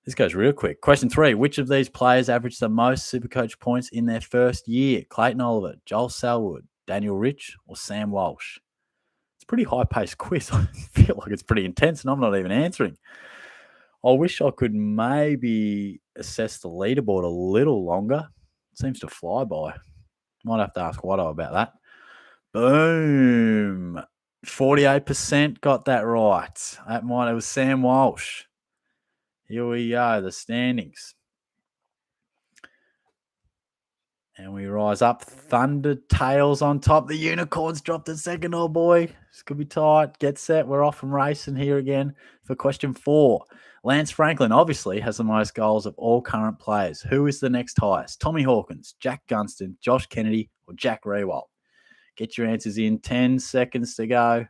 This goes real quick. Question 3. Which of these players averaged the most SuperCoach points in their first year? Clayton Oliver, Joel Selwood, Daniel Rich, or Sam Walsh? It's a pretty high-paced quiz. I feel like it's pretty intense, and I'm not even answering. I wish I could maybe assess the leaderboard a little longer. It seems to fly by. Might have to ask Watto about that. Boom. 48% got that right. It was Sam Walsh. Here we go, the standings. And we rise up. Thunder Tails on top. The Unicorns dropped a second. Oh, boy. This could be tight. Get set. We're off and racing here again for question 4. Lance Franklin obviously has the most goals of all current players. Who is the next highest? Tommy Hawkins, Jack Gunston, Josh Kennedy, or Jack Rewalt? Get your answers in. 10 seconds to go.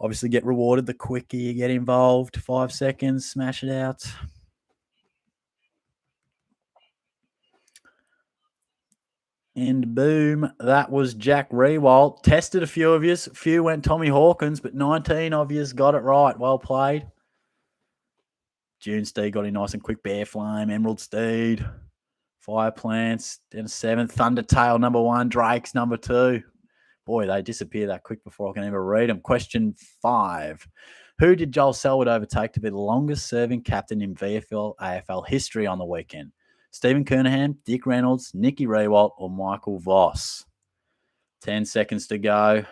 Obviously get rewarded the quicker you get involved. 5 seconds. Smash it out. And boom, that was Jack Rewalt. Tested a few of yous. A few went Tommy Hawkins, but 19 of yous got it right. Well played. June Steed got in nice and quick. Bear Flame, Emerald Steed, Fire Plants, then 7th. Thundertail, number 1. Drake's number 2. Boy, they disappear that quick before I can ever read them. Question 5. Who did Joel Selwood overtake to be the longest-serving captain in VFL AFL history on the weekend? Stephen Kernahan, Dick Reynolds, Nicky Rewalt, or Michael Voss? 10 seconds to go.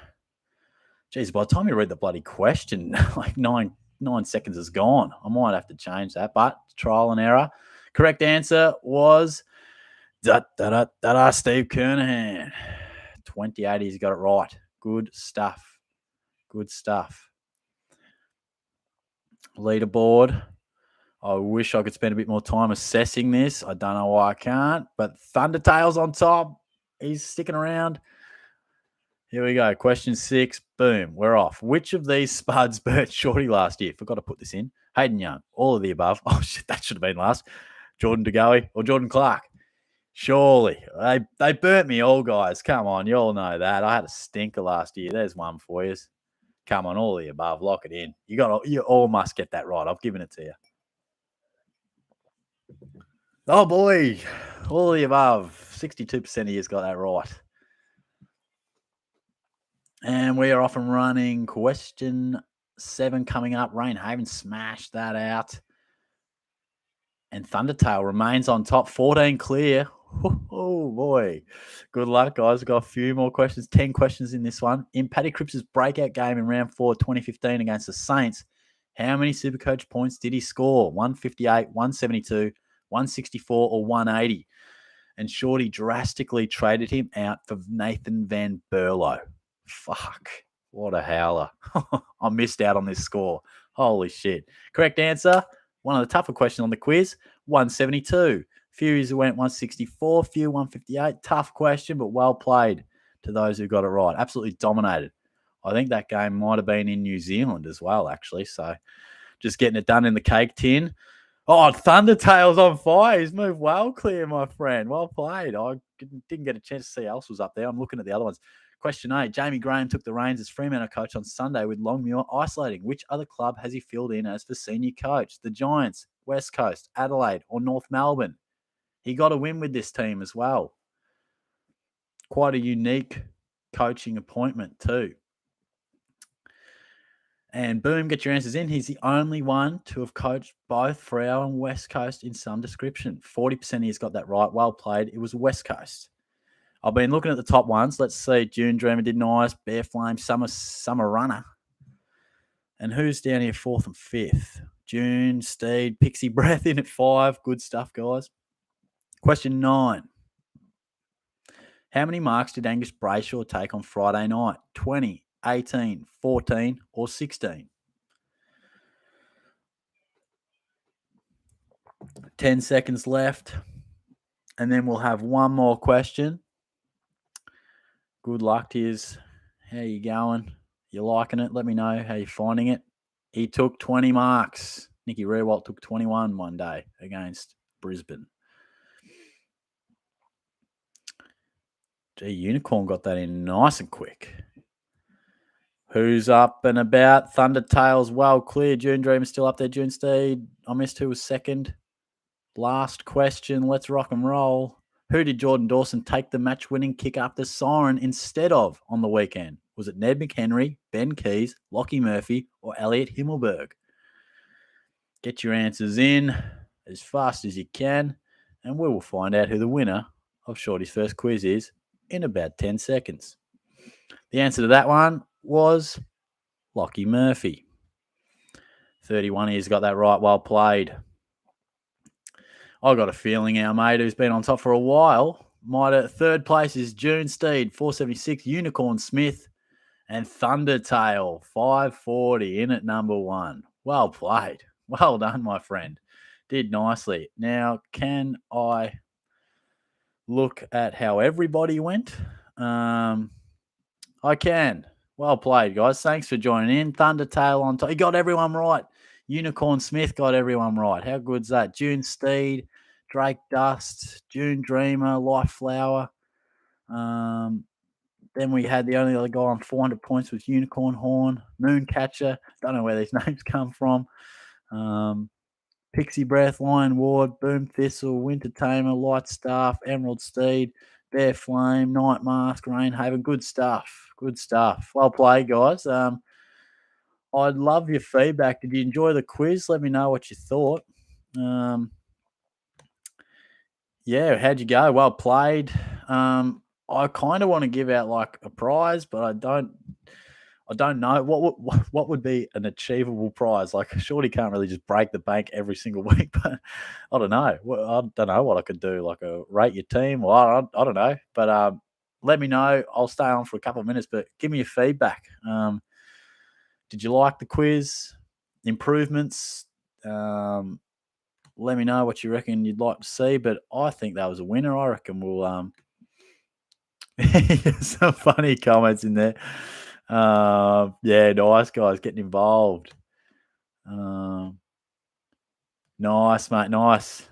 Geez, by the time you read the bloody question, like nine seconds is gone. I might have to change that, but trial and error. Correct answer was Steve Kernahan. 2080, he's got it right. Good stuff. Good stuff. Leaderboard. I wish I could spend a bit more time assessing this. I don't know why I can't, but Thundertail's on top. He's sticking around. Here we go. Question 6. Boom. We're off. Which of these spuds burnt Shorty last year? Forgot to put this in. Hayden Young. All of the above. Oh, shit. That should have been last. Jordan DeGoey or Jordan Clark. Surely. They burnt me all, guys. Come on. You all know that. I had a stinker last year. There's one for you. Come on. All of the above. Lock it in. You all must get that right. I've given it to you. Oh, boy. All of the above. 62% of you's got that right. And we are off and running. Question 7 coming up. Rainhaven smashed that out. And Thundertail remains on top. 14 clear. Oh, boy. Good luck, guys. We've got a few more questions. 10 questions in this one. In Paddy Cripps' breakout game in round 4, 2015 against the Saints, how many SuperCoach points did he score? 158, 172, 164, or 180? And Shorty drastically traded him out for Nathan Van Berlo. Fuck. What a howler. I missed out on this score. Holy shit. Correct answer, one of the tougher questions on the quiz, 172. Furies went 164, few 158. Tough question, but well played to those who got it right. Absolutely dominated. I think that game might have been in New Zealand as well, actually. So just getting it done in the cake tin. Oh, Thundertail's on fire. He's moved well clear, my friend. Well played. I didn't get a chance to see who else was up there. I'm looking at the other ones. Question 8. Jamie Graham took the reins as Fremantle coach on Sunday with Longmuir isolating. Which other club has he filled in as the senior coach? The Giants, West Coast, Adelaide, or North Melbourne? He got a win with this team as well. Quite a unique coaching appointment too. And boom, get your answers in. He's the only one to have coached both Freo and West Coast in some description. 40% he's got that right. Well played. It was West Coast. I've been looking at the top ones. Let's see. June Dreamer did nice. Bear Flame, Summer Runner. And who's down here 4th and 5th? June, Steed, Pixie Breath in at 5. Good stuff, guys. Question 9. How many marks did Angus Brayshaw take on Friday night? 20, 18, 14, or 16? 10 seconds left. And then we'll have one more question. Good luck to you. How you going? You liking it? Let me know how you're finding it. He took 20 marks. Nicky Rewalt took 21 one day against Brisbane. Gee, Unicorn got that in nice and quick. Who's up and about? Thundertail's well clear. June Dreamer's still up there. June Steed. I missed who was second. Last question. Let's rock and roll. Who did Jordan Dawson take the match-winning kick after siren instead of on the weekend? Was it Ned McHenry, Ben Keys, Lockie Murphy, or Elliot Himmelberg? Get your answers in as fast as you can, and we will find out who the winner of Shorty's first quiz is in about 10 seconds. The answer to that one was Lockie Murphy. 31 years got that right. Well played. I got a feeling our mate who's been on top for a while might have. Third place is June Steed, 476, Unicorn Smith, and Thundertail, 540 in at number 1. Well played. Well done, my friend. Did nicely. Now, can I look at how everybody went? I can. Well played, guys. Thanks for joining in. Thundertail on top. You got everyone right. Unicorn Smith got everyone right. How good's that? June Steed, Drake Dust, June Dreamer, Life Flower. Then we had the only other guy on 400 points was Unicorn Horn, Mooncatcher. Don't know where these names come from. Pixie Breath, Lion Ward, Boom Thistle, Winter Tamer, Light Staff, Emerald Steed, Bear Flame, Night Mask, Rainhaven. Good stuff. Good stuff. Well played, guys. I'd love your feedback. Did you enjoy the quiz? Let me know what you thought. Yeah, how'd you go? Well played. I kind of want to give out like a prize, but I don't know what would be an achievable prize. Like, surely can't really just break the bank every single week. But I don't know. I don't know what I could do. Like a rate your team. Well, I don't know. But let me know. I'll stay on for a couple of minutes. But give me your feedback. Did you like the quiz? Improvements? Let me know what you reckon you'd like to see. But I think that was a winner. I reckon we'll some funny comments in there. Yeah, nice guys getting involved. Nice, mate. Nice.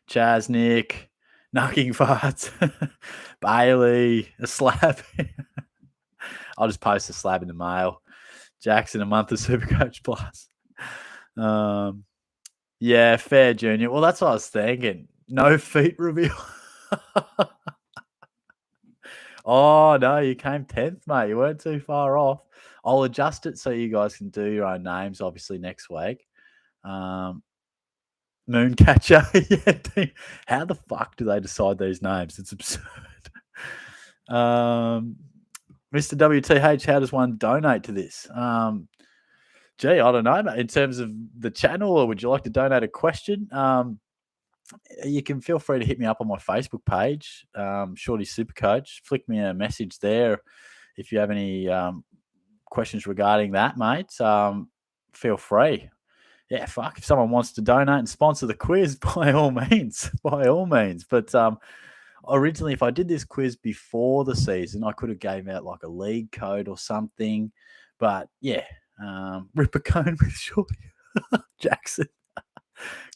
Chaz, Nick, Knucking Farts, Bailey, a slab. I'll just post a slab in the mail. Jackson, a month of SuperCoach Plus. Yeah, fair, Junior. Well, that's what I was thinking. No feet reveal. Oh, no, you came 10th, mate. You weren't too far off. I'll adjust it so you guys can do your own names, obviously, next week. Mooncatcher. Yeah, how the fuck do they decide these names? It's absurd. Mr. WTH, how does one donate to this? Gee, I don't know, mate. In terms of the channel, or would you like to donate a question? You can feel free to hit me up on my Facebook page, Shorty SuperCoach. Flick me a message there if you have any questions regarding that, mate. Feel free. Yeah, fuck. If someone wants to donate and sponsor the quiz, by all means, by all means. But originally, if I did this quiz before the season, I could have gave out like a league code or something. But yeah, rip a cone with Shorty Jackson.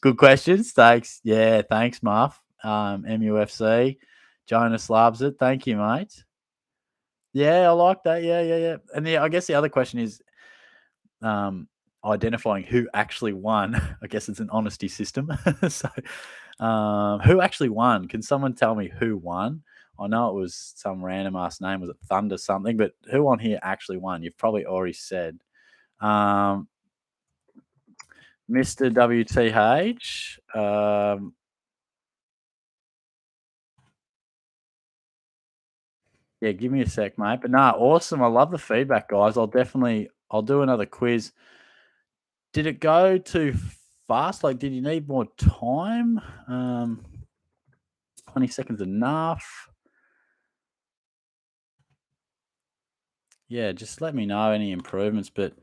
Good questions. Thanks. Yeah, thanks, Muff. MUFC. Jonas loves it. Thank you, mate. Yeah, I like that. Yeah. And I guess the other question is identifying who actually won. I guess it's an honesty system. So, who actually won? Can someone tell me who won? I know it was some random ass name. Was it Thunder something? But who on here actually won? You've probably already said. Mr. WTH. Yeah, give me a sec, mate. But nah, awesome. I love the feedback, guys. I'll do another quiz. Did it go too fast? Like, did you need more time? 20 seconds enough? Yeah, just let me know any improvements. But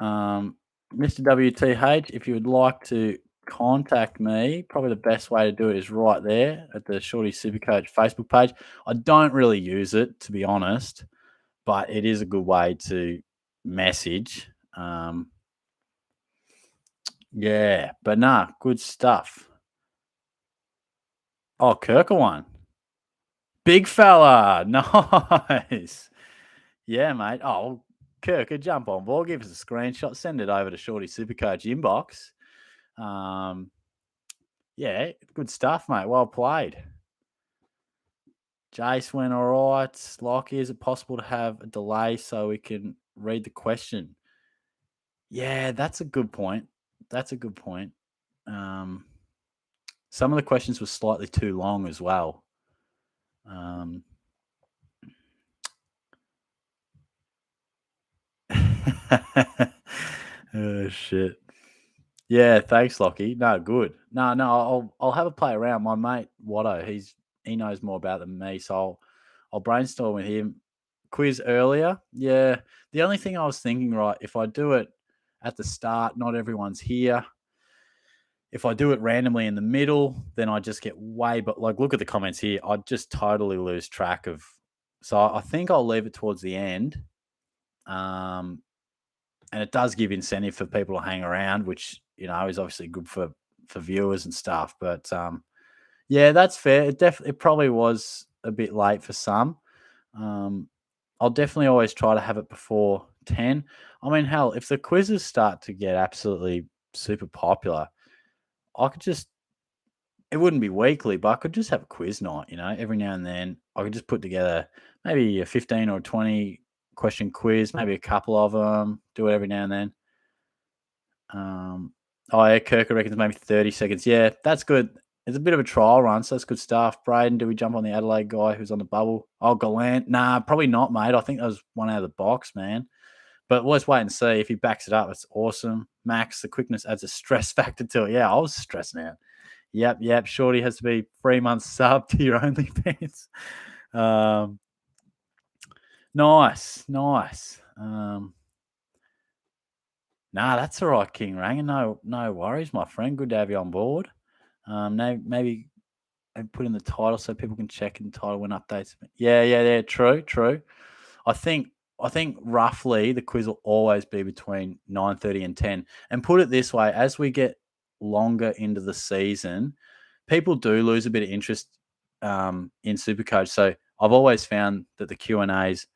Mr. WTH, if you would like to contact me, probably the best way to do it is right there at the Shorty Supercoach Facebook page. I don't really use it, to be honest, but it is a good way to message. Yeah, but nah, good stuff. Oh, Kirker won. Big fella. Nice. Yeah, mate. Oh, Kirker, jump on board. Give us a screenshot. Send it over to Shorty Supercoach inbox. Yeah, good stuff, mate. Well played. Jace went all right. Lockie, is it possible to have a delay so we can read the question? Yeah, that's a good point. Some of the questions were slightly too long as well. Oh shit. Yeah, thanks, Lockie. No, good. No, I'll have a play around. My mate Watto, he knows more about it than me, so I'll brainstorm with him. Quiz earlier. Yeah. The only thing I was thinking, right, if I do it at the start, not everyone's here. If I do it randomly in the middle, then I just get but like look at the comments here. I'd just totally lose track of. So I think I'll leave it towards the end. And it does give incentive for people to hang around, which is obviously good for viewers and stuff. But yeah, that's fair. It probably was a bit late for some. I'll definitely always try to have it before 10. I mean, hell, if the quizzes start to get absolutely super popular, it wouldn't be weekly, but I could just have a quiz night, every now and then. I could just put together maybe a 15 or 20 question quiz, maybe a couple of them, do it every now and then. Oh, yeah, Kirk reckons maybe 30 seconds. Yeah, that's good. it's a bit of a trial run, so that's good stuff. Braden, do we jump on the Adelaide guy who's on the bubble? Oh, Gallant. Nah, probably not, mate. I think that was one out of the box, man. But let's wait and see. If he backs it up, it's awesome. Max, the quickness adds a stress factor to it. Yeah, I was stressing out. Yep. Shorty has to be 3 months sub to your OnlyFans. Nice. Nah, that's all right, King Ranger. No worries, my friend. Good to have you on board. Maybe put in the title so people can check in the title when updates. Yeah. True. I think roughly the quiz will always be between 9:30 and 10. And put it this way, as we get longer into the season, people do lose a bit of interest in SuperCoach. So I've always found that the Q&As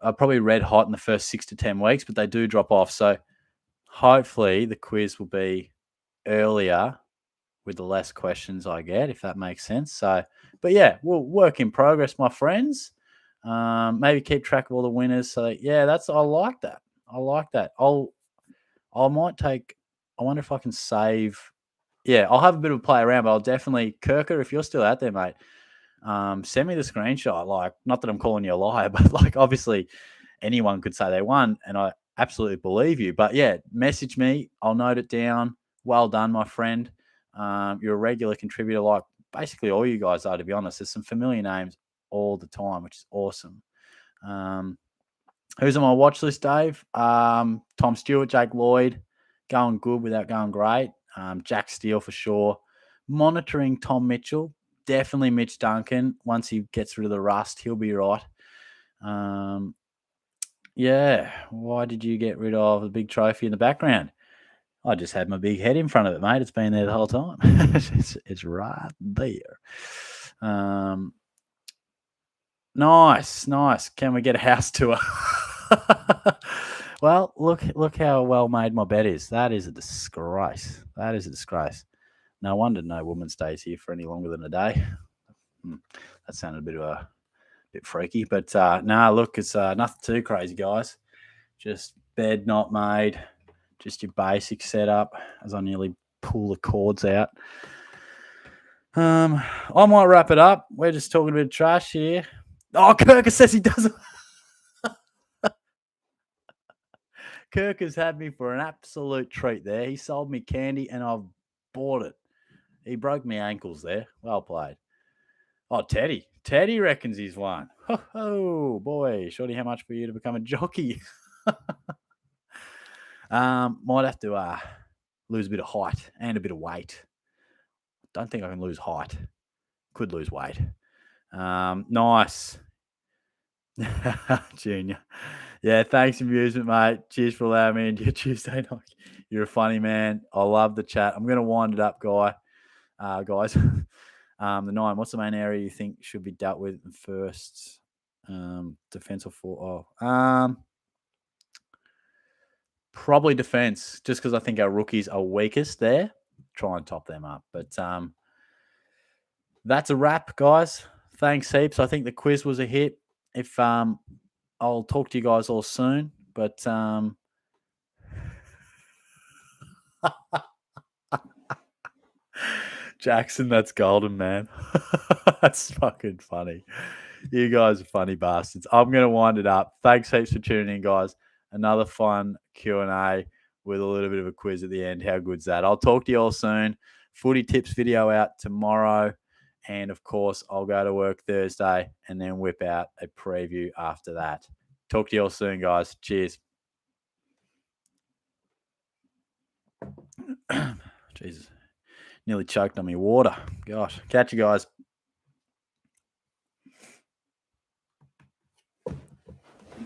are probably red hot in the first 6 to 10 weeks, but they do drop off. So hopefully the quiz will be earlier with the less questions I get, if that makes sense. So, but yeah, we'll work in progress, my friends. Maybe keep track of all the winners. So yeah, I like that. I wonder if I can save. Yeah, I'll have a bit of a play around, but I'll definitely, Kirker, if you're still out there, mate, send me the screenshot. Like, not that I'm calling you a liar, but like, obviously anyone could say they won, and I absolutely believe you. But yeah, message me. I'll note it down. Well done, my friend. You're a regular contributor, like basically all you guys are, to be honest. There's some familiar names all the time, which is awesome. Who's on my watch list, Dave? Tom Stewart, Jake Lloyd, going good without going great. Jack Steele for sure. Monitoring Tom Mitchell, definitely Mitch Duncan. Once he gets rid of the rust, he'll be right. Yeah, why did you get rid of the big trophy in the background? I just had my big head in front of it, mate. It's been there the whole time. it's right there. Nice. Can we get a house tour? Well, look how well made my bed is. That is a disgrace. No wonder no woman stays here for any longer than a day. That sounded a bit freaky, but look, it's nothing too crazy, guys. Just bed not made, just your basic setup. As I nearly pull the cords out. I might wrap it up. We're just talking a bit of trash here. Oh, Kirker says he doesn't. Kirk has had me for an absolute treat there. He sold me candy and I've bought it. He broke my ankles there. Well played. Oh, Teddy. Teddy reckons he's won. Oh, boy. Shorty, how much for you to become a jockey? Might have to lose a bit of height and a bit of weight. Don't think I can lose height. Could lose weight. Nice. Junior. Yeah, thanks, amusement, mate. Cheers for allowing me into your Tuesday night. You're a funny man. I love the chat. I'm going to wind it up, guys. The 9, what's the main area you think should be dealt with first? Defense or for? Probably defense, just because I think our rookies are weakest there. Try and top them up. But that's a wrap, guys. Thanks heaps. I think the quiz was a hit. If I'll talk to you guys all soon, but Jackson, that's golden, man. That's fucking funny. You guys are funny bastards. I'm going to wind it up. Thanks heaps for tuning in, guys. Another fun Q&A with a little bit of a quiz at the end. How good's that? I'll talk to you all soon. Footy tips video out tomorrow. And, of course, I'll go to work Thursday and then whip out a preview after that. Talk to you all soon, guys. Cheers. Jesus. Nearly choked on me water. Gosh. Catch you guys.